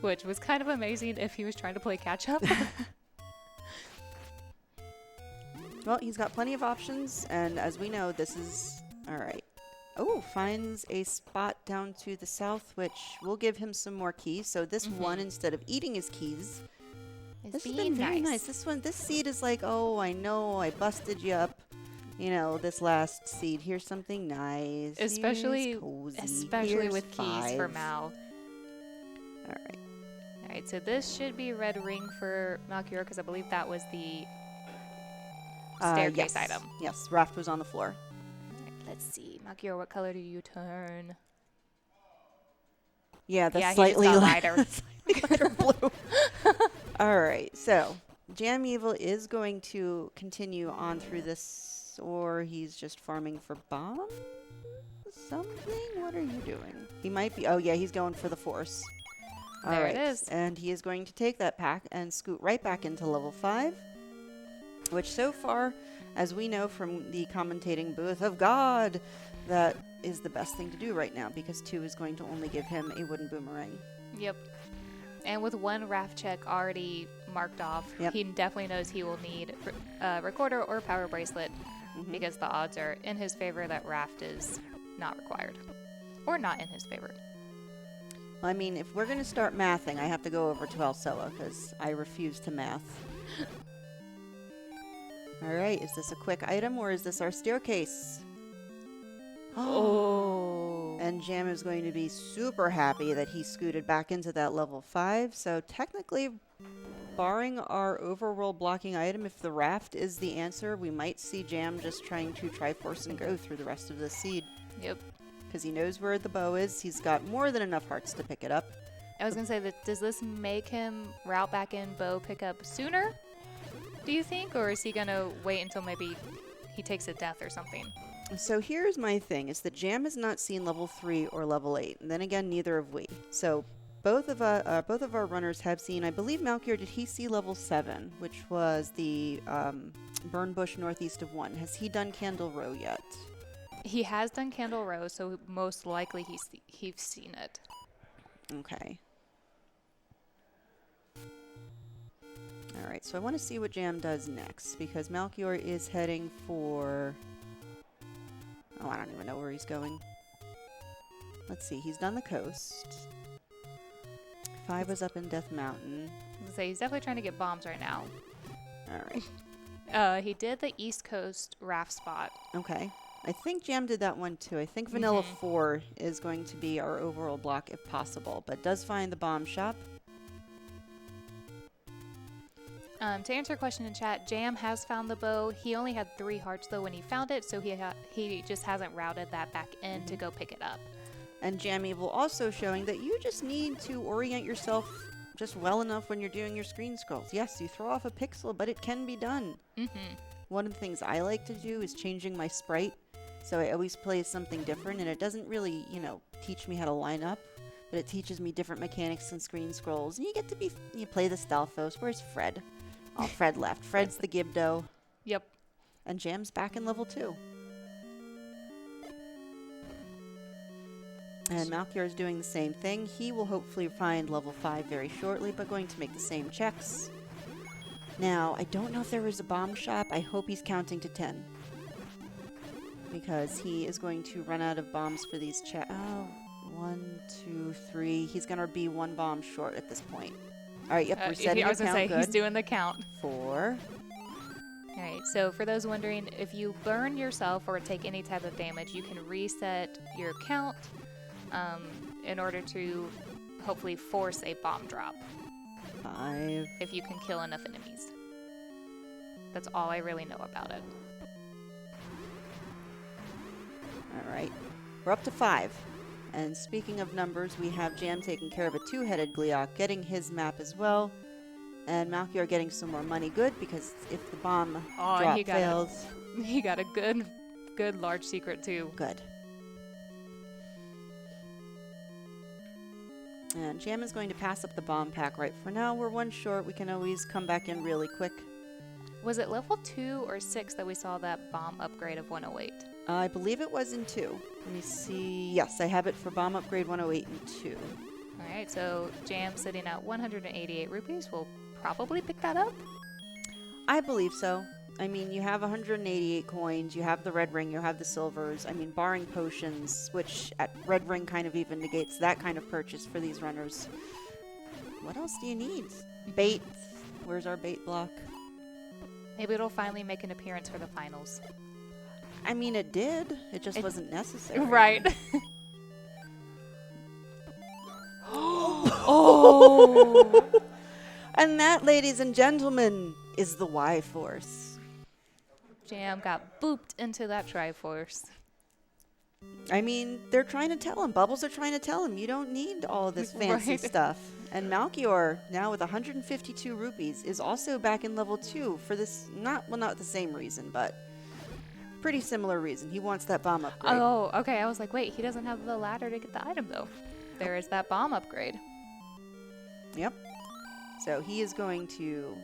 which was kind of amazing if he was trying to play catch up. Well, he's got plenty of options, and as we know, this is... All right. Oh, finds a spot down to the south, which will give him some more keys. So this one, instead of eating his keys, It's this has being been very nice. This seed is like, oh, I know, I busted you up. You know, this last seed. Here's something nice. Especially Here's cozy. Especially Here's with keys for 5. Mal. All right. All right, so this should be red ring for Malchior because I believe that was the staircase Yes. item. Yes, Raft was on the floor. Let's see, Malchior, what color do you turn? Yeah, that's Yeah, he just slightly got lighter. lighter. Lighter blue. All right, so JamEvil is going to continue on through this, or he's just farming for bombs? Something? What are you doing? He might be. Oh, yeah, he's going for the force. All There right, it is. and he is going to take that pack and scoot right back into level 5, which so far, as we know from the commentating booth of God, that is the best thing to do right now because 2 is going to only give him a wooden boomerang. Yep. And with one raft check already marked off, Yep. he definitely knows he will need recorder or power bracelet because the odds are in his favor that raft is not required. Or not in his favor. I mean, if we're going to start mathing, I have to go over to Alcoa because I refuse to math. All right, is this a quick item or is this our staircase? Oh. And Jam is going to be super happy that he scooted back into that level 5. So technically, barring our overworld blocking item, if the raft is the answer, we might see Jam just trying to Triforce and go through the rest of the seed. Yep. Because he knows where the bow is. He's got more than enough hearts to pick it up. I was going to say, that does this make him route back in bow pickup sooner, do you think? Or is he going to wait until maybe he takes a death or something. So here's my thing: is that Jam has not seen level 3 or level 8, and then again, neither have we. So both of our runners have seen. I believe Malchior, did he see level 7, which was the burn bush northeast of 1? Has he done Candle Row yet? He has done Candle Row, so most likely he's seen it. Okay. All right, so I want to see what Jam does next, because Malchior is heading for... Oh, I don't even know where he's going. Let's see, he's done the coast. 5 was up in Death Mountain. So he's definitely trying to get bombs right now. All right. He did the East Coast raft spot. Okay. I think Jam did that one too. I think Vanilla 4 is going to be our overall block if possible, but does find the bomb shop. To answer a question in chat, Jam has found the bow. He only had 3 hearts though when he found it, so he just hasn't routed that back in to go pick it up. And JamEvil also showing that you just need to orient yourself just well enough when you're doing your screen scrolls. Yes, you throw off a pixel, but it can be done. One of the things I like to do is changing my sprite, so I always play something different, and it doesn't really, teach me how to line up, but it teaches me different mechanics and screen scrolls. And you play the Stalfos. Where's Fred? Oh, Fred left. Fred's the Gibdo. Yep. And Jam's back in level 2. And Malchior is doing the same thing. He will hopefully find level 5 very shortly, but going to make the same checks. Now, I don't know if there was a bomb shop. I hope he's counting to 10. Because he is going to run out of bombs for these checks. Oh, 1, 2, 3. He's going to be 1 bomb short at this point. All right, yep, we're setting I was the going to count. say, Good. he's doing the count. 4. All right, so for those wondering, if you burn yourself or take any type of damage, you can reset your count in order to hopefully force a bomb drop. 5. If you can kill enough enemies. That's all I really know about it. All right, we're up to 5. And speaking of numbers, we have Jam taking care of a 2-headed Gleeok, getting his map as well. And Malchior getting some more money. Good, because if the bomb drop fails... He got a good large secret too. Good. And Jam is going to pass up the bomb pack right for now. We're 1 short. We can always come back in really quick. Was it level 2 or 6 that we saw that bomb upgrade of 108? I believe it was in 2. Let me see. Yes, I have it for bomb upgrade 108 and 2. All right, so Jam sitting at 188 rupees. We'll probably pick that up. I believe so. I mean, you have 188 coins, you have the red ring, you have the silvers. I mean, barring potions, which at red ring kind of even negates that kind of purchase for these runners. What else do you need? Bait. Where's our bait block? Maybe it'll finally make an appearance for the finals. I mean, it did. It just wasn't necessary. Right. Oh! And that, ladies and gentlemen, is the Y-Force. Jam got booped into that Triforce. I mean, they're trying to tell him. Bubbles are trying to tell him, you don't need all this fancy Right. stuff. And Malchior, now with 152 rupees, is also back in level 2 for this, not the same reason, but pretty similar reason. He wants that bomb upgrade. Oh, okay. I was like, wait, he doesn't have the ladder to get the item, though. There is that bomb upgrade. Yep. So he is going to...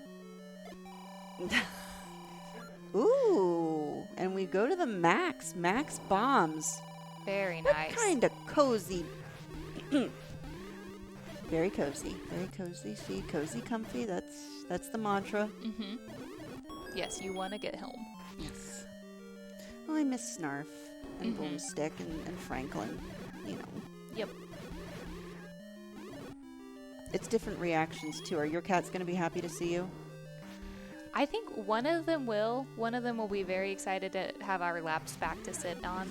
Ooh, and we go to the max bombs. Very What nice. kind of cozy. Very cozy. Very cozy. See, cozy, comfy. That's the mantra. Mm-hmm. Yes, you want to get home. Yes. Oh, I miss Snarf and Mhm. Boomstick and Franklin. You know. Yep. It's different reactions too. Are your cats going to be happy to see you? I think one of them will. One of them will be very excited to have our laps back to sit on.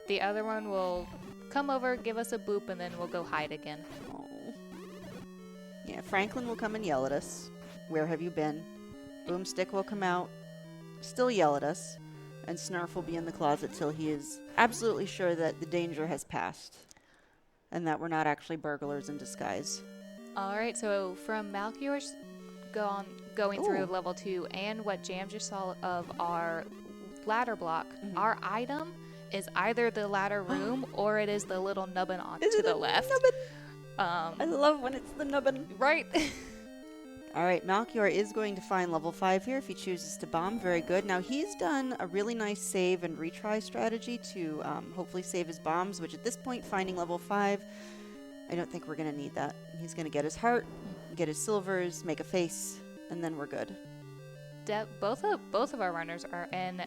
The other one will come over, give us a boop, and then we'll go hide again. Oh. Yeah, Franklin will come and yell at us. Where have you been? Boomstick will come out, still yell at us, and Snarf will be in the closet till he is absolutely sure that the danger has passed and that we're not actually burglars in disguise. All right, so from Malchior's going through Ooh. level 2 and what Jam just saw of our ladder block, our item is either the ladder room or it is the little nubbin on Is to it the a left. I love when it's the nubbin. Right. All right, Malchior is going to find level 5 here if he chooses to bomb. Very good. Now, he's done a really nice save and retry strategy to hopefully save his bombs, which at this point, finding level 5, I don't think we're going to need that. He's going to get his heart, get his silvers, make a face, and then we're good. Both of our runners are in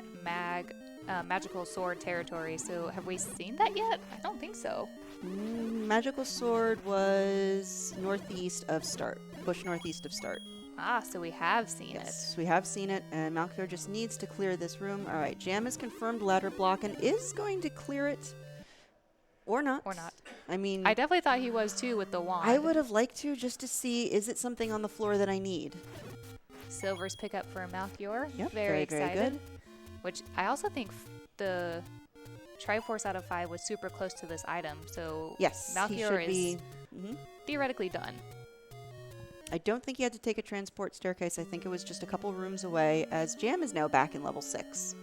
magical sword territory, so have we seen that yet? I don't think so. Magical sword was northeast of start. Bush northeast of start. Ah, so we have seen Yes, we have seen it, and Malchior just needs to clear this room. All right, Jam has confirmed ladder block and is going to clear it. Or not. Or not. I mean, I definitely thought he was too with the wand. I would have liked to just to see, is it something on the floor that I need? Silver's pick up for Malchior. Yep, very very excited. good. Which I also think the Triforce out of 5 was super close to this item, so Yes, he Malchior should is be. theoretically done. I don't think he had to take a transport staircase. I think it was just a couple rooms away, as Jam is now back in level 6.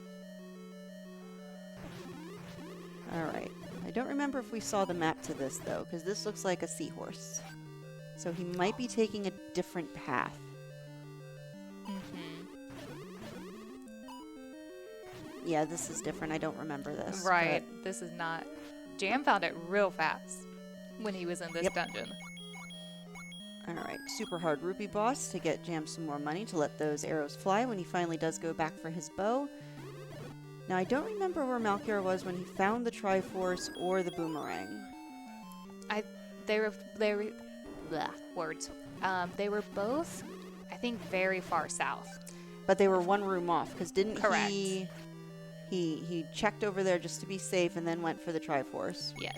All right. I don't remember if we saw the map to this, though, because this looks like a seahorse. So he might be taking a different path. Yeah, this is different. I don't remember this. Right. This is not... Jam found it real fast when he was in this dungeon. All right. Super hard rupee boss to get Jam some more money to let those arrows fly when he finally does go back for his bow. Now, I don't remember where Malchior was when he found the Triforce or the boomerang. They were blah, words. They were both, I think, very far south. But they were one room off, because didn't Correct. he checked over there just to be safe and then went for the Triforce. Yes.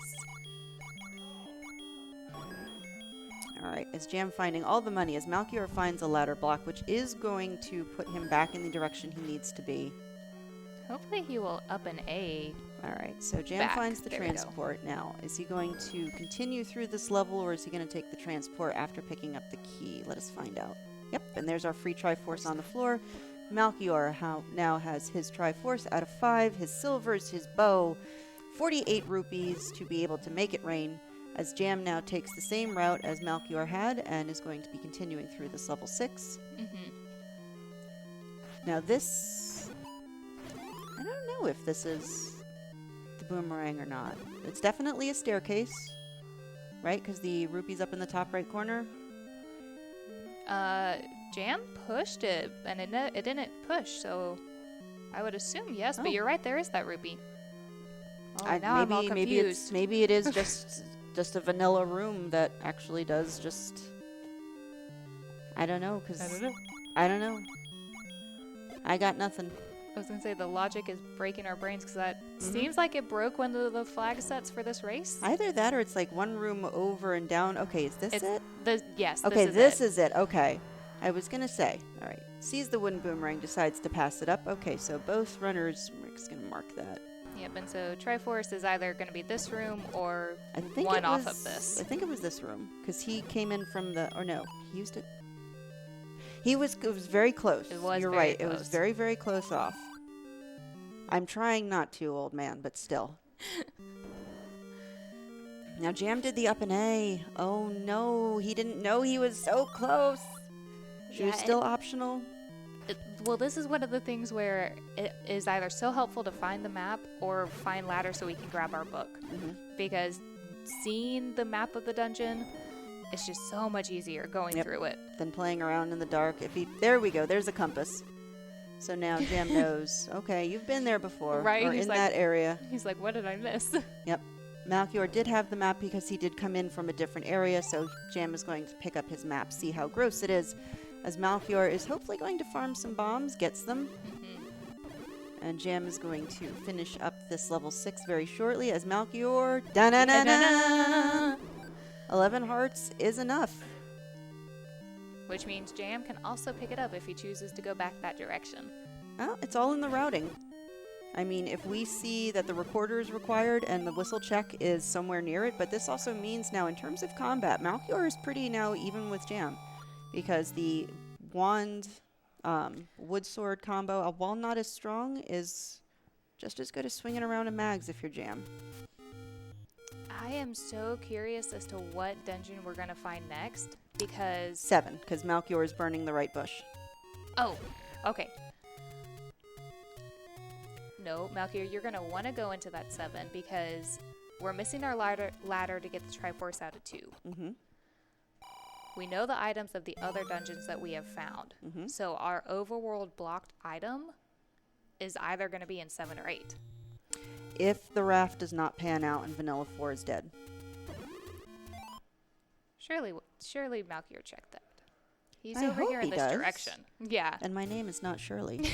All right, as Jam finding all the money, as Malchior finds a ladder block, which is going to put him back in the direction he needs to be. Hopefully he will up an A. All right, so Jam Back. finds the There we go. transport now. Is he going to continue through this level, or is he going to take the transport after picking up the key? Let us find out. Yep, and there's our free Triforce on the floor. Malchior now has his Triforce out of 5, his silvers, his bow, 48 rupees to be able to make it rain, as Jam now takes the same route as Malchior had and is going to be continuing through this level 6. Now this... I don't know if this is the boomerang or not. It's definitely a staircase, right? Because the rupee's up in the top right corner. Jam pushed it, and it didn't push, so I would assume yes, Oh. but you're right, there is that rupee. Oh, now I'm all confused. Maybe it is just a vanilla room that actually does just... I don't know, because... I don't know. I got nothing. I was going to say the logic is breaking our brains because that seems like it broke one of the flag sets for this race. Either that or it's like one room over and down. Okay, is this it? Yes, Okay, this is it. Okay. I was going to say. All right. Sees the wooden boomerang, decides to pass it up. Okay, so both runners, we're just going to mark that. Yep, and so Triforce is either going to be this room or I think one it off was, of this. I think it was this room because he came in from the... Or no, he used it. It was very close. It was You're very right. It was close. very, very close off. I'm trying not to, old man, but still. Now, Jam did the up and A. Oh, no. He didn't know he was so close. She was Yeah, still optional. Well, this is one of the things where it is either so helpful to find the map or find ladder so we can grab our book. Because seeing the map of the dungeon, it's just so much easier going through it. Then playing around in the dark. There we go. There's a compass. So now Jam knows. Okay, you've been there before. Right, Or he's in like- that area. He's like, what did I miss? Yep. Malchior did have the map because he did come in from a different area, so Jam is going to pick up his map, see how gross it is, as Malchior is hopefully going to farm some bombs, gets them. And Jam is going to finish up this level 6 very shortly as Malchior... Da-na-na-na! 11 hearts is enough. Which means Jam can also pick it up if he chooses to go back that direction. Well, it's all in the routing. I mean, if we see that the recorder is required and the whistle check is somewhere near it, but this also means now in terms of combat, Malchior is pretty now even with Jam. Because the wand wood sword combo, while not as strong, is Just as good as swinging around in mags if you're Jam. I am so curious as to what dungeon we're going to find next because... 7, because Malchior is burning the right bush. Oh, okay. No, Malchior, you're going to want to go into that 7 because we're missing our ladder to get the Triforce out of 2. Mm-hmm. We know the items of the other dungeons that we have found. Mm-hmm. So our overworld blocked item is either going to be in 7 or 8. If the raft does not pan out and Vanilla 4 is dead. Surely Malchior checked that. He's I over hope here in he this does. direction. Yeah. And my name is not Shirley.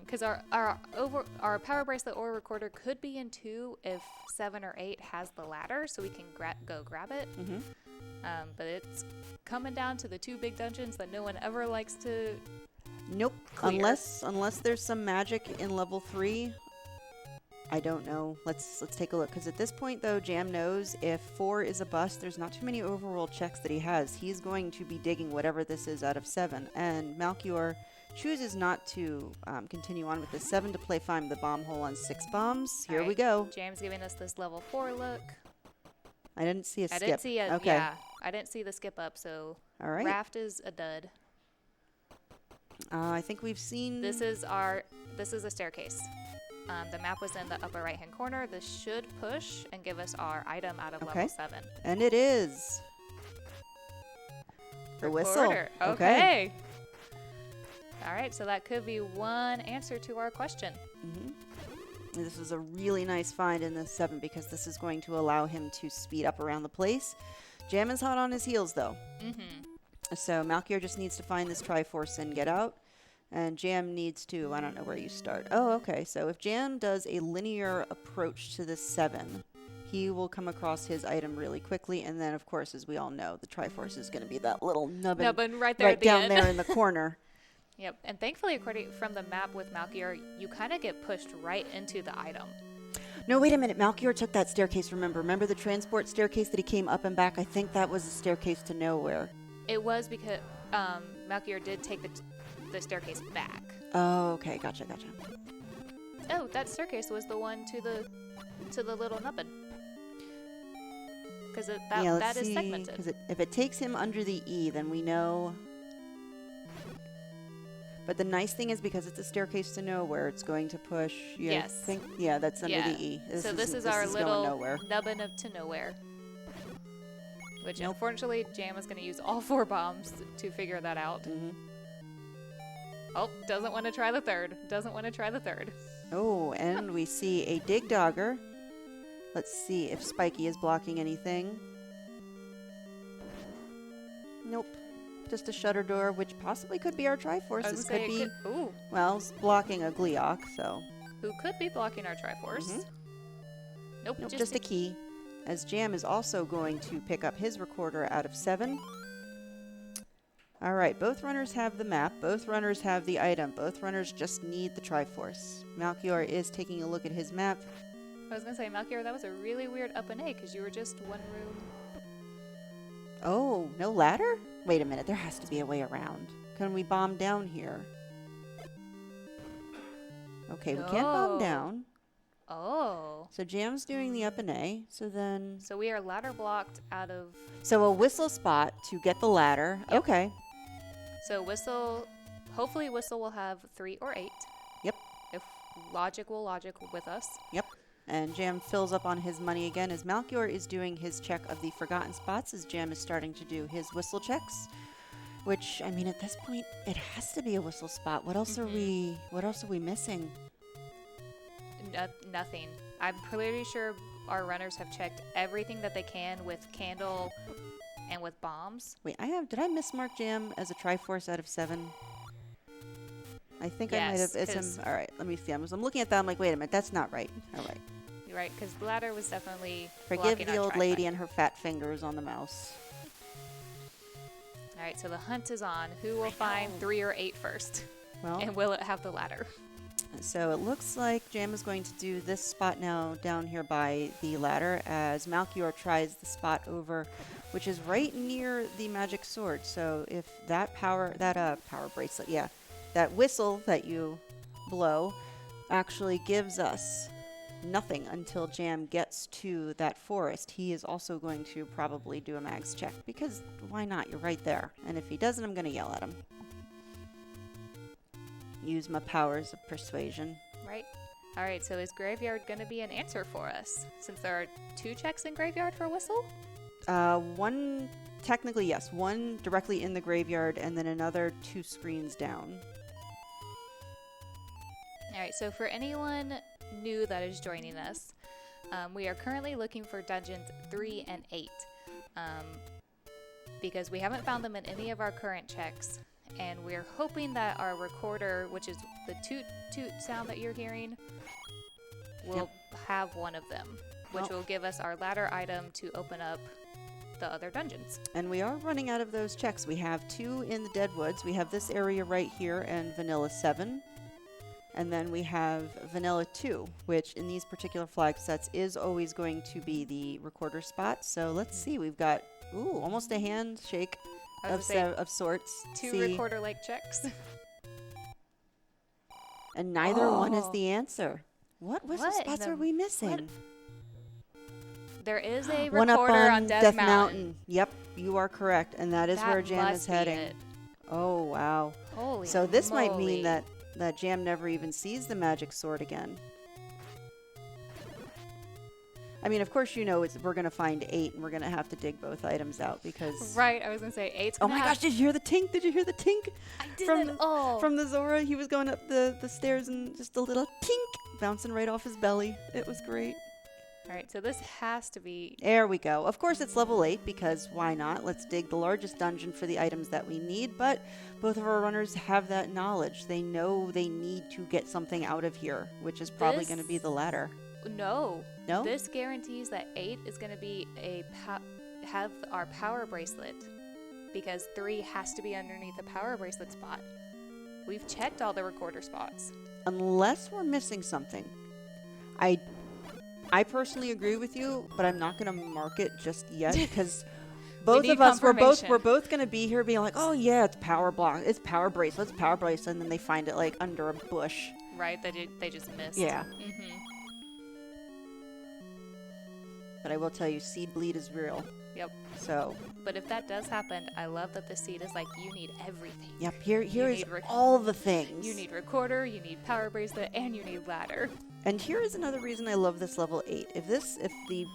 Because our power bracelet or recorder could be in 2 if 7 or 8 has the ladder, so we can go grab it. Mm-hmm. But it's coming down to the 2 big dungeons that no one ever likes to. Nope. Clear. Unless there's some magic in level 3. I don't know. Let's take a look. Because at this point, though, Jam knows if 4 is a bust, there's not too many overworld checks that he has. He's going to be digging whatever this is out of 7. And Malchior chooses not to continue on with the 7 to play find the bomb hole on 6 bombs. Here we go. Jam's giving us this level 4 look. I didn't see a skip. I didn't see a, okay. Yeah, I didn't see the skip up, so All right. raft is a dud. I think we've seen... This is a staircase. The map was in the upper right-hand corner. This should push and give us our item out of level 7. And it is. The whistle. Recorder. Okay. All right, so that could be one answer to our question. Mm-hmm. This is a really nice find in this 7 because this is going to allow him to speed up around the place. Jam is hot on his heels, though. Mm-hmm. So Malchior just needs to find this Triforce and get out. And Jam needs to, I don't know where you start. Oh, okay. So if Jam does a linear approach to this 7, he will come across his item really quickly. And then, of course, as we all know, the Triforce is going to be that little nubbin right there right at the down end. there in the corner. Yep, and thankfully, according from the map with Malchior, you kind of get pushed right into the item. No, wait a minute. Malchior took that staircase, remember the transport staircase that he came up and back? I think that was the staircase to nowhere. It was because Malchior did take the staircase back. Oh, okay. Gotcha. Oh, that staircase was the one to the little nubbin. Because that is segmented. Because if it takes him under the E, then we know... But the nice thing is because it's a staircase to nowhere, it's going to push. Yes. Yeah, that's under the E. This is our little nubbin to nowhere. Which unfortunately, Jam is going to use all 4 bombs to figure that out. Mm-hmm. Oh, doesn't want to try the third. Oh, and we see a dig dogger. Let's see if Spiky is blocking anything. Nope. Just a shutter door, which possibly could be our Triforce. This could be, well, it's blocking a Gleeok, so. Who could be blocking our Triforce? Mm-hmm. Nope, just a key. As Jam is also going to pick up his recorder out of 7. All right, both runners have the map. Both runners have the item. Both runners just need the Triforce. Malchior is taking a look at his map. I was going to say, Malchior, that was a really weird up and A because you were just one room. Oh, no ladder? Wait a minute, there has to be a way around. Can we bomb down here? Okay, we can't bomb down. Oh. So Jam's doing the up and A, so then... So we are ladder blocked out of... So a whistle spot to get the ladder. Yep. Okay. So hopefully Whistle will have 3 or 8. Yep. If Logic will logic with us. Yep. And Jam fills up on his money again as Malchior is doing his check of the forgotten spots as Jam is starting to do his whistle checks. Which, I mean, at this point, it has to be a whistle spot. What else are we missing? Nothing. I'm pretty sure our runners have checked everything that they can with candle and with bombs. Wait, did I mismark Jam as a Triforce out of 7? I think I might have. All right, let me see. I'm looking at that. I'm like, wait a minute, that's not right. All right. You're right, because the ladder was definitely Forgive blocking the our old tri-fi. lady and her fat fingers on the mouse. All right, so the hunt is on. Who will find 3 or 8 first? Well, And will it have the ladder? so it looks like Jam is going to do this spot now down here by the ladder as Malchior tries the spot over, which is right near the magic sword. So if that power bracelet, that whistle that you blow actually gives us nothing until Jam gets to that forest. He is also going to probably do a mags check, because why not? You're right there. And if he doesn't, I'm going to yell at him. Use my powers of persuasion. Right. All right, so is Graveyard going to be an answer for us? Since there are 2 checks in Graveyard for Whistle? One, technically, yes. One directly in the graveyard, and then another 2 screens down. All right, so for anyone new that is joining us, we are currently looking for dungeons 3 and 8 because we haven't found them in any of our current checks, and we're hoping that our recorder, which is the toot toot sound that you're hearing, will have one of them, which will give us our ladder item to open up the other dungeons. And we are running out of those checks. We have 2 in the Deadwoods. We have this area right here and Vanilla 7. And then we have Vanilla 2, which in these particular flag sets is always going to be the recorder spot. So let's see. We've got, almost a handshake of sorts. 2 See. recorder-like checks. And neither one is the answer. What whistle spots are we missing? What? There is a One up recorder on on Death Mountain. Yep, you are correct. And that is where Jam is must be heading. it. Oh, wow. Holy So this might moly. mean that Jam never even sees the magic sword again. I mean, of course, we're going to find 8, and we're going to have to dig both items out because... Right, I was going to say 8's Oh gonna my gosh, did you hear the tink? Did you hear the tink? I didn't. From the Zora, he was going up the stairs and just a little tink bouncing right off his belly. It was great. All right, so this has to be... There we go. Of course, it's level 8 because why not? Let's dig the largest dungeon for the items that we need, but both of our runners have that knowledge. They know they need to get something out of here, which is probably going to be the ladder. No. No? This guarantees that 8 is going to be have our power bracelet, because 3 has to be underneath the power bracelet spot. We've checked all the recorder spots. Unless we're missing something. I personally agree with you, but I'm not going to mark it just yet because both need of us we're both confirmation. going to be here being like, "Oh yeah, it's power block, it's power bracelet, and then they find it like under a bush. Right, they just missed. Yeah. Mm-hmm. But I will tell you, seed bleed is real. Yep. So, But if that does happen, I love that the seed is like, you need everything. yep, here is need all the things. You need recorder, you need power bracelet, and you need ladder. And here is another reason I love this level 8. If the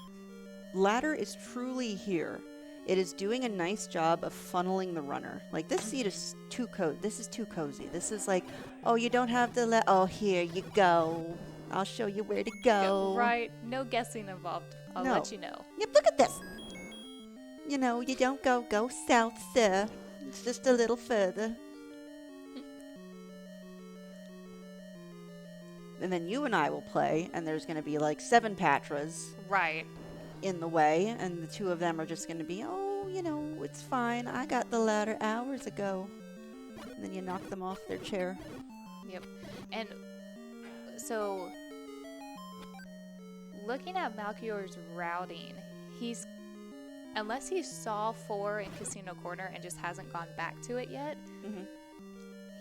ladder is truly here, it is doing a nice job of funneling the runner. Like, this seat is too cozy. This is too cozy. This is like, oh, you don't have the oh, here you go. I'll show you where to go. Right, no guessing involved. I'll No. let you know. Yep, look at this. You don't go south, sir. It's just a little further. And then you and I will play, and there's going to be like 7 Patras Right. in the way, and the 2 of them are just going to be, oh, it's fine. I got the ladder hours ago. And then you knock them off their chair. Yep. And so, looking at Malchior's routing, unless he saw 4 in Casino Corner and just hasn't gone back to it yet,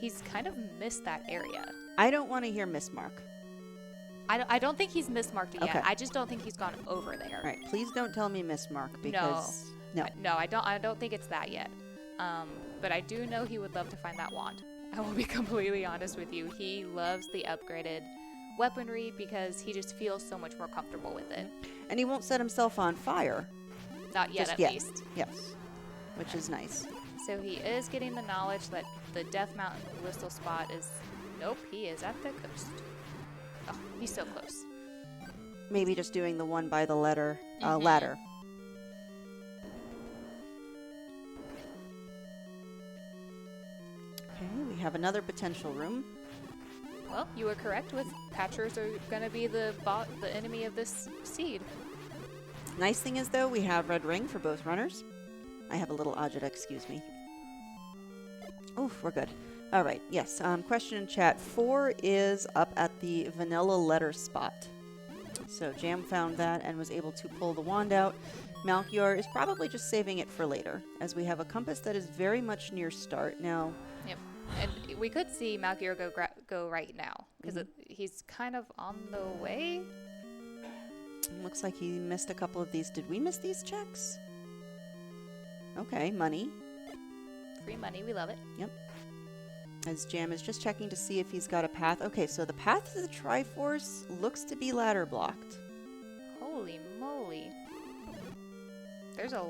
he's kind of missed that area. I don't want to hear mismark. I don't think he's mismarked it Okay. yet. I just don't think he's gone over there. All right, please don't tell me mismark because no. No, I don't think it's that yet. But I do know he would love to find that wand. I will be completely honest with you. He loves the upgraded weaponry because he just feels so much more comfortable with it. And he won't set himself on fire. Not yet, Just at yet. least. Yes, which is nice. So he is getting the knowledge that the Death Mountain whistle spot is... Nope, he is at the coast. Oh, he's so close. Maybe just doing the one by the ladder. Okay, we have another potential room. Well, you were correct with Patchers are going to be the enemy of this seed. Nice thing is, though, we have red ring for both runners. I have a little agita, excuse me. Oof, we're good. All right, yes. Question in chat. 4 is up at the vanilla letter spot. So Jam found that and was able to pull the wand out. Malchior is probably just saving it for later, as we have a compass that is very much near start. Now, Yep. And we could see Malchior go right now because he's kind of on the way. Looks like he missed a couple of these. Did we miss these checks? Okay, money. Free money, we love it. Yep. As Jam is just checking to see if he's got a path. Okay, so the path to the Triforce looks to be ladder blocked. Holy moly. There's a...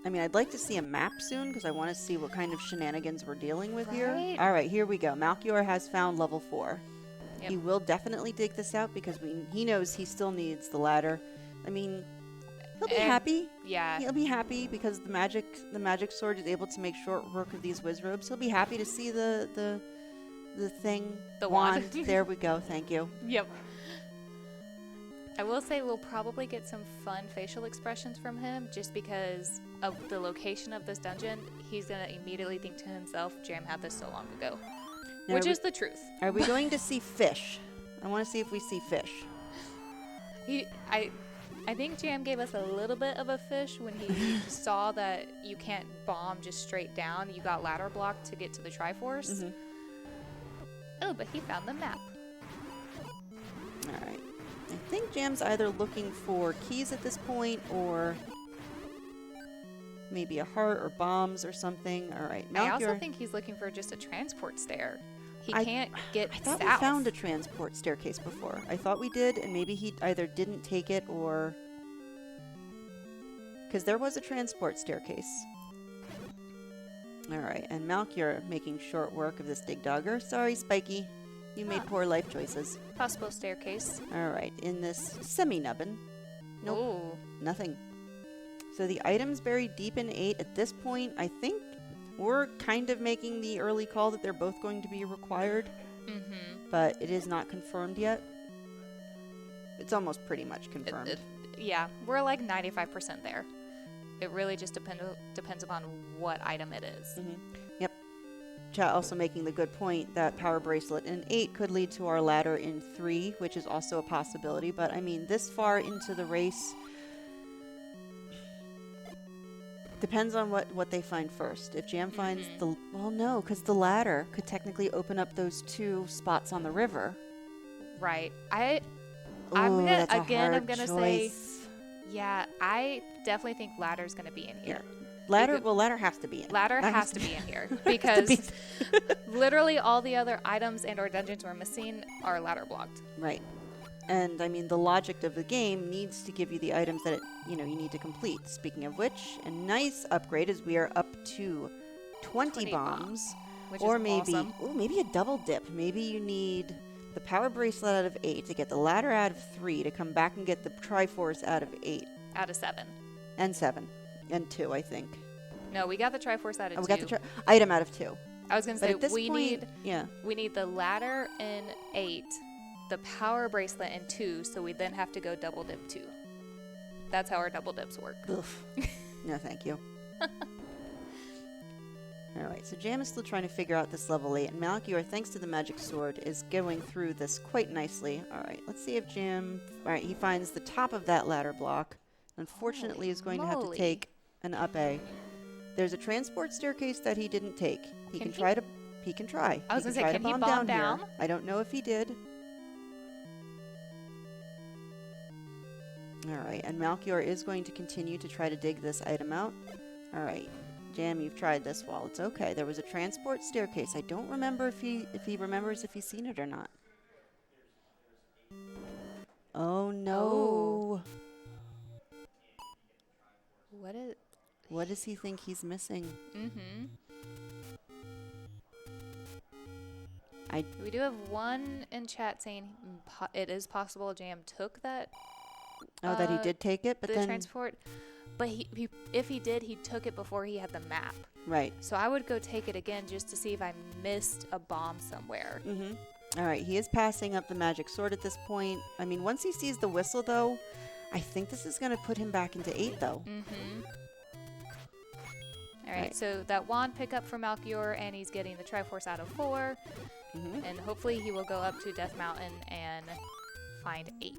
I mean, I'd like to see a map soon because I want to see what kind of shenanigans we're dealing with here. Right. All right, here we go. Malchior has found level 4. Yep. He will definitely dig this out because he knows he still needs the ladder. I mean, he'll be happy. Yeah. He'll be happy because the magic sword is able to make short work of these whiz robes. He'll be happy to see the thing. The wand. There we go. Thank you. Yep. I will say we'll probably get some fun facial expressions from him just because of the location of this dungeon. He's going to immediately think to himself, Jam had this so long ago. Now, Which is the truth. Are we going to see fish? I want to see if we see fish. I think Jam gave us a little bit of a fish when he saw that you can't bomb just straight down. You got ladder blocked to get to the Triforce. Oh, but he found the map. All right. I think Jam's either looking for keys at this point or maybe a heart or bombs or something. All right. I also Malchior, think he's looking for just a transport stair. He I can't get I thought south. we found a transport staircase before. I thought we did, and maybe he either didn't take it or... Because there was a transport staircase. All right, and Malchior making short work of this dig dogger. Sorry, Spiky. You made poor life choices. Possible staircase. All right, in this semi-nubbin. Nope, Ooh. nothing. So the items buried deep in 8. At this point, I think we're kind of making the early call that they're both going to be required. But it is not confirmed yet. It's almost pretty much confirmed. Yeah, we're like 95% there. It really just depends upon what item it is. Yep. Chat also making the good point that Power Bracelet in 8 could lead to our ladder in 3, which is also a possibility. But, I mean, this far into the race... Depends on what they find first. If Jam finds the... Well, no, because the ladder could technically open up those 2 spots on the river. Right. Ooh, that's a hard choice. Yeah, I definitely think ladder's going to be in here. Ladder has to be in. Ladder has to be in here because literally all the other items and or dungeons we're missing are ladder blocked. Right. And I mean, the logic of the game needs to give you the items that you need to complete. Speaking of which, a nice upgrade is we are up to 20 bombs, which or is maybe awesome. maybe a double dip. Maybe you need the Power Bracelet out of 8 to get the ladder out of 3 to come back and get the Triforce out of 8 Out of 7. and 7 and 2, I think. No, we got the Triforce out of 2. We got the item out of 2. I was going to But say at this we point, need the ladder in 8, the Power Bracelet in 2, so we then have to go double dip 2. That's how our double dips work. Oof. No, thank you. Alright, so Jam is still trying to figure out this level 8, and Malchior, thanks to the magic sword, is going through this quite nicely. Alright, let's see if Jam... Alright, he finds the top of that ladder block. Unfortunately, is going to have to take an up A. There's a transport staircase that he didn't take. He can try. I was going to say, can he bomb down? Here. I don't know if he did. Alright, and Malchior is going to continue to try to dig this item out. Alright, Jam, you've tried this wall. It's okay. There was a transport staircase. I don't remember if he remembers if he's seen it or not. Oh no. What does he think he's missing? We do have one in chat saying it is possible Jam took that. Oh, that he did take it, but the then transport. But if he did, he took it before he had the map. Right. So I would go take it again just to see if I missed a bomb somewhere. All right, he is passing up the magic sword at this point. I mean, once he sees the whistle, though, I think this is going to put him back into 8, though. All right, so that wand pickup from Malchior, and he's getting the Triforce out of 4. And hopefully he will go up to Death Mountain and find 8.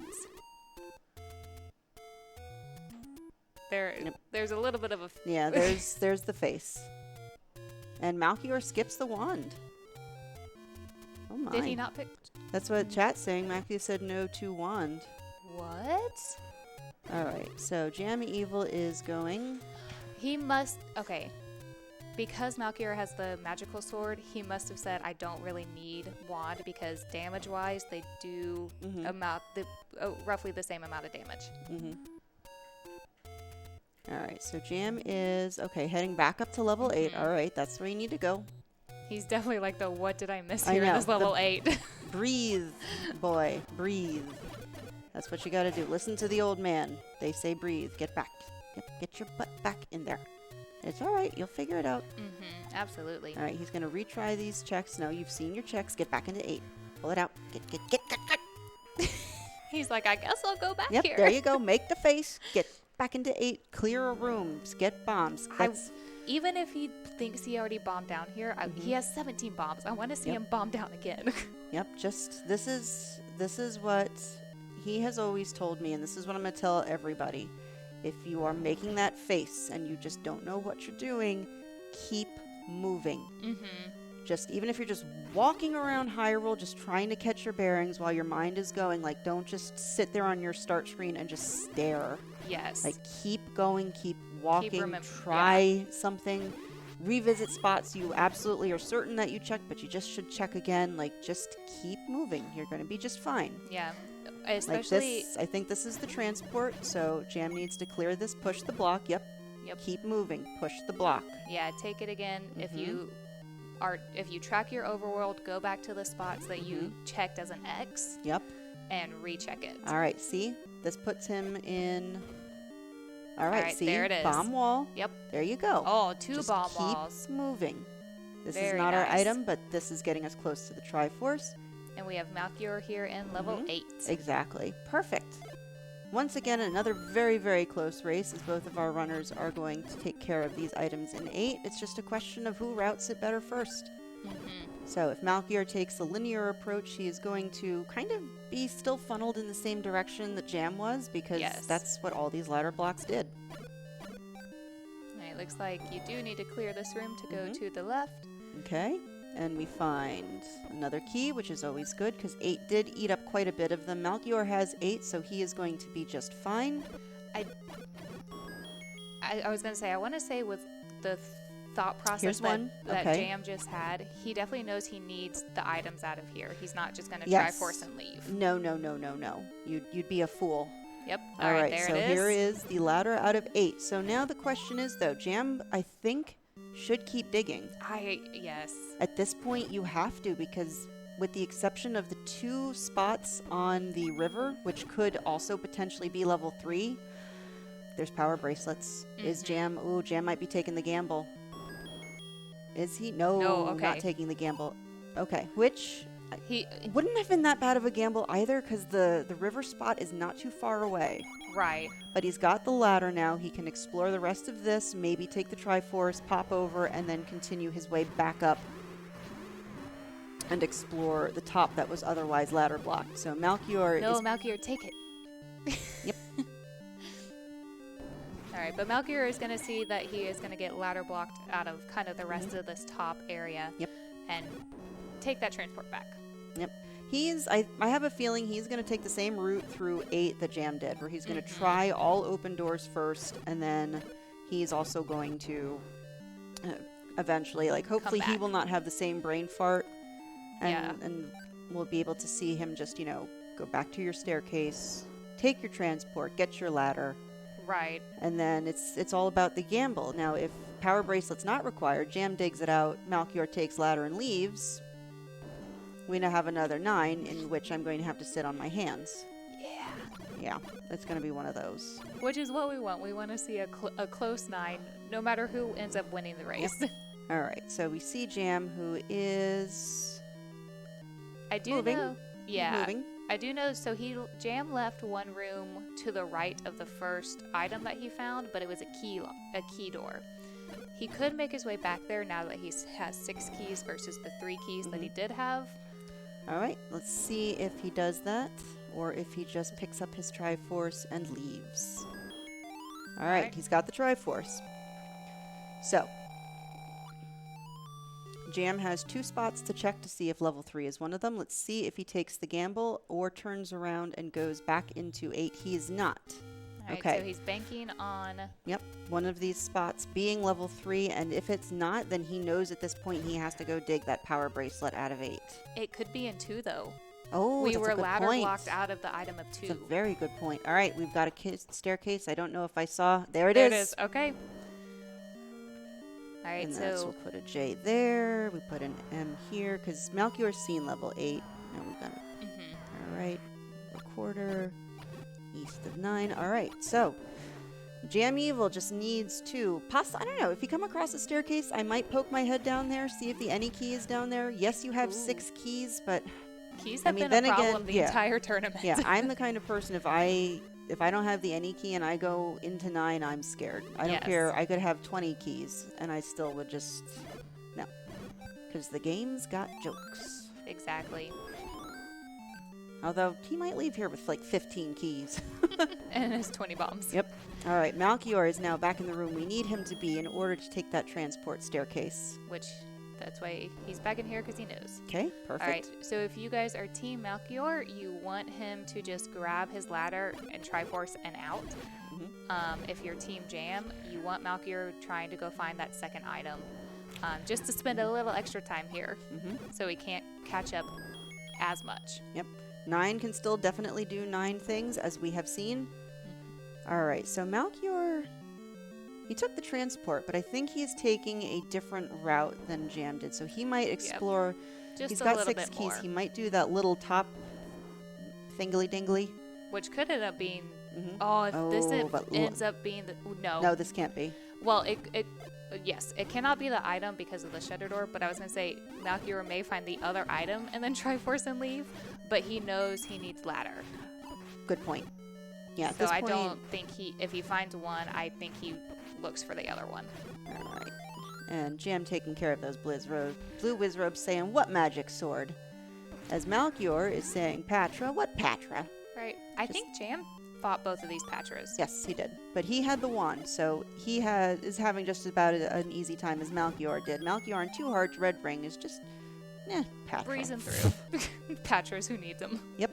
There's a little bit of a... Yeah, there's the face. And Malchior skips the wand. Oh my. Did he not pick? That's what chat's saying. Malchior said no to wand. What? All right, so JamEvil is going. He must. Okay. Because Malchior has the magical sword, he must have said, I don't really need wand because damage-wise, they do roughly the same amount of damage. All right, so Jam is, okay, heading back up to level 8. All right, that's where you need to go. He's definitely like the what did I miss I here in know, this level 8. Breathe, boy, breathe. That's what you got to do. Listen to the old man. They say breathe. Get back. Get your butt back in there. It's all right. You'll figure it out. Absolutely. All right, he's going to retry these checks. No, you've seen your checks. Get back into 8. Pull it out. Get. He's like, I guess I'll go back Yep, here. there you go. Make the face. Get back into 8. Clear rooms. Get bombs. Even if he thinks he already bombed down here, he has 17 bombs. I want to see him bomb down again. Yep, just this is what he has always told me, and this is what I'm going to tell everybody. If you are making that face and you just don't know what you're doing, keep moving. Just even if you're just walking around Hyrule, just trying to catch your bearings while your mind is going, like don't just sit there on your start screen and just stare. Yes. Like keep going, keep walking, Keep try something, revisit spots you absolutely are certain that you checked, but you just should check again. Like just keep moving. You're going to be just fine. Yeah. Like Especially. this, I think this is the transport, so Jam needs to clear this, push the block. Yep. Keep moving, push the block. Yeah, take it again. If you track your overworld, go back to the spots that you checked as an X. Yep. And recheck it. All right, see? This puts him in. All right, see? There it is. Bomb wall. Yep. There you go. Oh, two Just bomb keep walls. moving. This is Very not our nice. item, but this is getting us close to the Triforce. And we have Malchior here in level 8. Exactly. Perfect. Once again, another very, very close race as both of our runners are going to take care of these items in 8. It's just a question of who routes it better first. So if Malchior takes a linear approach, he is going to kind of be still funneled in the same direction that Jam was because that's what all these ladder blocks did. It looks like you do need to clear this room to go to the left. Okay. And we find another key, which is always good because 8 did eat up quite a bit of them. Malchior has 8, so he is going to be just fine. I was going to say, I want to say with the thought process Here's one. that Okay. Jam just had, he definitely knows he needs the items out of here. He's not just going to Yes. Triforce and leave. No. You'd be a fool. Yep. All right, there so it is. here is the ladder out of 8. So now the question is, though, Jam, I think, should keep digging. Yes. At this point, you have to because with the exception of the 2 spots on the river, which could also potentially be level 3, there's power bracelets. Is Jam... Ooh, Jam might be taking the gamble. Is he? No, okay. Not taking the gamble. Okay, which... He wouldn't have been that bad of a gamble either because the river spot is not too far away. Right. But he's got the ladder now. He can explore the rest of this, maybe take the Triforce, pop over, and then continue his way back up and explore the top that was otherwise ladder blocked. So Malchior No, is... Malchior, take it. Yep. All right, but Malchior is going to see that he is going to get ladder blocked out of kind of the rest of this top area. Yep. And take that transport back. Yep. I have a feeling he's going to take the same route through 8 that Jam did, where he's going to try all open doors first, and then he's also going to eventually, like, hopefully he will not have the same brain fart, and we'll be able to see him just, go back to your staircase, take your transport, get your ladder. Right. And then it's all about the gamble. Now, if power bracelet's not required, Jam digs it out, Malchior takes ladder and leaves. We now have another 9 in which I'm going to have to sit on my hands. Yeah, it's going to be one of those. Which is what we want. We want to see a close 9, no matter who ends up winning the race. Yep. All right, so we see Jam, who is I do moving. know. Yeah. Moving. I do know. So Jam left one room to the right of the first item that he found, but it was a key door. He could make his way back there now that he has 6 keys versus the 3 keys that he did have. All right, let's see if he does that or if he just picks up his Triforce and leaves. All right, he's got the Triforce. So, Jam has 2 spots to check to see if level 3 is one of them. Let's see if he takes the gamble or turns around and goes back into 8. He is not. All right, Okay. so he's banking on. Yep, one of these spots being level 3, and if it's not, then he knows at this point he has to go dig that power bracelet out of 8. It could be in 2 though. Oh, We that's were a good ladder point. blocked out of the item of 2. That's a very good point. All right, we've got a staircase. I don't know if I saw. There it There is. it is. Okay. All right, And that's, so we'll put a J there. We put an M here because Malchior's seen level 8. No, we've got it. mhm. All right, recorder, east of 9. All right, so JamEvil just needs to I don't know, if you come across a staircase, I might poke my head down there, see if the any key is down there. Yes, you have 6 keys, but keys I have mean, been then a problem again, the yeah. entire tournament. yeah, I'm the kind of person if I don't have the any key and I go into 9, I'm scared. I don't Yes. care. I could have 20 keys and I still would just no, because the game's got jokes. Exactly. Although he might leave here with like 15 keys. And it's 20 bombs. Yep. All right, Malchior is now back in the room we need him to be in order to take that transport staircase. Which, that's why he's back in here because he knows. Okay, perfect. All right, so if you guys are Team Malchior, you want him to just grab his ladder and Triforce and out. If you're Team Jam, you want Malchior trying to go find that second item, just to spend a little extra time here, so he can't catch up as much. Yep. 9 can still definitely do 9 things, as we have seen. All right, so Malchior, he took the transport, but I think he's taking a different route than Jam did. So he might explore. Just He's a got little 6 bit keys. more, He might do that little top thingly-dingly. which could end up being. Mhm. Oh, if this Oh, but ends up being the No, this can't be. Well, yes, it cannot be the item because of the shutter door, but I was going to say Malchior may find the other item and then Triforce and leave, but he knows he needs ladder. Good point. Yeah, at So this I point, don't think if he finds one, I think he looks for the other one. All right. And Jam taking care of those blue Wizrobes saying, what magic sword? As Malchior is saying, Patra, what Patra? Right. I think Jam fought both of these Patras. Yes, he did. But he had the wand, so he is having just about an easy time as Malchior did. Malchior on 2 hearts, red ring is just, Patra. Breezing through. Patras who needs them. Yep.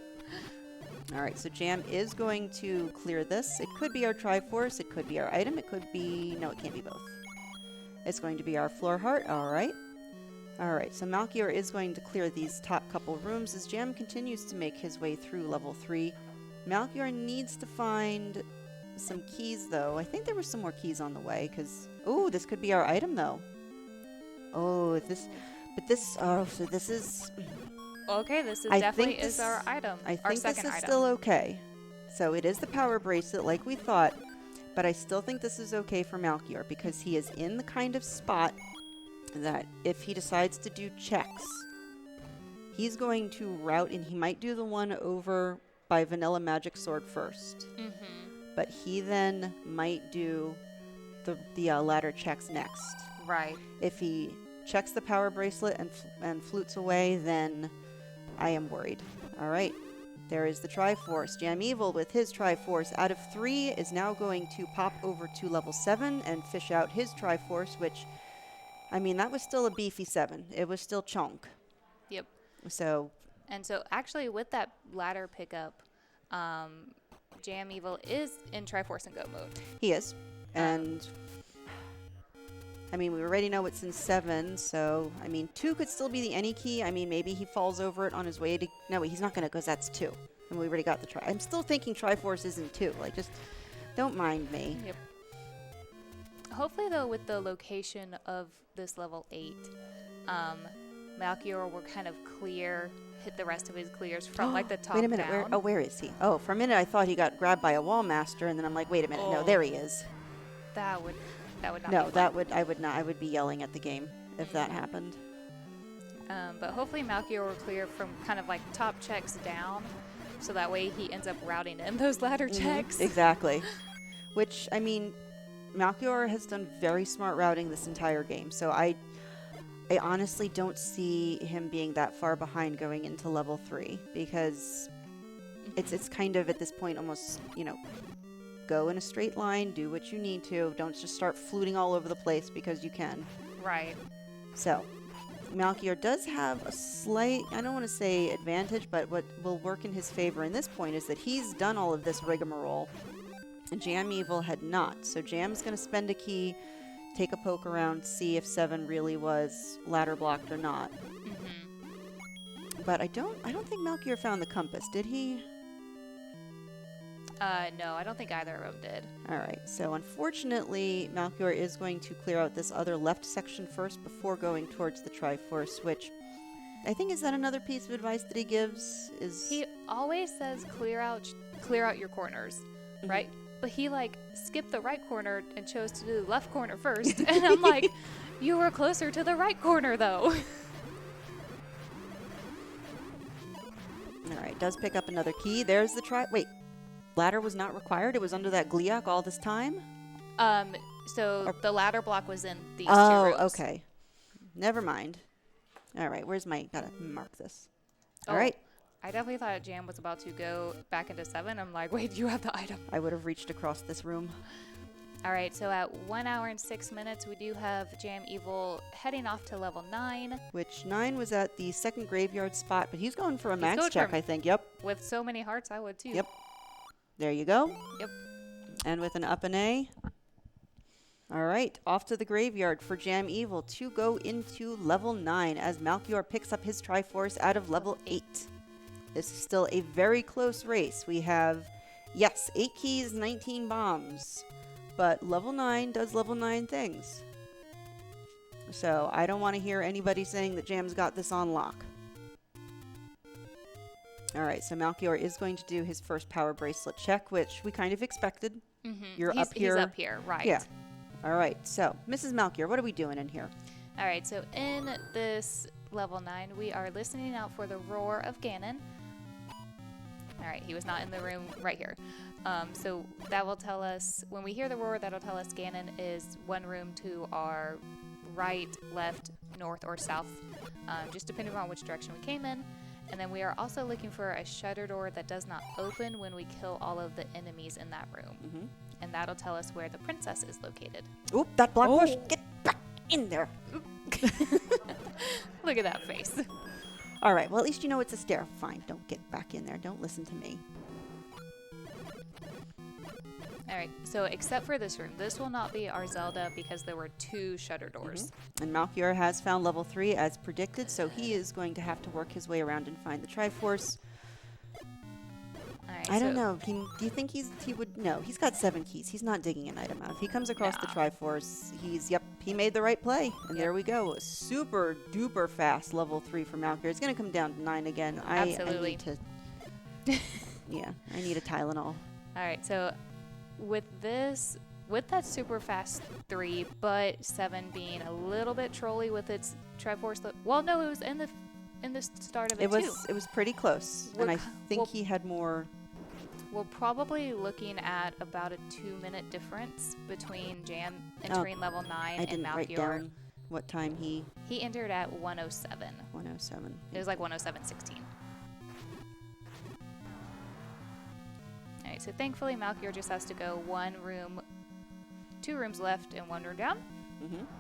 All right, so Jam is going to clear this. It could be our Triforce, it could be our item, it could be, no, it can't be both. It's going to be our floor heart, all right. All right, so Malchior is going to clear these top couple rooms as Jam continues to make his way through level 3. Malchior needs to find some keys, though. I think there were some more keys on the way, because... Oh, this could be our item, though. Oh, so this is... Okay, this is I definitely think is our item. I our think second this is item. still okay. So it is the power bracelet, like we thought, but I still think this is okay for Malchior, because he is in the kind of spot that if he decides to do checks, he's going to route, and he might do the one over by Vanilla Magic Sword first. But he then might do the ladder checks next. Right. If he checks the power bracelet and flutes away, then I am worried. All right. There is the Triforce. JamEvil with his Triforce out of 3 is now going to pop over to level 7 and fish out his Triforce, which, I mean, that was still a beefy 7. It was still chunk. Yep. So... And so actually with that ladder pickup, JamEvil is in Triforce and Go mode. He is. And... I mean, we already know it's in 7, so, I mean, 2 could still be the any key. I mean, maybe he falls over it on his way to... No, he's not going to, because that's 2. And we already got the I'm still thinking Triforce isn't 2. Like, just don't mind me. Yep. Hopefully, though, with the location of this level 8, Malchior will kind of hit the rest of his clears from, like, the top Wait a minute. down. Where is he? Oh, for a minute I thought he got grabbed by a wall master, and then I'm like, wait a minute. No, Oh. there he is. That would not No, be that fun. would... I would not. I would be yelling at the game if that happened. But hopefully Malchior will clear from kind of like top checks down, so that way he ends up routing in those ladder checks. Exactly. Which, I mean, Malchior has done very smart routing this entire game, so I honestly don't see him being that far behind going into level 3, because it's kind of at this point almost, go in a straight line, do what you need to, don't just start fluting all over the place because you can. Right. So, Malchior does have a slight, I don't want to say advantage, but what will work in his favor in this point is that he's done all of this rigmarole, and JamEvil had not. So Jam's going to spend a key, take a poke around, see if 7 really was ladder blocked or not. But I don't think Malchior found the compass, did he? No, I don't think either of them did. All right, so unfortunately, Malchior is going to clear out this other left section first before going towards the Triforce, which I think is that another piece of advice that he gives is He always says clear out your corners, right? But he like skipped the right corner and chose to do the left corner first, and I'm like, you were closer to the right corner though. All right, does pick up another key. There's the wait, ladder was not required. It was under that Gliok all this time. So the ladder block was in these two Oh, rooms. okay. Never mind. All right, where's my? Gotta mark this. All Oh, right. I definitely thought Jam was about to go back into 7. I'm like, wait, you have the item. I would have reached across this room. All right, so at 1 hour and 6 minutes, we do have JamEvil heading off to level 9. Which 9 was at the second graveyard spot, but he's going for a He's max going check, for- I think. Yep. With so many hearts, I would too. Yep. There you go. Yep. And with an up and A. All right, off to the graveyard for JamEvil to go into level 9 as Malchior picks up his Triforce out of level 8. This is still a very close race. We have, yes, 8 keys, 19 bombs. But level 9 does level 9 things. So I don't want to hear anybody saying that Jam's got this on lock. All right, so Malchior is going to do his first power bracelet check, which we kind of expected. You're up here. He's up here, right. Yeah. All right, so Mrs. Malchior, what are we doing in here? All right, so in this level 9, we are listening out for the roar of Ganon. All right, he was not in the room right here. So that will tell us, when we hear the roar, that'll tell us Ganon is one room to our right, left, north, or south, just depending on which direction we came in. And then we are also looking for a shutter door that does not open when we kill all of the enemies in that room. And that'll tell us where the princess is located. Oop, that black bush. Get back in there. Look at that face. All right, well, at least you know it's a stair. Fine, don't get back in there. Don't listen to me. All right, so except for this room, this will not be our Zelda because there were 2 shutter doors. And Malchior has found level 3 as predicted, so he is going to have to work his way around and find the Triforce. All right, I don't so- know. Do you think he would? No, he's got 7 keys. He's not digging an item out. If he comes across the Nah. Triforce, he made the right play. And there we go. A super duper fast level 3 for Malchior. It's going to come down to 9 again. Absolutely. I need to. Yeah, I need a Tylenol. All right, so with that super fast 3, but 7 being a little bit trolly with its Triforce. Well, no, it was in the start of it too. It was pretty close, We're and I c- think well- he had more. We're probably looking at about a 2-minute difference between Jam entering level 9 I and didn't write Malchior. down what time he. He entered at 107. 107. It was like 107.16. All right, so thankfully Malchior just has to go 2 rooms left and 1 room down.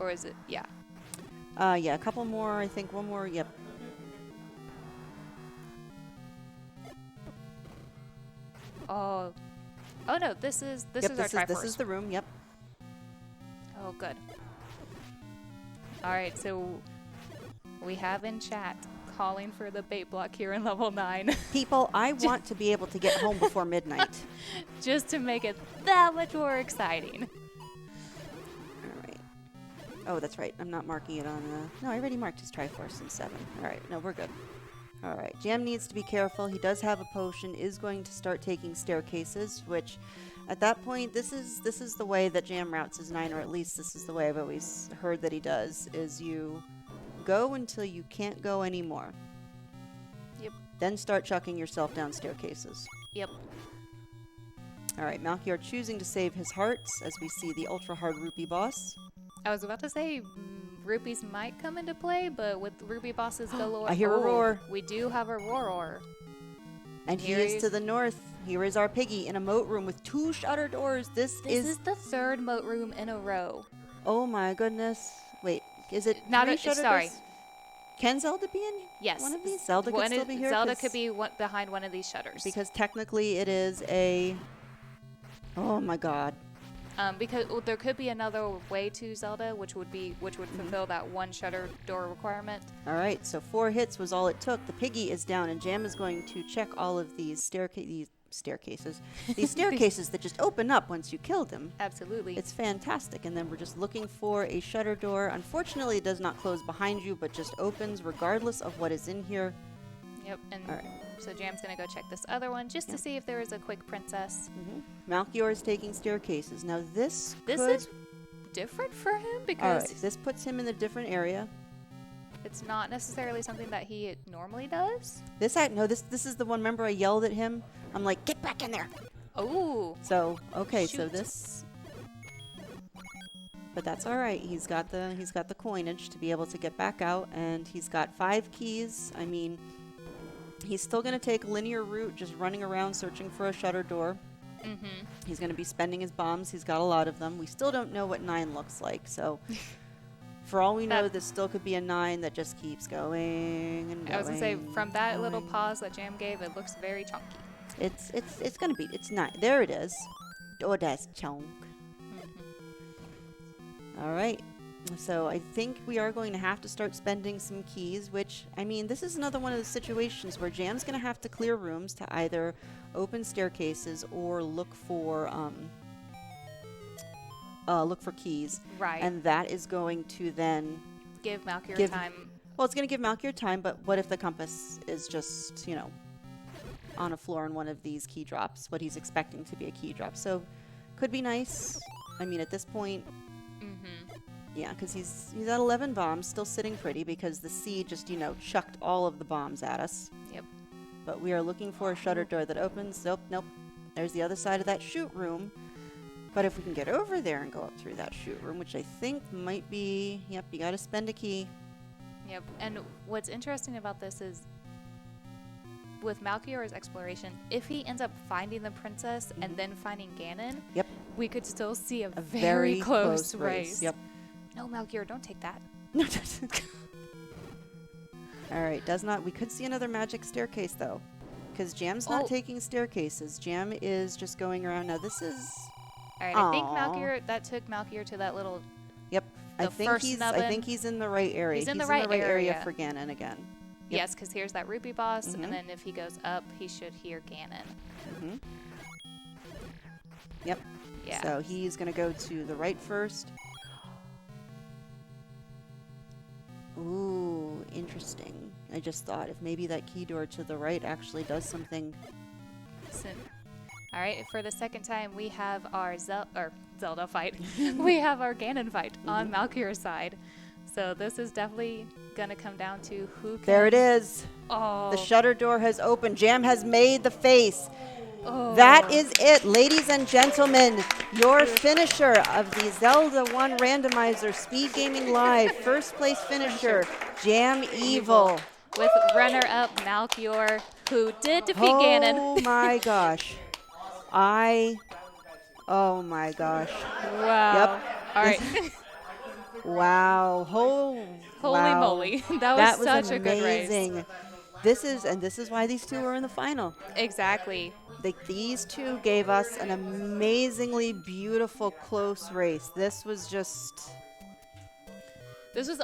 Or is it? Yeah. Yeah, a couple more. I think one more. Yep. Oh no, this is our Triforce. This is the room. Yep. Oh, good. All right, so we have in chat calling for the bait block here in level 9, People, I want to be able to get home before midnight. just to make it that much more exciting. All right. Oh, that's right. I'm not marking it on. No, I already marked his Triforce in 7. All right. No, we're good. All right. Jam needs to be careful. He does have a potion. Is going to start taking staircases, which, at that point, this is the way that Jam routes his 9, or at least this is the way I've always heard that he does. Is you go until you can't go anymore. Yep. Then start chucking yourself down staircases. Yep. All right, Malchior choosing to save his hearts as we see the ultra hard rupee boss. I was about to say rupees might come into play, but with rupee bosses galore. I hear a roar. We do have a roar. And he Here is to the north. Here is our piggy in a moat room with 2 shutter doors. This This is the 3rd moat room in a row. Oh my goodness. Wait, is it Not 3 a- shutter sorry. doors? Can Zelda be in Yes. one of these? Zelda could One still is- be here? Zelda 'cause- could be behind one of these shutters. Because technically it is a... Oh my god. Because there could be another way to Zelda, which would fulfill that one shutter door requirement. All right, so 4 hits was all it took. The piggy is down, and Jam is going to check all of these staircases that just open up once you kill them. Absolutely. It's fantastic. And then we're just looking for a shutter door. Unfortunately, it does not close behind you, but just opens regardless of what is in here. Yep. And All right. so Jam's gonna go check this other one just to see if there is a quick princess. Malchior is taking staircases. Now this This could... is different for him All because right, this puts him in a different area. it's not necessarily something that he normally does. This is the one. Remember, I yelled at him. I'm like, get back in there. Oh. So okay, so Shoot. this. But that's all right. He's got the coinage to be able to get back out, and he's got 5 keys. I mean, he's still gonna take a linear route, just running around searching for a shutter door. Mm-hmm. He's gonna be spending his bombs. He's got a lot of them. We still don't know what 9 looks like, so. For all we know, this still could be a 9 that just keeps going and going. I was gonna say from that and little going. pause that Jam gave, it looks very chunky. It's gonna be. It's 9. There it is. Oh, that's chunk. All right. So I think we are going to have to start spending some keys, which, I mean, this is another one of the situations where Jam's going to have to clear rooms to either open staircases or look for keys. Right. And that is going to then... Give Malchior time. Well, it's going to give Malchior time, but what if the compass is just, on a floor in one of these key drops, what he's expecting to be a key drop. So, could be nice. I mean, at this point... Yeah, because he's at 11 bombs, still sitting pretty because the sea just, chucked all of the bombs at us. Yep. But we are looking for a shutter door that opens. Nope. There's the other side of that shoot room. But if we can get over there and go up through that shoot room, which I think might be... Yep, you got to spend a key. Yep. And what's interesting about this is with Malchior's exploration, if he ends up finding the princess and then finding Ganon, Yep. we could still see a Very close race. Yep. No, Malchior, don't take that. All right, we could see another magic staircase, though. Because Jam's not taking staircases. Jam is just going around. Now, this is... All right, I think Aw. that took Malchior to that little... Yep. I The think first I nubbin. think he's in the right area. He's in the right area. for Ganon again. Yep. Yes, because here's that rupee boss, Mhm. and then if he goes up, he should hear Ganon. Mm-hmm. Yep. Yeah. So he's going to go to the right first. Ooh, interesting. I just thought if maybe that key door to the right actually does something. All right, for the second time, we have our Zelda fight. We have our Ganon fight on Malchior's side. So this is definitely going to come down to who can... There it is. Oh. The shutter door has opened. Jam has made the face. Oh. That is it, ladies and gentlemen. Your finisher of the Zelda 1 Randomizer SpeedGaming Live. First place finisher, JamEvil. With runner-up Malchior, who did defeat Ganon. Oh my gosh. Oh my gosh. Wow. Yep. All right. Wow. Holy wow. moly. That was such a good race. amazing. This is why these two are in the final. Exactly. These two gave us an amazingly beautiful close race. This was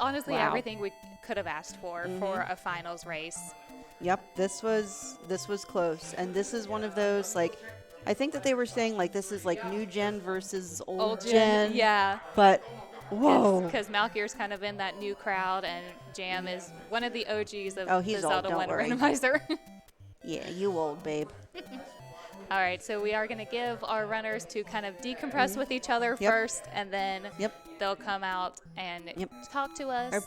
honestly Wow. everything we could have asked for a finals race. Yep, this was close. And this is one of those, like, I think that they were saying, like, this is like new gen versus old gen. Yeah. But whoa. Because Malchior's kind of in that new crowd, and Jam is one of the OGs of he's the old, Zelda don't 1 worry. Randomizer. Yeah, you old babe. All right, so we are going to give our runners to kind of decompress with each other Yep. first, and then Yep. they'll come out and Yep. talk to us.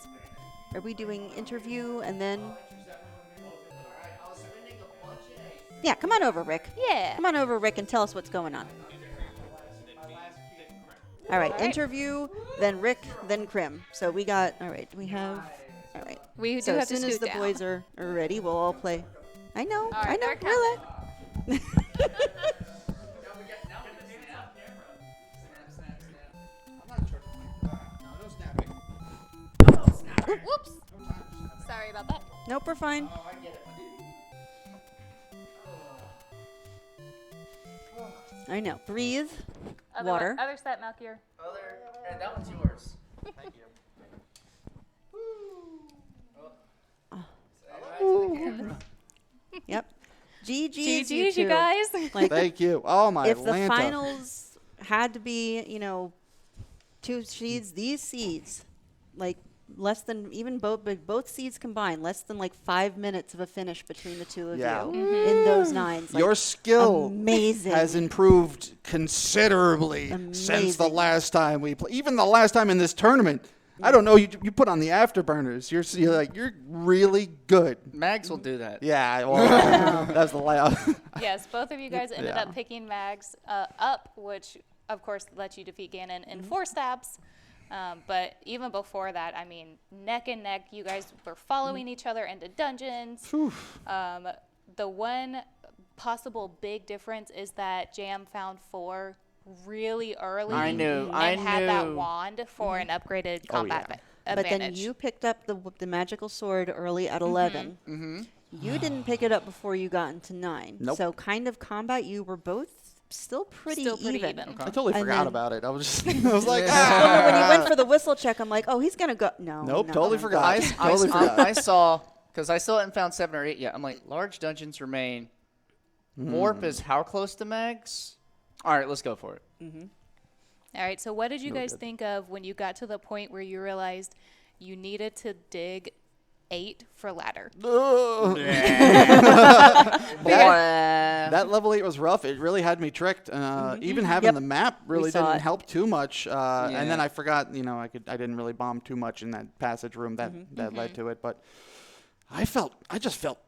Are we doing interview and then? Yeah, come on over, Rick. Yeah. Come on over, Rick, and tell us what's going on. All right, All right. interview, then Rick, then Krim. So we got, all right, we have, all right. We do So have as to soon as scoot the down. boys are ready, we'll all play. I know, All right, they're coming. relax. Whoops. Sorry about that. Nope, we're fine. Oh, I get it. I know. Breathe. Other Water. Other set, Malchior. And that one's yours. Thank you. Yep. GG's, GG's, you guys. Like, Thank you. Oh my if the Lanta. finals had to be, 2 seeds, these seeds, like less than even both seeds combined, less than like 5 minutes of a finish between the two of Yeah. you in those nines. Like, Your skill amazing. has improved considerably since the Amazing. last time we played. Even the last time in this tournament. I don't know. You put on the afterburners. You're really good. Mags will do that. Yeah. Well, that's the layout. Yes, both of you guys ended Yeah. up picking Mags up, which of course lets you defeat Ganon in 4 stabs. But even before that, I mean, neck and neck, you guys were following each other into dungeons. The one possible big difference is that Jam found 4 really early. I knew. And had that knew. wand for an upgraded combat but advantage. then you picked up the magical sword early at 11. Mm-hmm. You didn't pick it up before you got into 9. Nope. So kind of combat, you were both still pretty even. I totally And forgot then- about it. I was just, I was like, Well, when you went for the whistle check, I'm like, oh, he's going to go. No. Nope, no, totally no. forgot. Totally forgot. I saw, because I still hadn't found 7 or 8 yet. I'm like, large dungeons remain. Warp is how close to Mags? All right, let's go for it. All right, so what did you guys think of when you got to the point where you realized you needed to dig 8 for ladder? That level 8 was rough. It really had me tricked. Even having Yep. the map really saw didn't it. help too much. And then Yeah. I forgot, I didn't really bomb too much in that passage room that led to it. But I just felt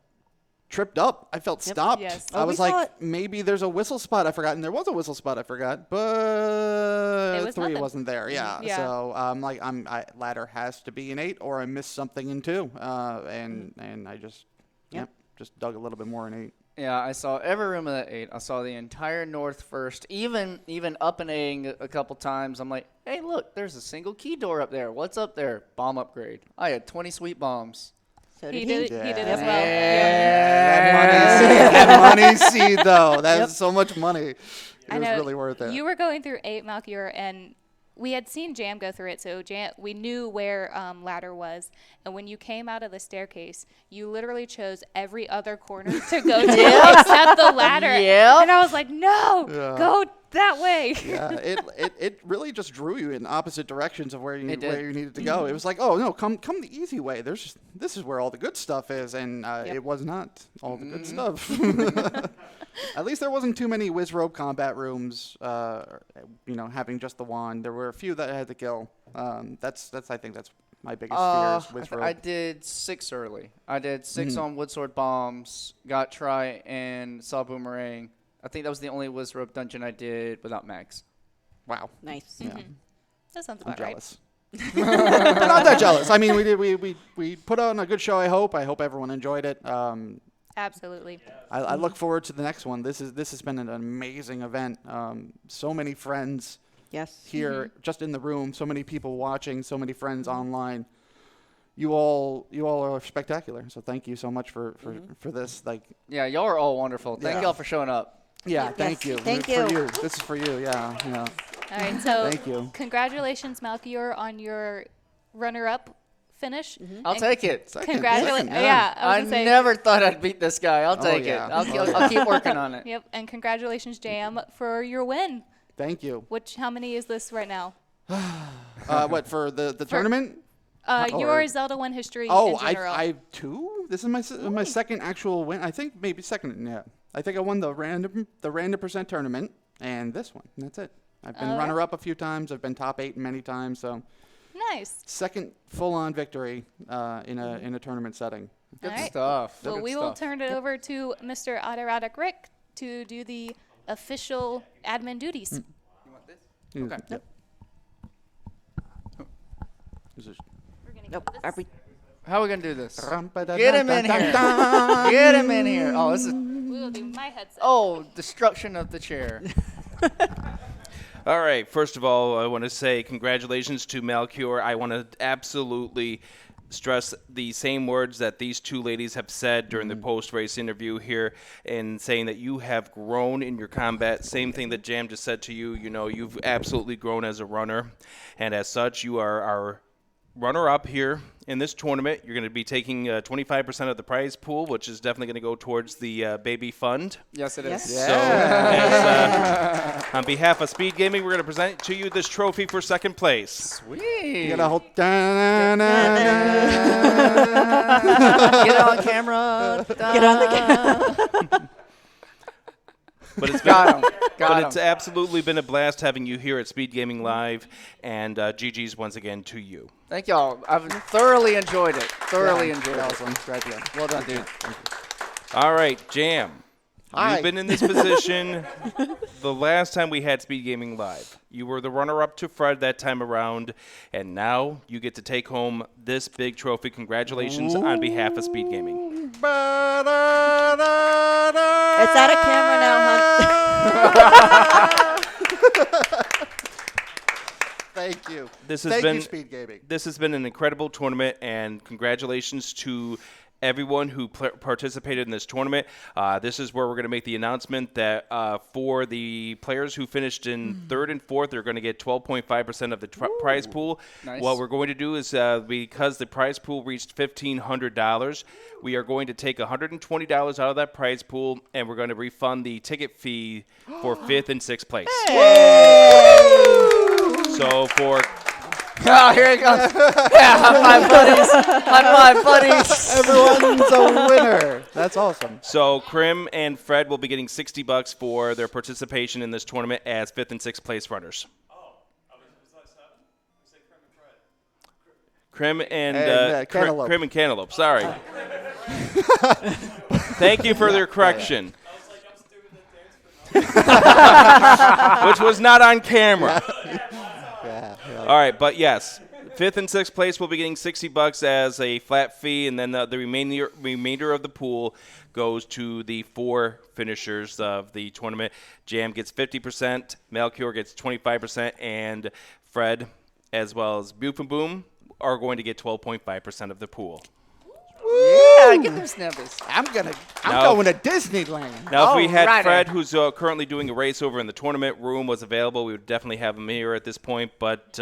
tripped up. I felt stopped. Yes. I Oh, was we saw like, it. maybe there's a whistle spot I forgot, and there was a whistle spot I forgot, but It was 3 nothing. wasn't there. Yeah. Yeah. So ladder has to be an 8, or I missed something in 2, and I just just dug a little bit more in 8. Yeah, I saw every room of that 8. I saw the entire north first, even up and A-ing a couple times. I'm like, hey, look, there's a single key door up there. What's up there? Bomb upgrade. I had 20 sweet bombs. So He did did, he. he did as well. That money seed, though. That's so much money. It I was know really worth it. You were going through 8, Malchior, and we had seen Jam go through it, so we knew where ladder was. And when you came out of the staircase, you literally chose every other corner to go to except the ladder. Yep. And I was like, no, go that way. Yeah, it really just drew you in opposite directions of where you It did. needed to go. It was like, oh no, come the easy way. This is where all the good stuff is, and it was not all the good stuff. At least there wasn't too many Wizrobe combat rooms. Having just the wand. There were a few that I had to kill. That's I think that's my biggest fear is Wizrobe. I did 6 early. I did 6 on Woodsword bombs, got try, and saw Boomerang. I think that was the only Wizrobe dungeon I did without Mags. Wow. Nice. Yeah. That sounds I'm about right. jealous. But not that jealous. I mean, we put on a good show. I hope everyone enjoyed it. Absolutely. I look forward to the next one. This has been an amazing event. So many friends Yes. here, just in the room. So many people watching. So many friends online. You all are spectacular. So thank you so much for this. Like, Yeah, y'all are all wonderful. Thank y'all for showing up. yeah, thank you. Thank For you. This is for you. Yeah. All right, so Thank you. congratulations, Malchior, on your runner-up finish. I'll take it. Congratulations. Second, Yeah, I was I gonna say. never thought I'd beat this guy. I'll take yeah. it. I'll keep working on it. Yep, and congratulations, Jam, for your win. Thank you. How many is this right now? What for the tournament? Your Zelda 1 history Oh, in general. I 2. This is my second actual win. I think maybe second. Yeah, I think I won the random percent tournament and this one. And that's it. I've been runner up a few times. I've been top 8 many times. So Nice. second full on victory in a tournament setting. Good All right. stuff. Well, Good we will stuff. turn it over to Mr. Autoratic Rick to do the official admin duties. Okay. Yep. This is- Nope. Are we? How are we going to do this? Get Get him in here. Get him in here. Oh, this is. We will do my headset. Oh, destruction of the chair. All right. First of all, I want to say congratulations to Malchior. I want to absolutely stress the same words that these two ladies have said during the post-race interview here, in saying that you have grown in your combat. Same thing that Jam just said to you. You know, you've absolutely grown as a runner, and as such, you are our runner-up here in this tournament. You're going to be taking 25% of the prize pool, which is definitely going to go towards the baby fund. Yes, it is. Yeah. So, as, on behalf of Speed Gaming, we're going to present to you this trophy for second place. Sweet. You gotta hold. Get on camera. Get on the camera. But it's been, Got him. but it's absolutely been a blast having you here at Speed Gaming Live, and GG's once again to you. Thank y'all. I've thoroughly enjoyed it. Thoroughly enjoyed it. Awesome. Great, yeah. Well done, dude. All right, Jam. Hi. You've been in this position the last time we had Speed Gaming Live. You were the runner-up to Fred that time around, and now you get to take home this big trophy. Congratulations on behalf of Speed Gaming. It's out of camera now, hon. Thank you. This has Thank been you, Speed Gaming. This has been an incredible tournament, and congratulations to everyone who participated in this tournament. This is where we're going to make the announcement that for the players who finished in third and fourth, they're going to get 12.5% of the prize pool. Nice. What we're going to do is, because the prize pool reached $1,500, we are going to take $120 out of that prize pool, and we're going to refund the ticket fee for fifth and sixth place. So for... Oh, here he goes. Yeah, high five, buddies. High five, buddies. Everyone's a winner. That's awesome. So Krim and Fred will be getting $60 for their participation in this tournament as fifth and sixth place runners. Krim and Cantaloupe. Krim and Cantaloupe. Sorry. Thank you for their correction. Which was not on camera. Yeah. All right, but yes, fifth and sixth place will be getting $60 as a flat fee, and then the remainder of the pool goes to the four finishers of the tournament. Jam gets 50%, Malchior gets 25%, and Fred, as well as Boof and Boom, are going to get 12.5% of the pool. Yeah, get them snappies. I'm Now- going to Disneyland. Now, if we had Alrighty. Fred, who's currently doing a race over in the tournament room, was available, we would definitely have him here at this point. But,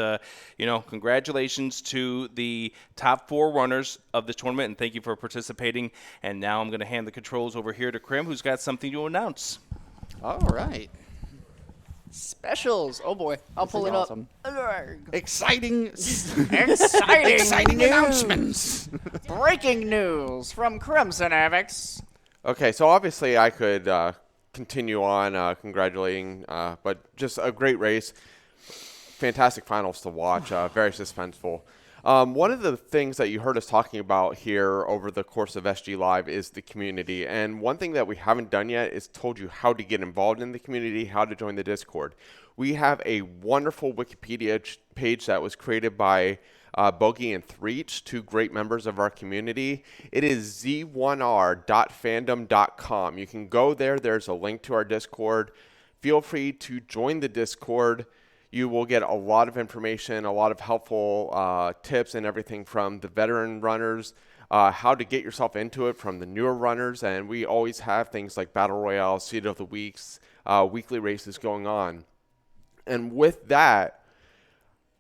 congratulations to the top four runners of this tournament, and thank you for participating. And now I'm going to hand the controls over here to Krim, who's got something to announce. All right. Specials. Oh, boy. I'll pull is it awesome. up. Exciting Exciting news. announcements. Breaking news from Crimson Avix. Okay, so obviously I could continue on congratulating, but just a great race. Fantastic finals to watch, very suspenseful. One of the things that you heard us talking about here over the course of SG Live is the community. And one thing that we haven't done yet is told you how to get involved in the community, how to join the Discord. We have a wonderful Wikipedia page that was created by Bogey and Threech, two great members of our community. It is z1r.fandom.com. You can go there. There's a link to our Discord. Feel free to join the Discord. You will get a lot of information, a lot of helpful tips and everything from the veteran runners, how to get yourself into it from the newer runners. And we always have things like Battle Royale, Seed of the Weeks, weekly races going on. And with that,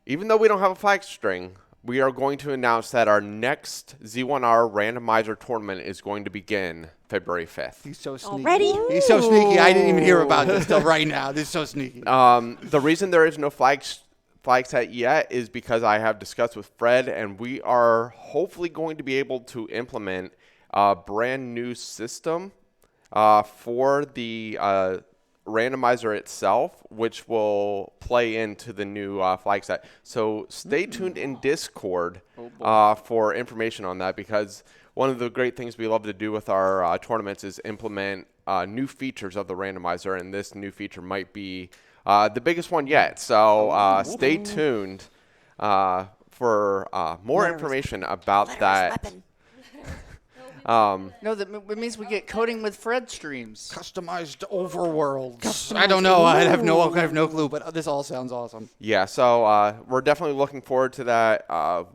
even though we don't have a flag string, we are going to announce that our next Z1R randomizer tournament is going to begin February 5th. He's so sneaky. Already? He's so sneaky. I didn't even hear about this till right now. This is so sneaky. The reason there is no flag set yet is because I have discussed with Fred, and we are hopefully going to be able to implement a brand new system for the randomizer itself, which will play into the new flag set. So stay tuned in Discord for information on that, because one of the great things we love to do with our tournaments is implement new features of the randomizer, and this new feature might be the biggest one yet. So stay tuned for more information about that. No, that means we get coding with Fred streams. Customized overworlds. I don't know. I have no clue, but this all sounds awesome. Yeah, so we're definitely looking forward to that.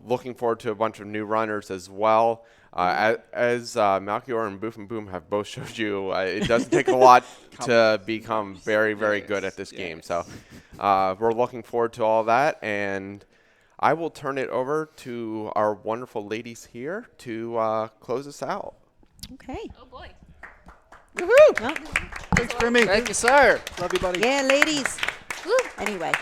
Looking forward to a bunch of new runners as well. As Malchior and Boof and Boom have both showed you, it doesn't take a lot to become very, very good at this game. So we're looking forward to all that, and I will turn it over to our wonderful ladies here to close us out. Okay. Oh boy. Woohoo! Well, Thanks for me. Thank you, sir. Love you, buddy. yeah, ladies. Woo. Anyway.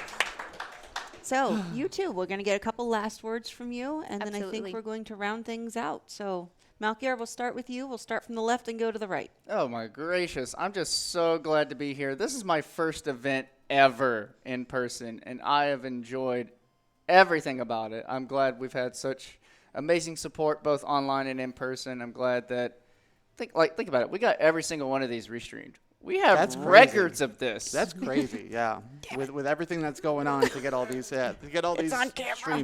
So, you two, we're going to get a couple last words from you, and then I Absolutely. think we're going to round things out. So, Malchior, we'll start with you. We'll start from the left and go to the right. Oh, my gracious. I'm just so glad to be here. This is my first event ever in person, and I have enjoyed everything about it. I'm glad we've had such amazing support both online and in person. I'm glad that, think about it. We got every single one of these restreamed. We have That's crazy. records of this. That's crazy, yeah. With everything that's going on, to get all these, streamed,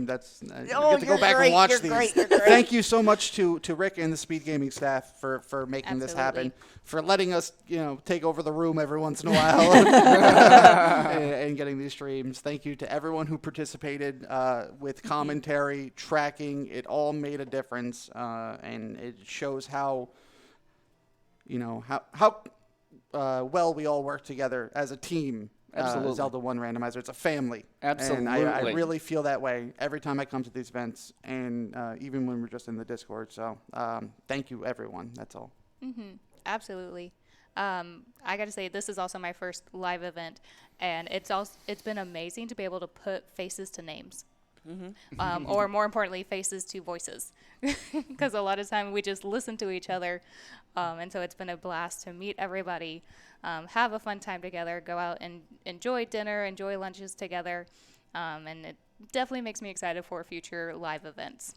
that's you get to go back and watch these. Thank you so much to Rick and the SpeedGaming staff for making this happen, for letting us take over the room every once in a while, and getting these streams. Thank you to everyone who participated with commentary, tracking. It all made a difference, and it shows how well we all work together as a team. Absolutely. Zelda 1 Randomizer. It's a family. Absolutely. And I really feel that way every time I come to these events, and even when we're just in the Discord. So thank you, everyone. That's all. Absolutely. I got to say, this is also my first live event, and it's been amazing to be able to put faces to names. Or more importantly, faces to voices, because a lot of time we just listen to each other, and so it's been a blast to meet everybody, have a fun time together, go out and enjoy dinner, enjoy lunches together, and it definitely makes me excited for future live events.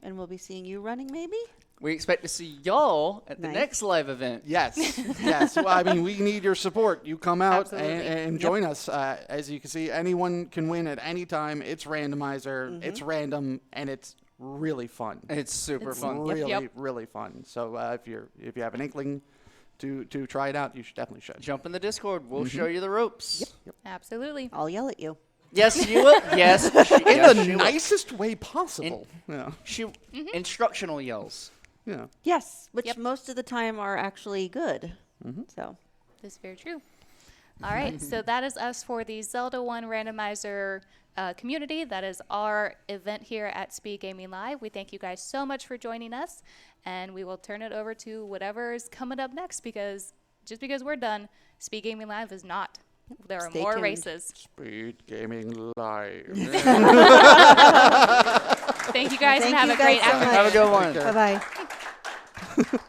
And we'll be seeing you running, maybe? We expect to see y'all at the Nice. next live event. Yes, yes. Well, I mean, we need your support. You come out Absolutely. and join us. As you can see, anyone can win at any time. It's randomizer. It's random, and it's really fun. It's super It's fun. Really, Yep. really fun. So if you have an inkling to try it out, you definitely should. Jump in the Discord. We'll show you the ropes. Absolutely. I'll yell at you. Yes, you will. Yes. In the nicest way possible. Instructional yells. Yeah. Yes, which Yep. most of the time are actually good. So, That's very true. All right, so that is us for the Zelda 1 Randomizer community. That is our event here at SpeedGaming Live. We thank you guys so much for joining us, and we will turn it over to whatever is coming up next, because just because we're done, SpeedGaming Live is not. There are Stay more tuned. races. SpeedGaming Live. Thank you guys, Thank and have you a great guys so afternoon. much. Have a good one. Bye-bye.